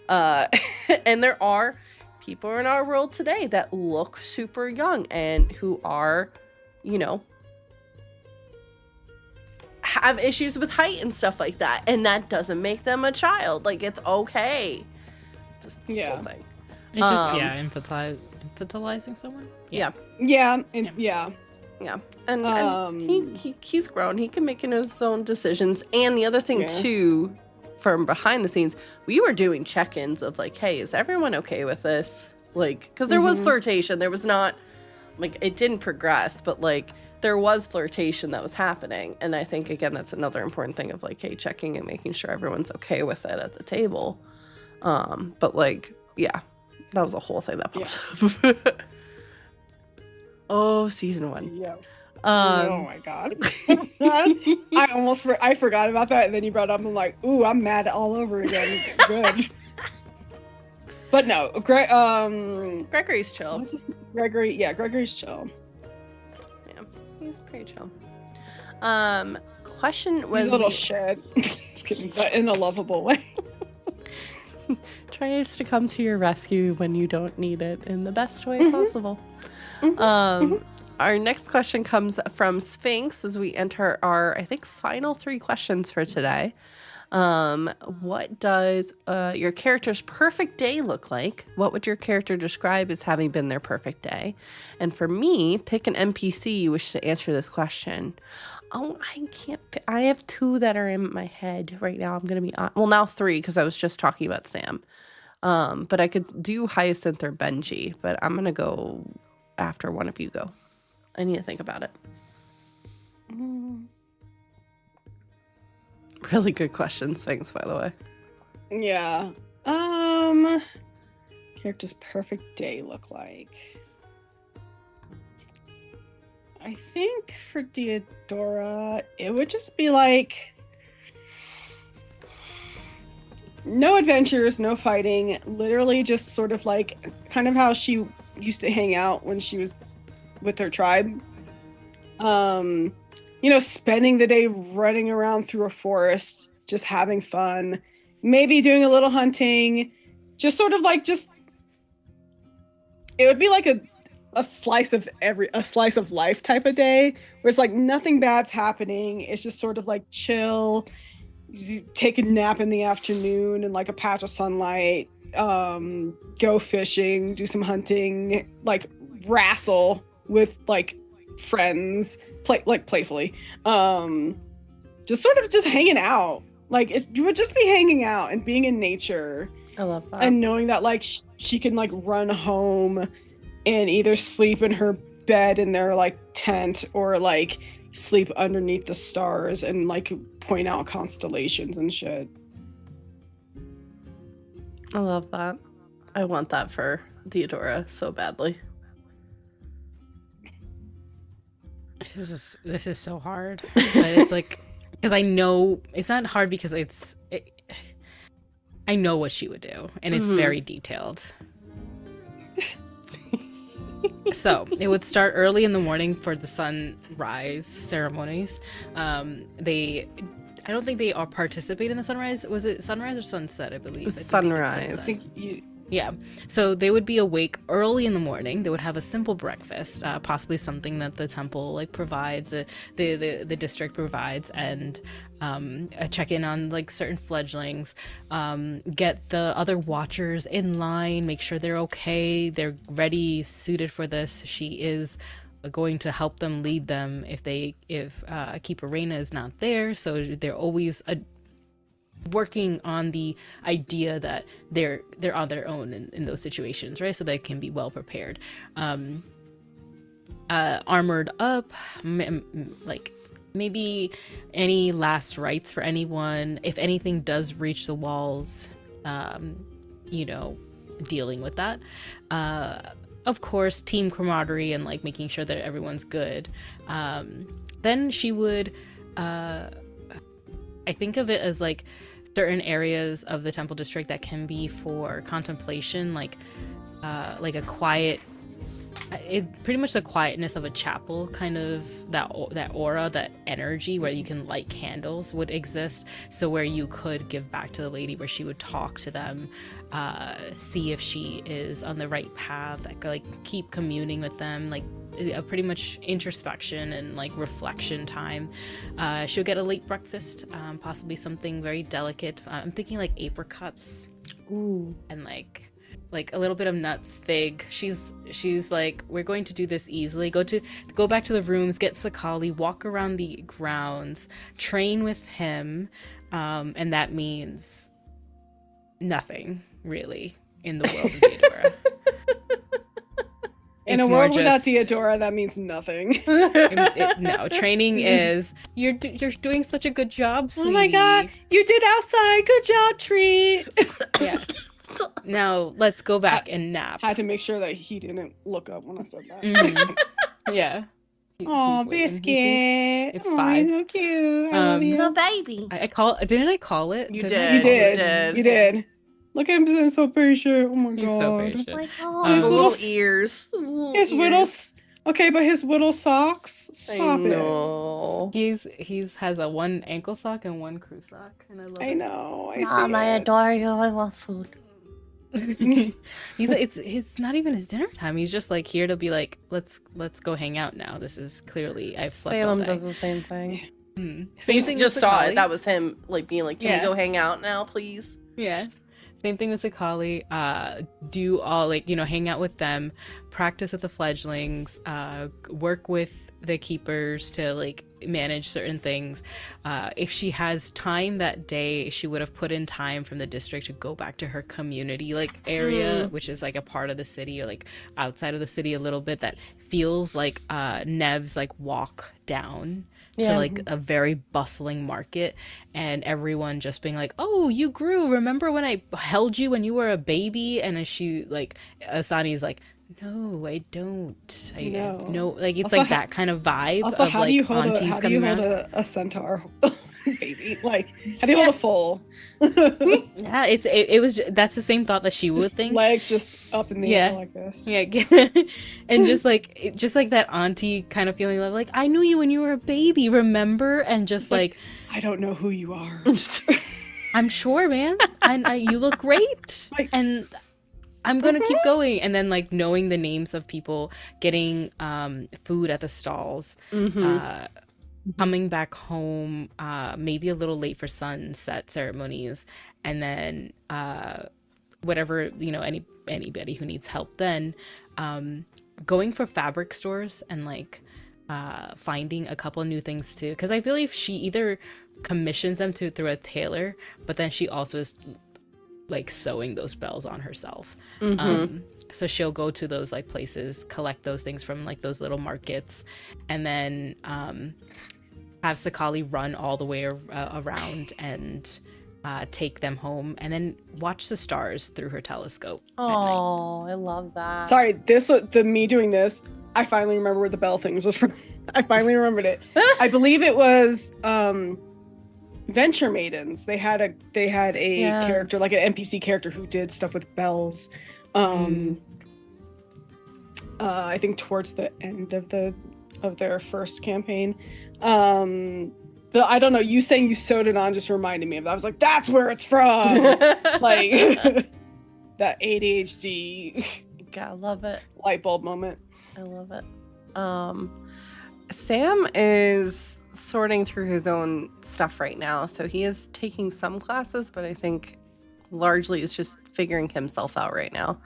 And there are people in our world today that look super young and who are, have issues with height and stuff like that, and that doesn't make them a child. Like, it's okay. Just the whole thing. It's just infantilizing someone. Yeah, and he's grown. He can make his own decisions. And the other thing too, from behind the scenes, we were doing check-ins of like, hey, is everyone okay with this? Like, because there was flirtation. There was not, like, it didn't progress, but like there was flirtation that was happening. And I think again that's another important thing of like, hey, checking and making sure everyone's okay with it at the table. But like, yeah, That was a whole thing that popped up. Oh, season 1. Yeah. Oh my god. I forgot about that, and then you brought it up, and I'm like, ooh, I'm mad all over again. Good. But no, Gregory's chill. What's his name? Gregory? Yeah, Gregory's chill. Yeah, he's pretty chill. Question was He's a little shit. Just kidding, but in a lovable way. Tries to come to your rescue when you don't need it in the best way possible. Our next question comes from Sphinx as we enter our, I think, final 3 questions for today. What does your character's perfect day look like? What would your character describe as having been their perfect day? And for me, pick an NPC you wish to answer this question. Oh, I can't. I have 2 that are in my head right now. I'm going to be on. Well, now 3 because I was just talking about Sam. But I could do Hyacinth or Benji, but I'm going to go after one of you go. I need to think about it. Really good questions. Thanks, by the way. Yeah. Character's perfect day look like. I think for Diodora, it would just be like no adventures, no fighting, literally just sort of like kind of how she used to hang out when she was with her tribe. Spending the day running around through a forest, just having fun, maybe doing a little hunting, just sort of like it would be like a slice of life type of day where it's like nothing bad's happening. It's just sort of like chill. You take a nap in the afternoon and like a patch of sunlight, go fishing, do some hunting, like wrestle with like friends, playfully, just hanging out. Like you would just be hanging out and being in nature. I love that. And knowing that like she can like run home and either sleep in her bed in their like tent or like sleep underneath the stars and like point out constellations and shit. I love that. I want that for Theodora so badly. This is so hard. But it's like, because I know it's not hard because I know what she would do, and it's very detailed. So it would start early in the morning for the sunrise ceremonies. I don't think they all participate in the sunrise. Was it sunrise or sunset? I believe. Sunrise. Yeah. So they would be awake early in the morning. They would have a simple breakfast, possibly something that the temple like provides, the district provides, and a check-in on like certain fledglings, get the other watchers in line, make sure they're okay, they're ready, suited for this. She is going to help them, lead them if Keeper Reina is not there. So they're always working on the idea that they're on their own in those situations, right? So they can be well prepared, armored up, like maybe any last rites for anyone if anything does reach the walls, dealing with that. Of course, team camaraderie and like making sure that everyone's good. Then she would, I think of it as like certain areas of the temple district that can be for contemplation, like a quiet, pretty much the quietness of a chapel, kind of that aura, that energy where you can light candles would exist. So where you could give back to the lady, where she would talk to them, see if she is on the right path, like keep communing with them, like a pretty much introspection and like reflection time. She'll get a late breakfast, possibly something very delicate. I'm thinking like apricots. Ooh. And like a little bit of nuts, fig. She's like, we're going to do this easily. Go back to the rooms, get Sakali, walk around the grounds, train with him, and that means nothing really in the world of Theodora. In a world without Theodora, that means nothing. No, training is you're doing such a good job, sweetie. Oh my god, you did outside. Good job, Tree. Yes. Now let's go back and nap. Had to make sure that he didn't look up when I said that. Mhm. Yeah. Oh, He's waiting. Biscuit. It's Aw, 5. he's so cute. I love you. The baby. Didn't I call it? You Didn't I did. You call did. it? You did. Look at him being so patient. Oh my He's god. so patient. Like, His the little little ears. His little okay, but his little socks. I Stop it. know. He's has a 1 ankle sock and 1 crew sock, and I love I it. know. I Mom, see I it. adore you. I love food. It's not even his dinner time. He's just like here to be like, let's go hang out now. This is clearly I've slept all Salem day. does the same thing. Same You thing just with saw Sakali. it. That was him, like being like, "Can Yeah. we go hang out now, please?" Yeah. Same thing with Sakali. Do all hang out with them, practice with the fledglings, work with the keepers to like manage certain things. If she has time that day, she would have put in time from the district to go back to her community like area, which is like a part of the city or like outside of the city a little bit that feels like Nev's like walk down to like a very bustling market, and everyone just being like, "Oh, you grew. Remember when I held you when you were a baby?" And as she like Asani's like, "No, I don't. No." Like it's Also, like that kind of vibe Also, of how like do you hold aunties how do you coming hold around. a centaur baby? Like, how do you hold a foal? Yeah, it was that's the same thought that she would Just think. legs just up in the Yeah. air like this. Yeah, and just like that auntie kind of feeling of like, I knew you when you were a baby, remember? And just like, I don't know who you are. I'm sure, man, and you look great, Like- and I'm gonna keep going. And then like knowing the names of people, getting food at the stalls, coming back home, maybe a little late for sunset ceremonies, and then whatever anybody who needs help then going for fabric stores and like finding a couple of new things too, because I believe she either commissions them through a tailor, but then she also is like sewing those bells on herself. So she'll go to those like places, collect those things from like those little markets, and then have Sakali run all the way around and take them home, and then watch the stars through her telescope at night. Oh, I love that. Sorry, me doing this. I finally remember where the bell things was from. I finally remembered it. I believe it was Venture Maidens. They had a character, like an NPC character who did stuff with bells. I think towards the end of their first campaign. But I don't know, you saying you sewed it on just reminded me of that. I was like, that's where it's from. Like that ADHD I love it. light bulb moment. I love it. Sam is sorting through his own stuff right now, so he is taking some classes, but I think largely is just figuring himself out right now.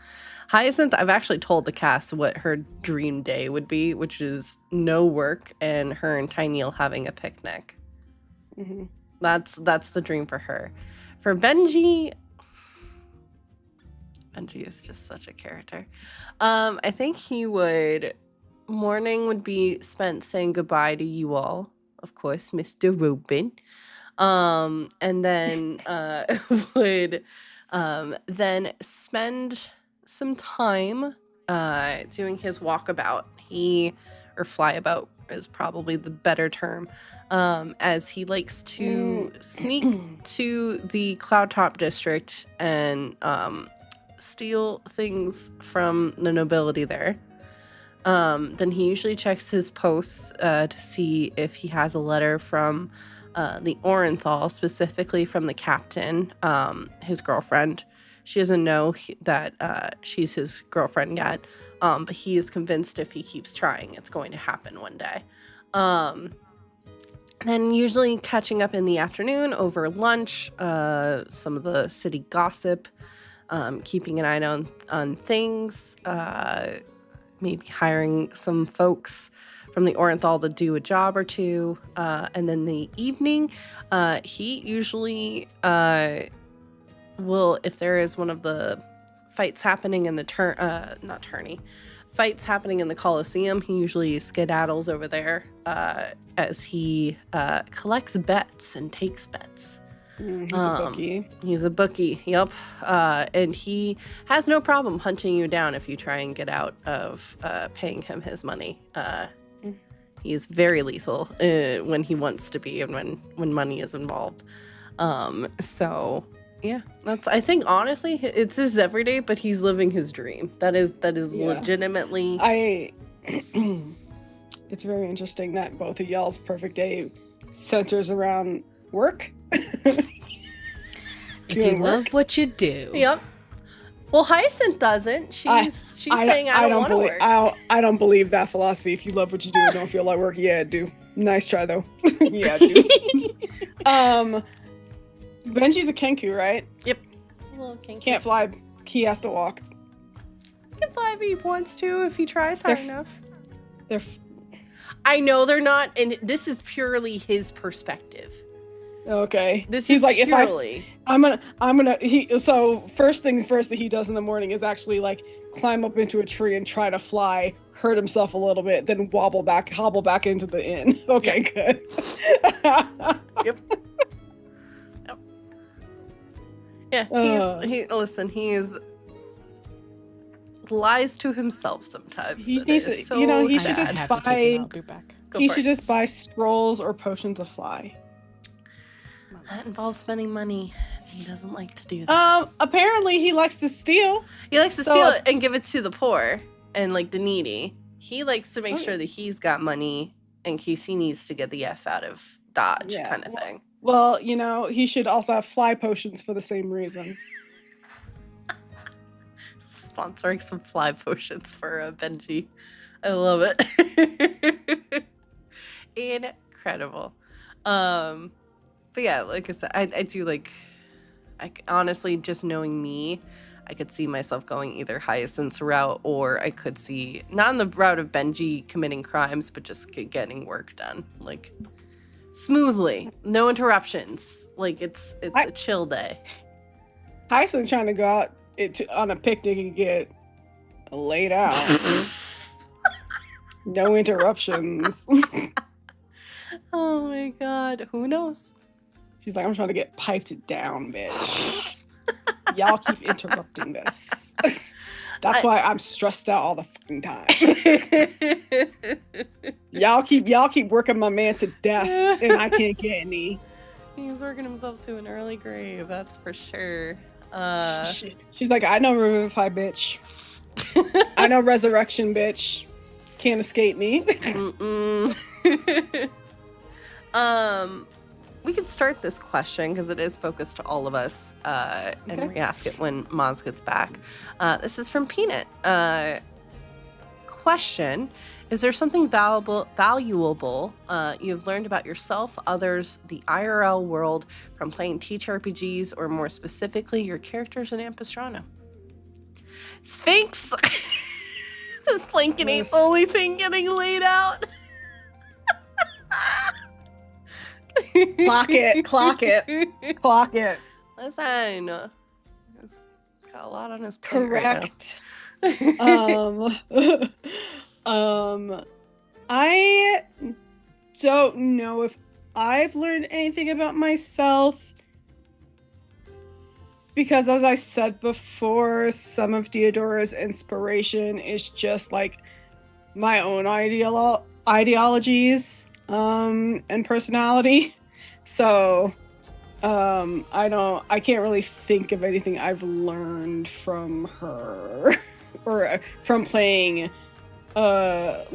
Hyacinth, I've actually told the cast what her dream day would be, which is no work and her and Tyneal having a picnic. Mm-hmm. That's the dream for her. For Benji is just such a character. I think morning would be spent saying goodbye to you all, of course, Mr. Rubin. And then would then spend some time doing his walkabout. Or flyabout is probably the better term. As he likes to sneak to the Cloudtop district and steal things from the nobility there. Then he usually checks his posts to see if he has a letter from the Orenthal, specifically from the captain, his girlfriend. She doesn't know that she's his girlfriend yet, but he is convinced if he keeps trying, it's going to happen one day. Then usually catching up in the afternoon over lunch, some of the city gossip, keeping an eye on things, maybe hiring some folks from the Orenthal to do a job or two. And then the evening, he usually will, if there is one of the fights happening in the fights happening in the Coliseum, he usually skedaddles over there as he collects bets and takes bets. He's a bookie. He's a bookie, yep. And he has no problem hunting you down if you try and get out of paying him his money. He's very lethal when he wants to be and when money is involved. So yeah, I think honestly it's his everyday, but he's living his dream. That is legitimately. It's very interesting that both of y'all's perfect day centers around work. If you love what you do. Yep. Well, Hyacinth doesn't. She's saying I don't want to work. I don't believe that philosophy. If you love what you do and don't feel like work, yeah, do. Nice try though. Yeah, do. Benji's a Kenku, right? Yep. Little Kenku. Can't fly. He has to walk. He can fly if he wants to, if he tries hard enough. They're. I know they're not, and this is purely his perspective. Okay. He's like, purely. So first thing first that he does in the morning is actually like climb up into a tree and try to fly, hurt himself a little bit, then hobble back into the inn. Okay, good. Yep. Yeah, he lies to himself sometimes. He needs to, so he sad. should just buy scrolls or potions of fly. That involves spending money. He doesn't like to do that. Apparently he likes to steal. He likes to steal it and give it to the poor and like the needy. He likes to make sure that he's got money in case he needs to get the F out of Dodge kind of thing. Well, he should also have fly potions for the same reason. Sponsoring some fly potions for Benji. I love it. Incredible. But yeah, like I said, I do like, honestly, just knowing me, I could see myself going either Hyacinth's route, or I could see, not on the route of Benji committing crimes, but just getting work done. Like, smoothly. No interruptions. Like, it's a chill day. Hyacinth's trying to go out on a picnic and get laid out. No interruptions. Oh my god. Who knows? She's like, I'm trying to get piped down, bitch. Y'all keep interrupting this. That's why I'm stressed out all the fucking time. Y'all keep working my man to death, and I can't get any. He's working himself to an early grave, that's for sure. She's like, I know Revivify, bitch. I know Resurrection, bitch. Can't escape me. We could start this question because it is focused to all of us, and re-ask it when Maz gets back. This is from Peanut. Question: is there something valuable you've learned about yourself, others, the IRL world from playing TTRPGs, or more specifically, your characters in Ampistrano? Sphinx! This Plankin ain't the only thing getting laid out. Clock it. Listen, he's got a lot on his plate. Correct. I don't know if I've learned anything about myself, because as I said before, some of Deodora's inspiration is just like my own ideologies and personality. So I can't really think of anything I've learned from her or from playing let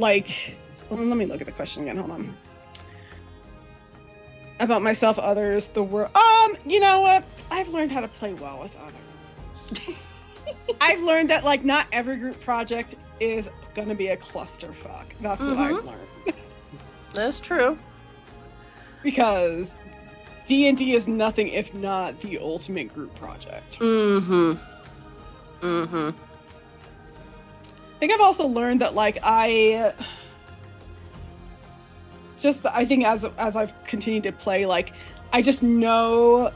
me look at the question again, hold on. About myself, others, the world. You know what? I've learned how to play well with others. I've learned that like not every group project is gonna be a clusterfuck. That's what I've learned. That's true. Because D&D is nothing if not the ultimate group project. I think I've also learned that like I think as I've continued to play, like I just know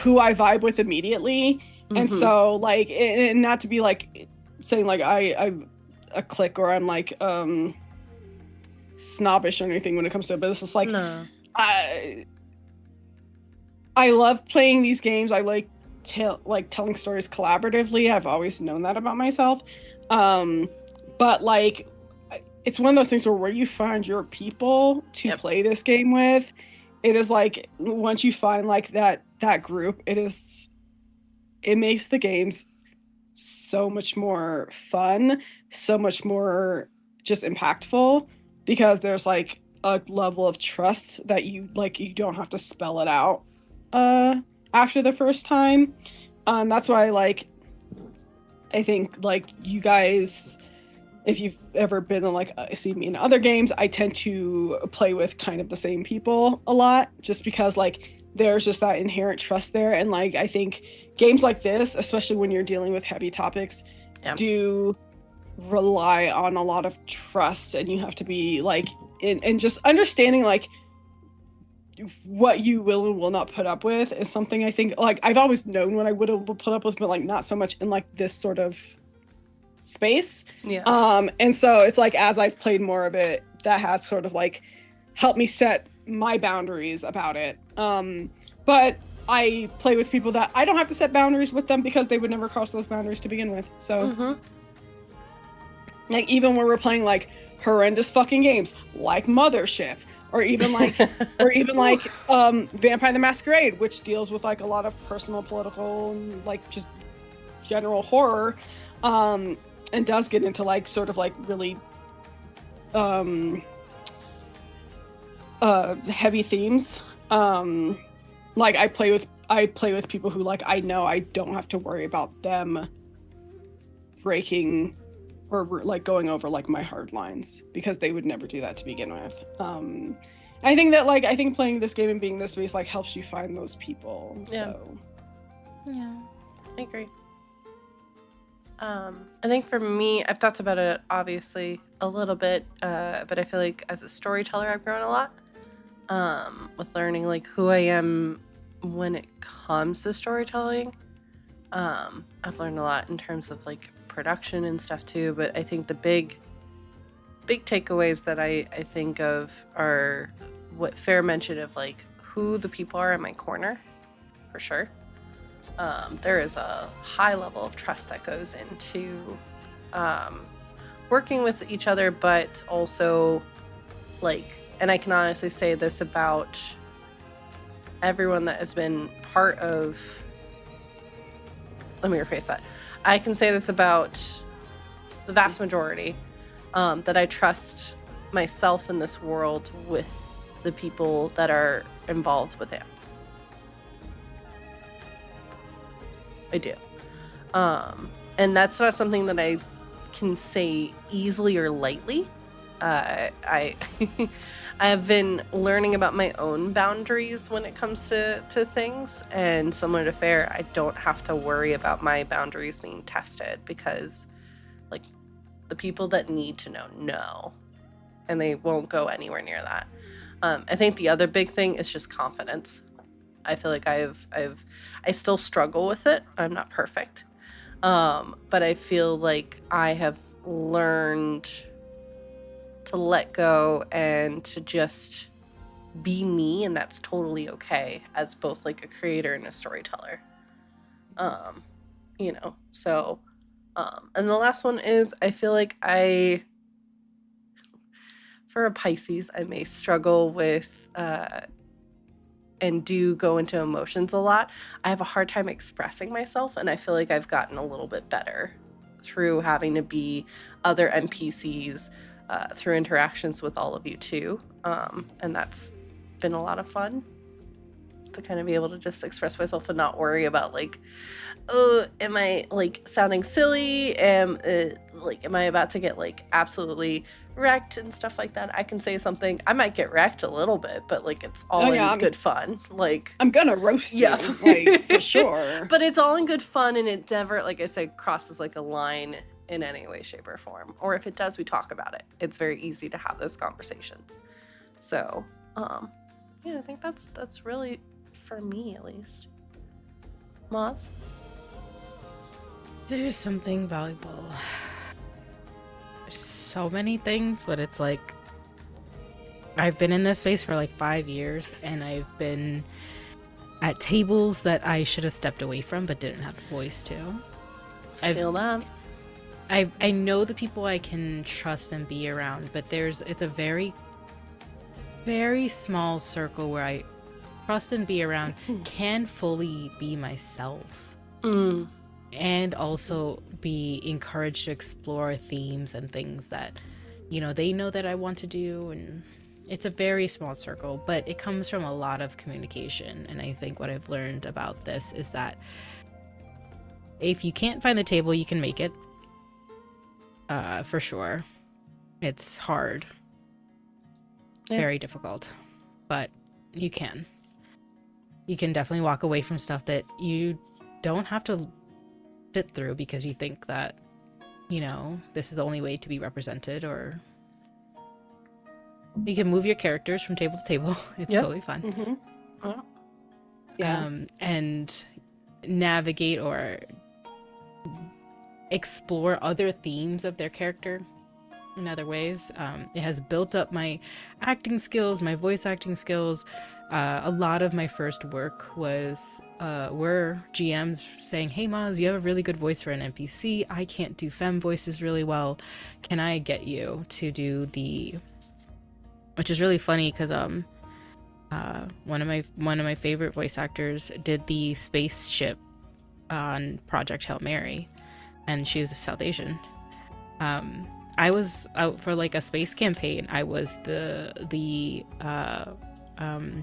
who I vibe with immediately. And so like, and not to be like saying like I'm a clique or I'm like snobbish or anything when it comes to it, but it's just like, no. I love playing these games. I like telling stories collaboratively. I've always known that about myself. But like it's one of those things where you find your people to play this game with, it is like once you find like that group, it makes the games so much more fun, so much more just impactful, because there's like a level of trust that you don't have to spell it out after the first time. That's why I think like you guys, if you've ever been in like seen me in other games, I tend to play with kind of the same people a lot, just because like there's just that inherent trust there. And like I think games like this, especially when you're dealing with heavy topics, do rely on a lot of trust, and you have to be like in just understanding like what you will and will not put up with is something I think like I've always known what I would have put up with, but like not so much in like this sort of space. And so it's like as I've played more of it, that has sort of like helped me set my boundaries about it. But I play with people that I don't have to set boundaries with them, because they would never cross those boundaries to begin with. So like even when we're playing like horrendous fucking games like Mothership, or even like Vampire the Masquerade, which deals with like a lot of personal, political, and like just general horror, and does get into like sort of like really heavy themes. Like I play with people who like I know I don't have to worry about them breaking or like going over like my hard lines, because they would never do that to begin with. I think that like I think playing this game and being this space like helps you find those people. So I agree. I think for me, I've talked about it obviously a little bit, but I feel like as a storyteller I've grown a lot with learning like who I am when it comes to storytelling. I've learned a lot in terms of like production and stuff too, but I think the big takeaways that I think of are what Fair mentioned of like who the people are in my corner, for sure. There is a high level of trust that goes into working with each other, but also like, and I can honestly say this about everyone that has been part of, let me rephrase that. I can say this about the vast majority, that I trust myself in this world with the people that are involved with it. I do. And that's not something that I can say easily or lightly. I I have been learning about my own boundaries when it comes to things, and similar to Fair, I don't have to worry about my boundaries being tested, because like the people that need to know, and they won't go anywhere near that. I think the other big thing is just confidence. I feel like I still struggle with it. I'm not perfect. But I feel like I have learned to let go and to just be me, and that's totally okay as both like a creator and a storyteller. So and the last one is I feel like for a Pisces, I may struggle with and do go into emotions a lot. I have a hard time expressing myself, and I feel like I've gotten a little bit better through having to be other NPCs, through interactions with all of you too. And that's been a lot of fun to kind of be able to just express myself and not worry about like, oh, am I like sounding silly? Am I about to get like absolutely wrecked and stuff like that? I can say something. I might get wrecked a little bit, but like it's all in good fun. Like I'm gonna roast you, like for sure. But it's all in good fun, and it never, like I said, crosses like a line in any way, shape, or form. Or if it does, we talk about it. It's very easy to have those conversations. So, I think that's really for me at least. Moz? There's something valuable. There's so many things, but it's like I've been in this space for like 5 years, and I've been at tables that I should have stepped away from but didn't have the voice to. Feel that. I know the people I can trust and be around, but it's a very, very small circle where I trust and be around, can fully be myself. And also be encouraged to explore themes and things that, you know, they know that I want to do. And it's a very small circle, but it comes from a lot of communication. And I think what I've learned about this is that if you can't find the table, you can make it. For sure. It's hard. Yeah. Very difficult. But you can. You can definitely walk away from stuff that you don't have to sit through because you think that, you know, this is the only way to be represented, or you can move your characters from table to table. It's totally fun. And navigate or explore other themes of their character in other ways. It has built up my acting skills, my voice acting skills. A lot of my first work were GMs saying, "Hey Maz, you have a really good voice for an NPC. I can't do femme voices really well. Can I get you to do the..." Which is really funny because one of my favorite voice actors did the spaceship on Project Hail Mary, and she's South Asian. I was out for like a space campaign. I was the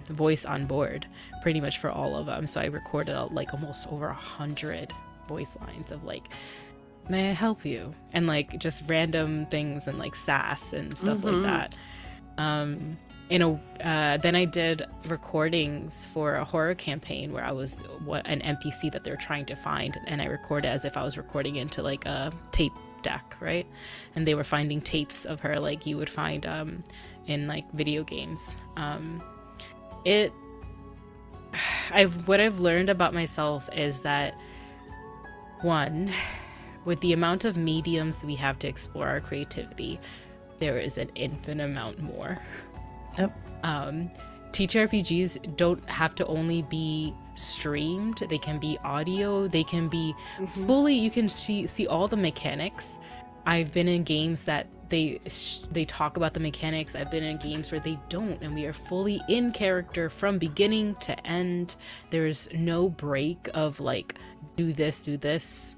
voice on board pretty much for all of them. So I recorded like almost over 100 voice lines of like, "May I help you?" and like just random things and like sass and stuff like that. Then I did recordings for a horror campaign where I was an NPC that they're trying to find, and I recorded as if I was recording into like a tape deck, right? And they were finding tapes of her like you would find in like video games. What I've learned about myself is that, one, with the amount of mediums we have to explore our creativity, there is an infinite amount more. Yep. TTRPGs don't have to only be streamed. They can be audio. They can be fully, you can see all the mechanics. I've been in games that they talk about the mechanics. I've been in games where they don't, and we are fully in character from beginning to end. There's no break of like, do this.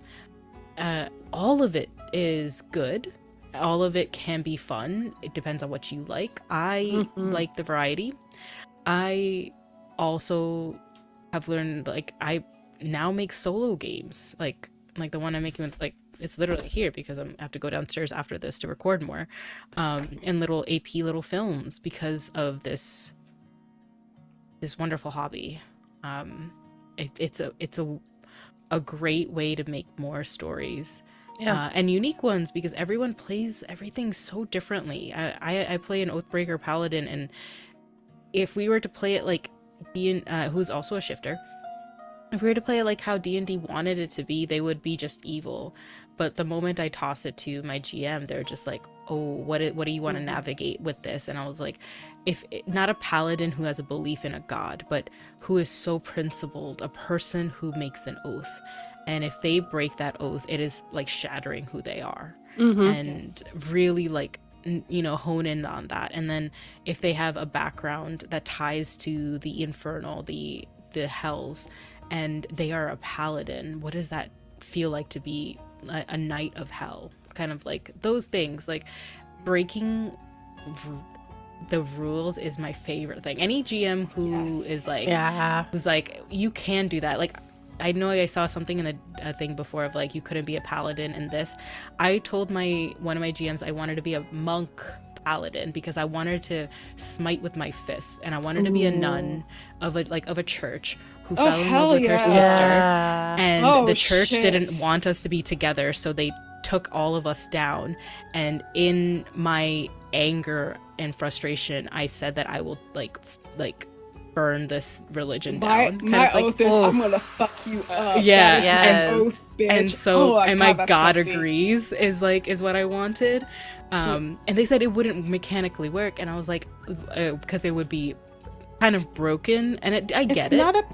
All of it is good. All of it can be fun. It depends on what you like. I like the variety. I also have learned, like, I now make solo games, like the one I'm making with, like, it's literally here because I have to go downstairs after this to record more, and little films because of this wonderful hobby. It's a great way to make more stories. And unique ones, because everyone plays everything so differently. I play an Oathbreaker Paladin, and if we were to play it like who's also a shifter, if we were to play it like how D&D wanted it to be, they would be just evil. But the moment I toss it to my GM, they're just like, "Oh, what do you want to navigate with this?" And I was like, not a paladin who has a belief in a god, but who is so principled, a person who makes an oath. And if they break that oath, it is like shattering who they are. And really like, you know, hone in on that. And then if they have a background that ties to the infernal, the hells, and they are a paladin, what does that feel like to be a knight of hell? Kind of like those things, like breaking the rules is my favorite thing. Any GM who is like, who's like, you can do that. Like, I know I saw something in the thing before of like, you couldn't be a paladin in this. I told one of my GMs I wanted to be a monk paladin because I wanted to smite with my fists, and I wanted to be a nun of a church who fell in love with her sister, and the church didn't want us to be together, so they took all of us down. And in my anger and frustration, I said that I will like burn this religion down. My oath is, I'm gonna fuck you up. Yeah, that is my oath, bitch. And so, and my god sexy. agrees is what I wanted. And they said it wouldn't mechanically work, and I was like, because it would be kind of broken, and I get it. not a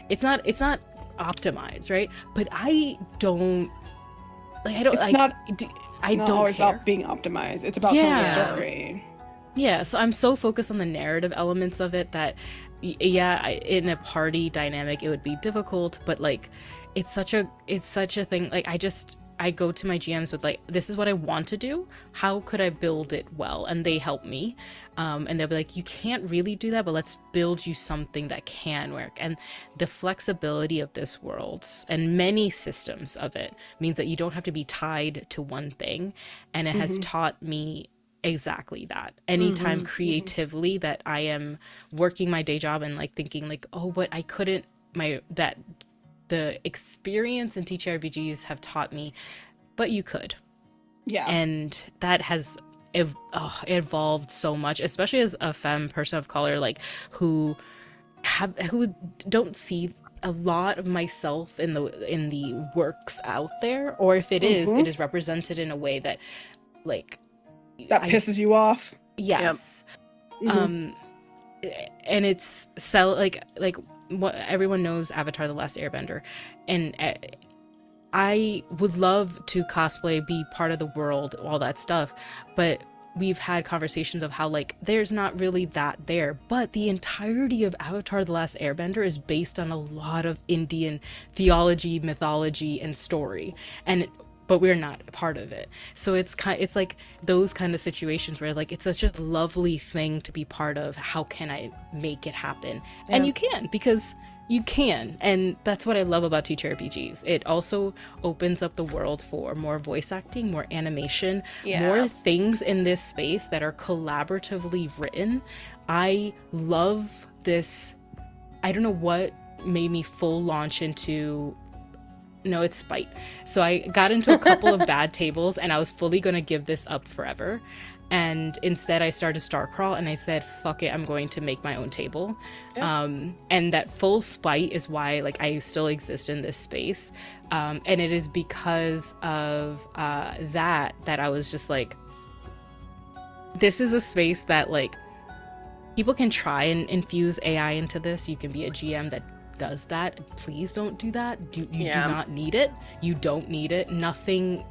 It's not optimized, right? But I don't like. I don't It's like. not. I not don't always care. about being optimized. It's about telling a Yeah. story. Yeah, so I'm so focused on the narrative elements of it that, in a party dynamic, it would be difficult, but like, it's such a thing. Like, I go to my GMs with like, this is what I want to do. How could I build it well? And they help me. And they'll be like, you can't really do that, but let's build you something that can work. And the flexibility of this world and many systems of it means that you don't have to be tied to one thing. And it has taught me exactly that. Anytime creatively that I am working my day job and like thinking like, oh, but I couldn't, the experience in TTRPGs have taught me, but you could. Yeah. And that has evolved so much, especially as a femme person of color, like who don't see a lot of myself in the works out there, or if it is, it is represented in a way that like that pisses you off. Yes. Yep. And it's like what everyone knows, Avatar: The Last Airbender, and I would love to cosplay, be part of the world, all that stuff, but we've had conversations of how like there's not really that there, but the entirety of Avatar: The Last Airbender is based on a lot of Indian theology, mythology, and story, but we're not a part of it. So it's like those kind of situations where like it's such a lovely thing to be part of. How can I make it happen? Yeah. And you can, because you can, and that's what I love about TTRPGs. It also opens up the world for more voice acting, more animation, more things in this space that are collaboratively written. I love this. I don't know what made me full launch into. No, it's spite. So I got into a couple of bad tables and I was fully going to give this up forever. And instead I started Starcrawl and I said, fuck it, I'm going to make my own table. Yeah. And that full spite is why like I still exist in this space. And it is because of that I was just like, this is a space that like people can try and infuse AI into this. You can be a GM that does that. Please don't do that. You do not need it. You don't need it. Nothing.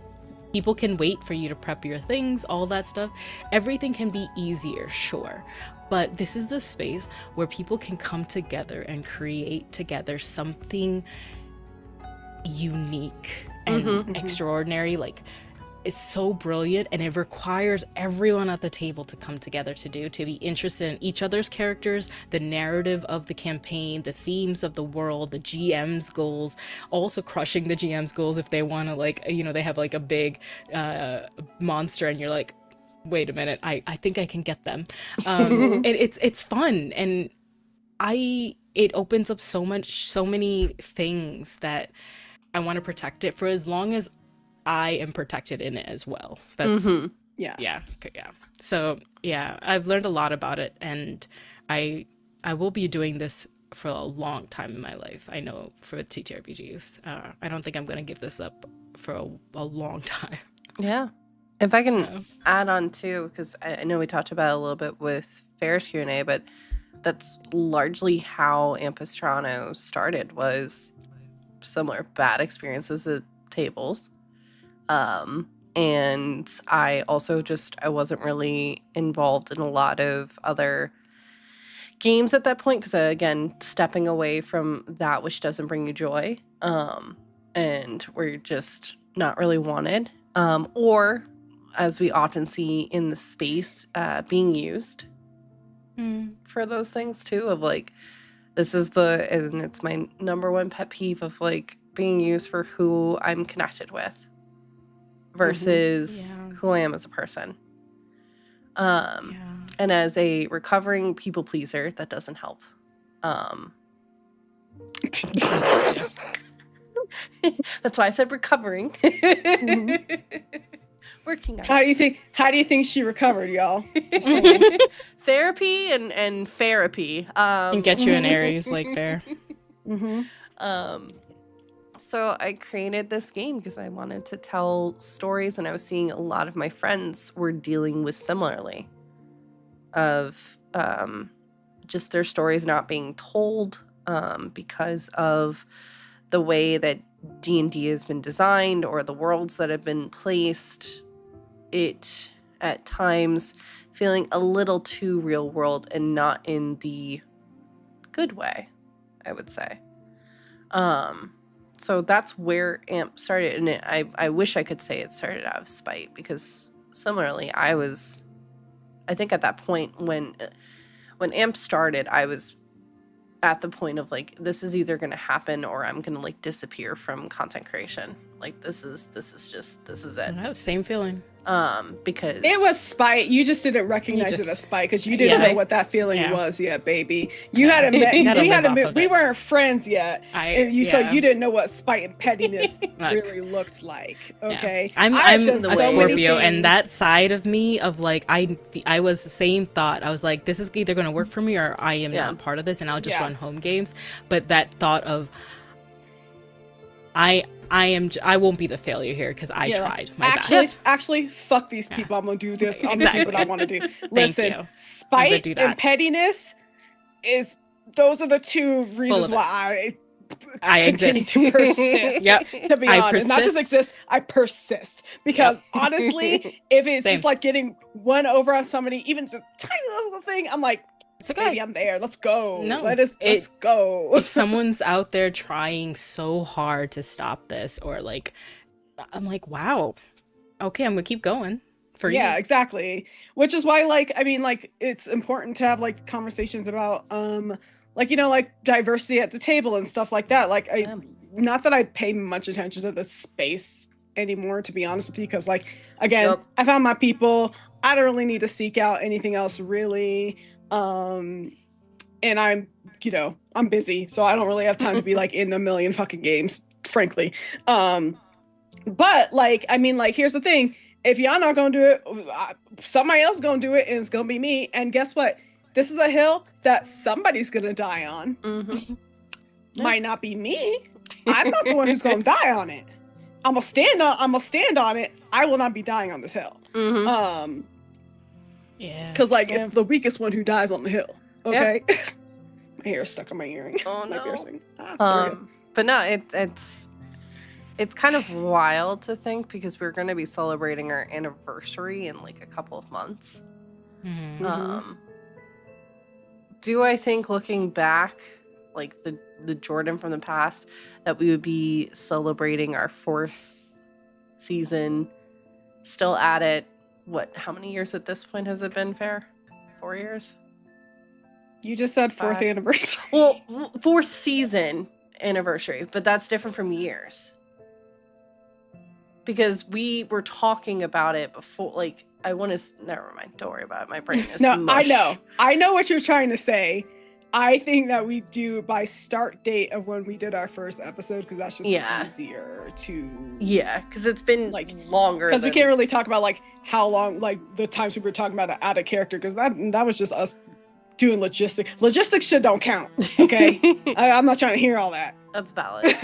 People can wait for you to prep your things, all that stuff. Everything can be easier, sure, but this is the space where people can come together and create together something unique and extraordinary. Like, it's so brilliant, and it requires everyone at the table to come together to be interested in each other's characters, the narrative of the campaign, the themes of the world, the GM's goals, also crushing the GM's goals if they want to, like, you know, they have like a big monster and you're like, wait a minute, I think I can get them. And it's fun, and it opens up so many things that I want to protect it for as long as I am protected in it as well. That's yeah. So yeah, I've learned a lot about it, and I will be doing this for a long time in my life. I know, for TTRPGs. I don't think I'm going to give this up for a long time. Yeah. If I can add on too, because I know we talked about it a little bit with Fair's Q&A, but that's largely how Ampistrano started, was similar bad experiences at tables. And I also I wasn't really involved in a lot of other games at that point, because again, stepping away from that which doesn't bring you joy, and where you're just not really wanted, or as we often see in the space, being used for those things too, of like, and it's my number one pet peeve of like being used for who I'm connected with versus who I am as a person. And as a recovering people pleaser, that doesn't help. That's why I said recovering. Working on How do you think she recovered, y'all? Therapy and therapy. And get you an Aries like Fair. So I created this game because I wanted to tell stories, and I was seeing a lot of my friends were dealing with similarly of just their stories not being told because of the way that D&D has been designed or the worlds that have been placed. It at times feeling a little too real world and not in the good way, I would say. So that's where AMP started, and I wish I could say it started out of spite, because similarly, I think at that point when AMP started, I was at the point of like, this is either going to happen or I'm going to like disappear from content creation. Like this is it. No, same feeling. Because it was spite. You just didn't recognize it as spite because you didn't know what that feeling was yet, baby. You hadn't met. We weren't friends yet. So you didn't know what spite and pettiness really looks like. Okay, I'm a Scorpio, and that side of me of like I was the same thought. I was like, this is either going to work for me or I am not part of this, and I'll just run home games. But that thought of I won't be the failure here because I tried my best. Actually, fuck these people. I'm gonna do this. I'm gonna do what I want to do. Listen, spite and pettiness those are the two reasons why I continue to persist. To be honest, not just exist, I persist because honestly, if it's just like getting one over on somebody, even just a tiny little thing, I'm like, it's okay. Maybe I'm there. Let's go. No, let's go. If someone's out there trying so hard to stop this, or like, I'm like, wow, okay, I'm gonna keep going for you. Yeah, exactly. Which is why, like, I mean, like, it's important to have like conversations about, like, you know, like diversity at the table and stuff like that. Like, not that I pay much attention to the space anymore, to be honest with you, because, like, again, I found my people. I don't really need to seek out anything else, really. And I'm busy, so I don't really have time to be like in a million fucking games, frankly. But like, I mean, like, here's the thing: if y'all not gonna do it, somebody else gonna do it, and it's gonna be me. And guess what? This is a hill that somebody's gonna die on. Mm-hmm. Might not be me. I'm not the one who's gonna die on it. I'm gonna stand on it. I will not be dying on this hill. Mm-hmm. Yeah. Because like it's the weakest one who dies on the hill. Okay. Yeah. My hair is stuck on my earring. Oh no. My piercing. But no, it's kind of wild to think, because we're going to be celebrating our anniversary in like a couple of months. Mm-hmm. Do I think, looking back, like the Jordan from the past, that we would be celebrating our 4th season, still at it? How many years at this point has it been, Fair? 4 years? You just said 4th anniversary. Well, 4th season anniversary, but that's different from years. Because we were talking about it before, like, never mind, don't worry about it. My brain is mush. I know what you're trying to say. I think that we do by start date of when we did our first episode, because that's just easier to... Yeah, because it's been like longer. Because we can't really talk about like how long, like the times we were talking about it out of character, because that was just us doing logistics. Logistics shit don't count, okay? I'm not trying to hear all that. That's valid.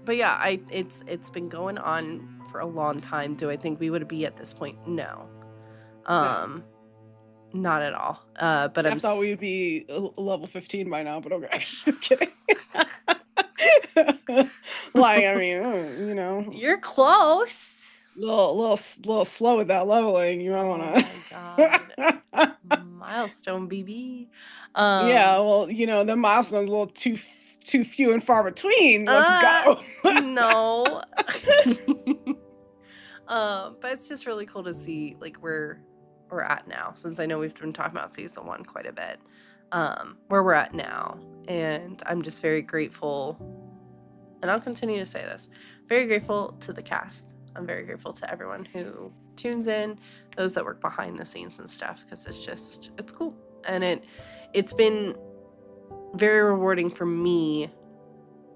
But yeah, it's been going on for a long time. Do I think we would be at this point? No. Not at all. But I thought we'd be level 15 by now, but okay. I'm kidding. Like, I mean, you know. You're close. Little slow with that leveling. You might want to. Oh my God. Milestone, BB. Yeah, well, you know, the milestone's a little too few and far between. Let's go. No. But it's just really cool to see like where we're at now, since I know we've been talking about season 1 quite a bit, where we're at now. And I'm just very grateful, and I'll continue to say this, very grateful to the cast. I'm very grateful to everyone who tunes in, those that work behind the scenes and stuff, because it's cool. And it's been very rewarding for me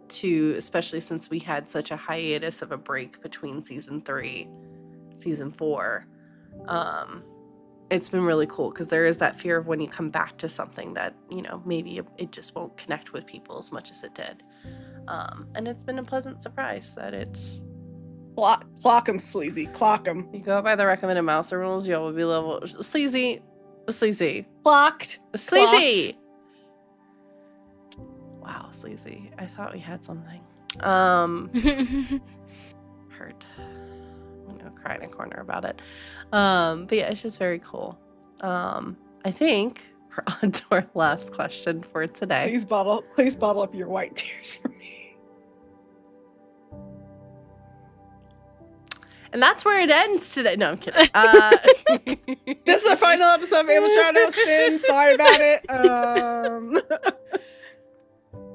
to, especially since we had such a hiatus of a break between season 3, season 4. It's been really cool, because there is that fear of when you come back to something that, you know, maybe it just won't connect with people as much as it did. And it's been a pleasant surprise that it's... Clock 'em, sleazy. Clock 'em. You go by the recommended mouse rules, y'all will be level... Sleazy, Sleazy. Clocked. Sleazy. Wow, Sleazy. I thought we had something. Hurt. I'm gonna cry in a corner about it. But yeah, it's just very cool. I think we're on to our last question for today. Please bottle up your white tears for me. And that's where it ends today. No, I'm kidding. This is the final episode of Ampistrano Sin. Sorry about it.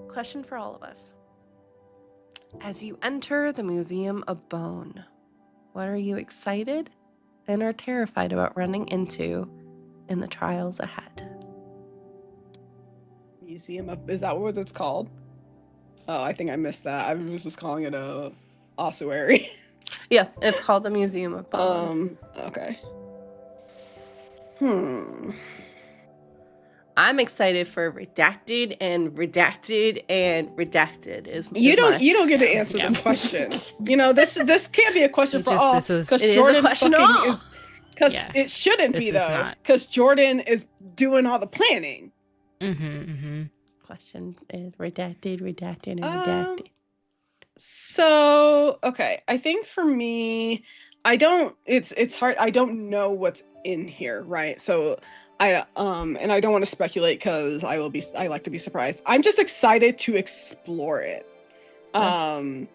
Question for all of us. As you enter the Museum of Bone, what are you excited and are terrified about running into in the trials ahead? Museum of, is that what it's called? Oh, I think I missed that. I was just calling it a ossuary. Yeah, it's called the Museum of Bone. Okay. I'm excited for redacted and redacted and redacted. You don't get to answer this question. You know, this can't be a question for all. It is a question of all. Because it shouldn't be though. Because Jordan is doing all the planning. Question is redacted, and redacted. So okay, I think for me, it's hard. I don't know what's in here, right? So and I don't want to speculate because I like to be surprised. I'm just excited to explore it. I'm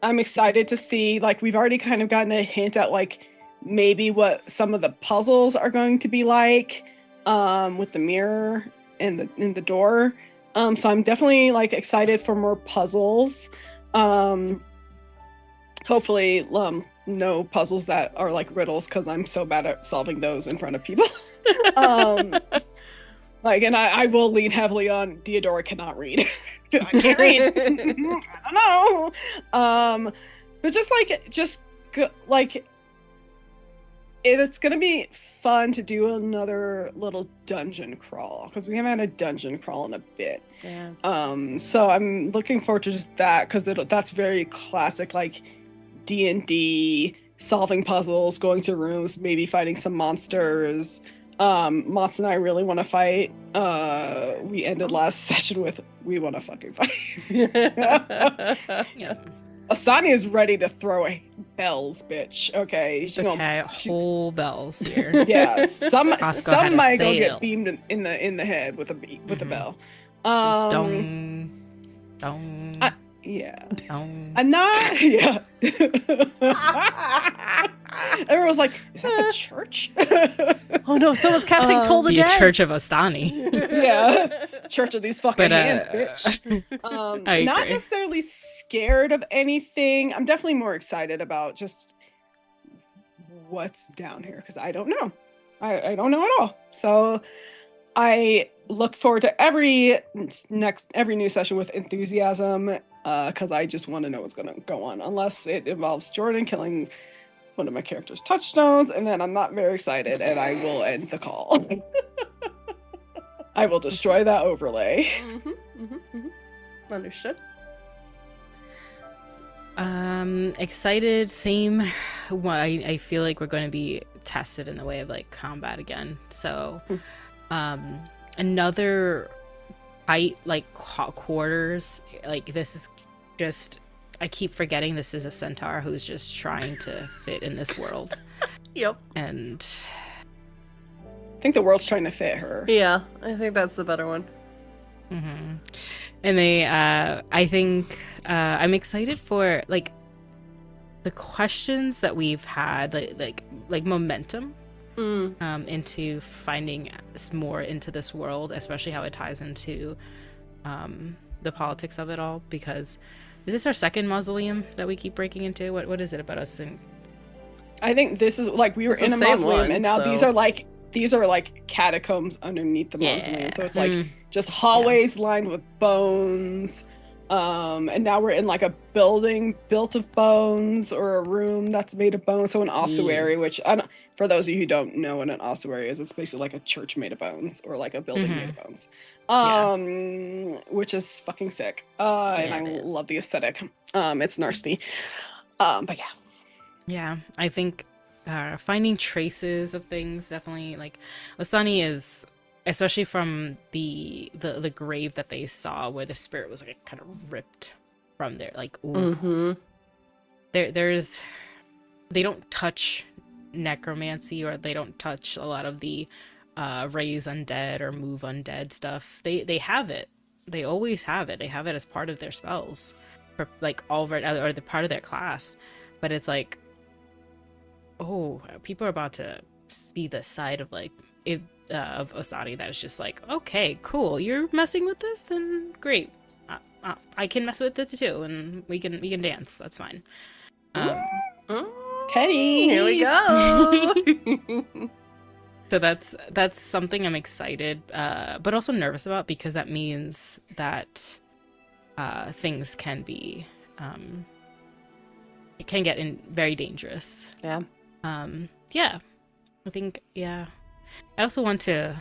excited to see, like, we've already kind of gotten a hint at like maybe what some of the puzzles are going to be like, with the mirror and the door. So I'm definitely like excited for more puzzles. Hopefully, no puzzles that are like riddles, because I'm so bad at solving those in front of people. Like, and I will lean heavily on Deodora cannot read. I can't read. I don't know. But it's gonna be fun to do another little dungeon crawl, because we haven't had a dungeon crawl in a bit. Yeah. So I'm looking forward to just that, because that's very classic, like D&D, solving puzzles, going to rooms, maybe fighting some monsters. Mots and I really want to fight. We ended last session with, we want to fucking fight. Yeah. Asani is ready to throw bells, bitch. Okay. Whole bells here. Yeah. Some might go sail. get beamed in the head with a bell. Dong. Yeah. Dong. I'm not. Yeah. Everyone's like, is that the church? Oh no, someone's casting Toll the The Dead. Church of Astani. Yeah. Church of these fucking hands, bitch. Not agree. necessarily scared of anything. I'm definitely more excited about just what's down here, because I don't know. I don't know at all. So I look forward to every new session with enthusiasm, because I just want to know what's going to go on, unless it involves Jordan killing one of my character's touchstones, and then I'm not very excited, and I will end the call. I will destroy that overlay. Understood. Excited, same. I feel like we're going to be tested in the way of like combat again. So, another tight like quarters. Like, this is just, I keep forgetting this is a centaur who's just trying to fit in this world. Yep. And I think the world's trying to fit her. Yeah, I think that's the better one. And they, I think, I'm excited for like the questions that we've had, like momentum, into finding more into this world, especially how it ties into the politics of it all. Because is this our second mausoleum that we keep breaking into? What is it about us? I think this is like, we were in a mausoleum, and now these are like catacombs underneath the mausoleum. So it's like just hallways lined with bones. And now we're in like a building built of bones, or a room that's made of bones. So an ossuary, which for those of you who don't know what an ossuary is, it's basically like a church made of bones, or like a building made of bones. Which is fucking sick. And I love the aesthetic. It's nasty. But yeah. Yeah, I think finding traces of things. Definitely, like Osani is, especially from the grave that they saw where the spirit was like kind of ripped from there. Like, ooh, Mm-hmm. there's they don't touch necromancy, or they don't touch a lot of the raise undead or move undead stuff. They have it. They always have it. They have it as part of their spells, for like all of it, or the part of their class. But it's like, oh, people are about to see the side of like it of Osani that is just like, okay, cool, you're messing with this, then great. I can mess with it too, and we can dance. That's fine. Teddy, Here we go. So that's something I'm excited, but also nervous about, because that means that things can be, it can get very dangerous. Yeah. Yeah, I think, yeah. I also want to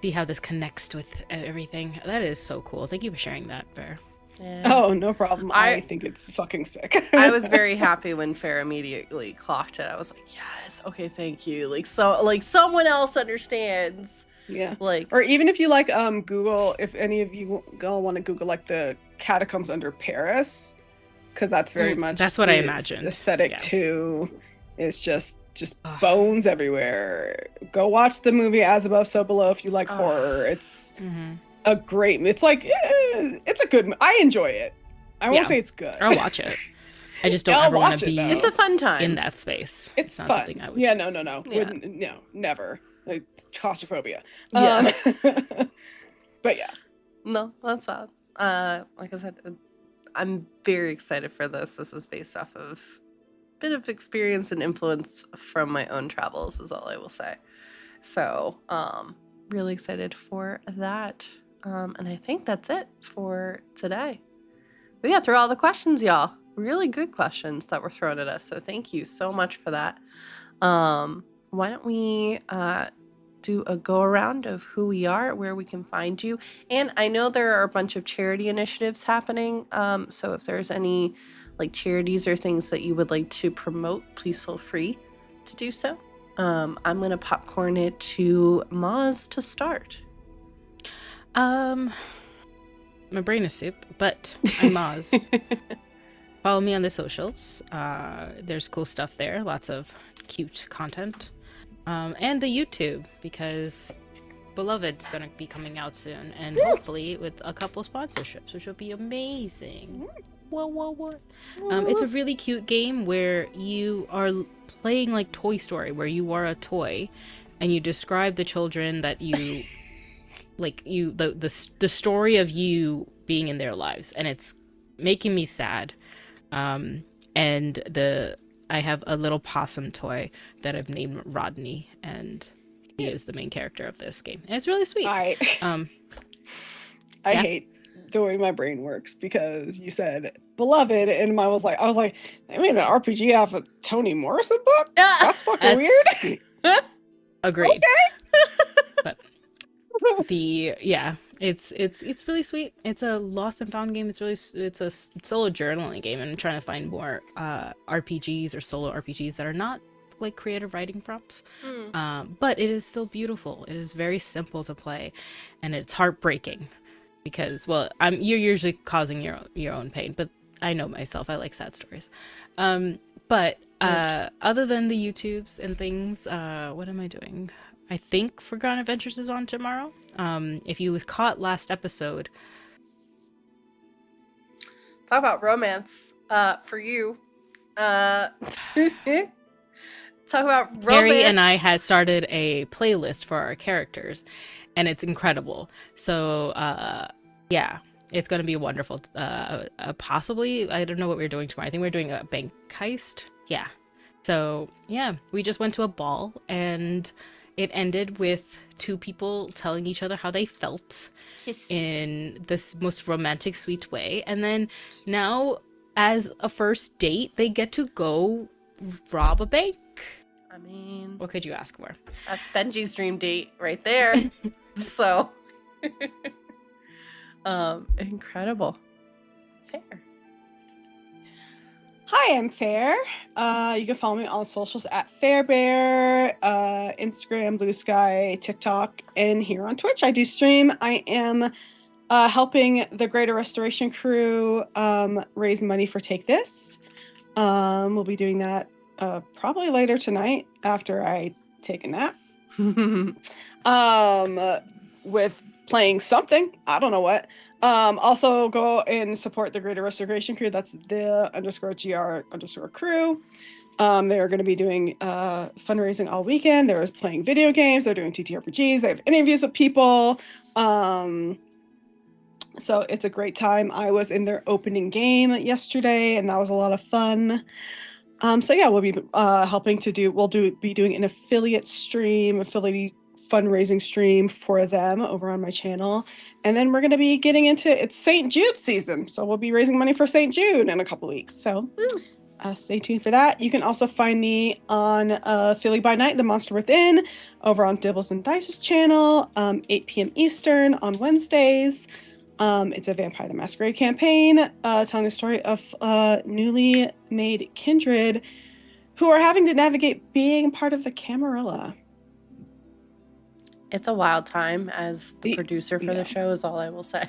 see how this connects with everything. That is so cool. Thank you for sharing that, Ver. Yeah. Oh, no problem. I think it's fucking sick. I was very happy when Fair immediately clocked it. I was like, yes, okay, thank you. Like, so, like, someone else understands. Yeah. Like, or even if you like Google, if any of you want to Google like the catacombs under Paris, because that's very much that's what I imagined. Aesthetic too. It's just bones everywhere. Go watch the movie As Above, So Below if you like horror. It's a great. It's like it's a good. I enjoy it. I won't say it's good. I'll watch it. I just don't ever want to be. It's a fun time in that space. It's not fun. Something I would Yeah, choose. no, Yeah. no, never. Like claustrophobia. Yeah. But yeah. No, that's fine. Like I said, I'm very excited for this. This is based off of a bit of experience and influence from my own travels, is all I will say. So, really excited for that. And I think that's it for today. We got through all the questions, y'all. Really good questions that were thrown at us. So thank you so much for that. Why don't we do a go around of who we are, where we can find you. And I know there are a bunch of charity initiatives happening. So if there's any like charities or things that you would like to promote, please feel free to do so. I'm going to popcorn it to Maz to start. My brain is soup, but I'm Maz. Follow me on the socials. There's cool stuff there. Lots of cute content. And the YouTube, because Beloved's gonna be coming out soon, and hopefully with a couple sponsorships, which will be amazing. What? It's a really cute game where you are playing like Toy Story, where you are a toy, and you describe the children that you like, the story of you being in their lives, and it's making me sad. And I have a little possum toy that I've named Rodney, and he is the main character of this game. And it's really sweet. I hate the way my brain works, because you said Beloved, and I was like, they made an RPG off a Toni Morrison book? That's fucking weird. Agreed. Okay. But it's really sweet. It's a lost and found game. It's a solo journaling game, and I'm trying to find more RPGs or solo RPGs that are not like creative writing prompts. But it is still beautiful. It is very simple to play, and it's heartbreaking because, well, you're usually causing your own pain, but I know myself. I like sad stories. But other than the YouTubes and things, what am I doing? I think Forgotten Adventures is on tomorrow. If you caught last episode, Talk about romance for you. Talk about romance. Harry and I had started a playlist for our characters, and it's incredible. So yeah, it's going to be wonderful. Possibly, I don't know what we're doing tomorrow. I think we're doing a bank heist. Yeah. So yeah, we just went to a ball, and it ended with two people telling each other how they felt in this most romantic, sweet way. And then now, as a first date, they get to go rob a bank. I mean, What could you ask for? that's Benji's dream date right there. So, incredible. Fair. Hi, I'm Fair. You can follow me on socials at Fairbear, Instagram, Blue Sky, TikTok, and here on Twitch. I do stream. I am helping the Greater Restoration crew raise money for Take This. We'll be doing that probably later tonight after I take a nap. With playing something. I don't know what. Also go and support the Greater Restoration crew. That's the _GR_crew. They are going to be doing fundraising all weekend. They're playing video games. They're doing TTRPGs. They have interviews with people. So it's a great time. I was in their opening game yesterday, and that was a lot of fun. So yeah, we'll be be doing an affiliate fundraising stream for them over on my channel. And then we're going to be getting into it's St. Jude season. So we'll be raising money for St. Jude in a couple weeks. So stay tuned for that. You can also find me on Philly by Night, The Monster Within, over on Dibbles and Dice's channel, 8 p.m. Eastern on Wednesdays. It's a Vampire the Masquerade campaign telling the story of newly made kindred who are having to navigate being part of the Camarilla. It's a wild time as the producer for the show is all I will say.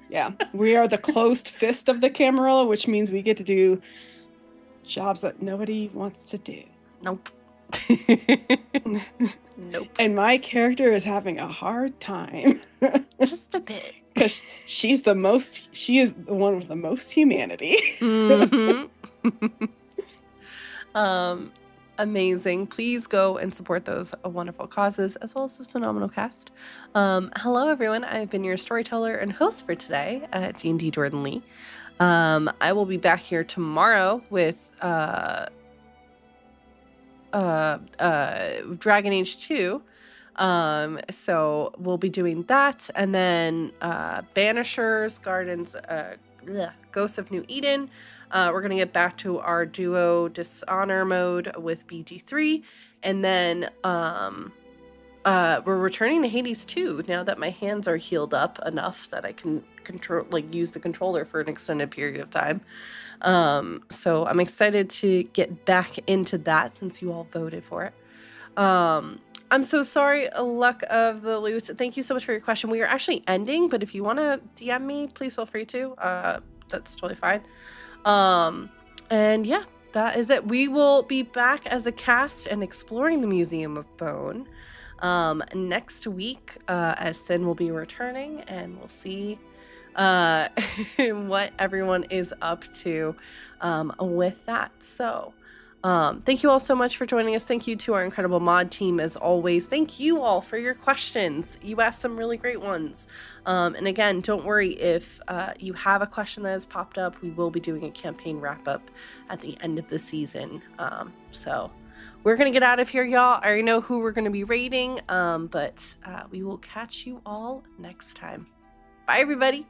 Yeah, we are the closed fist of the Camarilla, which means we get to do jobs that nobody wants to do. Nope. Nope. And my character is having a hard time. Just a bit. Because she is the one with the most humanity. Amazing. Please go and support those wonderful causes as well as this phenomenal cast. Hello everyone, I've been your storyteller and host for today, D&D Jordan Lee. I will be back here tomorrow with Dragon Age 2. So we'll be doing that, and then Banishers, Gardens, Ghosts of New Eden. We're gonna get back to our duo Dishonor mode with BG3, and then we're returning to Hades 2 now that my hands are healed up enough that I can use the controller for an extended period of time. So I'm excited to get back into that since you all voted for it. I'm so sorry, Luck of the Loot. Thank you so much for your question. We are actually ending, but if you want to DM me, please feel free to. That's totally fine. And yeah, that is it. We will be back as a cast and exploring the Museum of Bone next week, as Sin will be returning, and we'll see what everyone is up to with that. So thank you all so much for joining us. Thank you to our incredible mod team as always. Thank you all for your questions. You asked some really great ones. And again, don't worry if you have a question that has popped up. We will be doing a campaign wrap up at the end of the season. So we're going to get out of here, y'all. I already know who we're going to be raiding, but we will catch you all next time. Bye, everybody.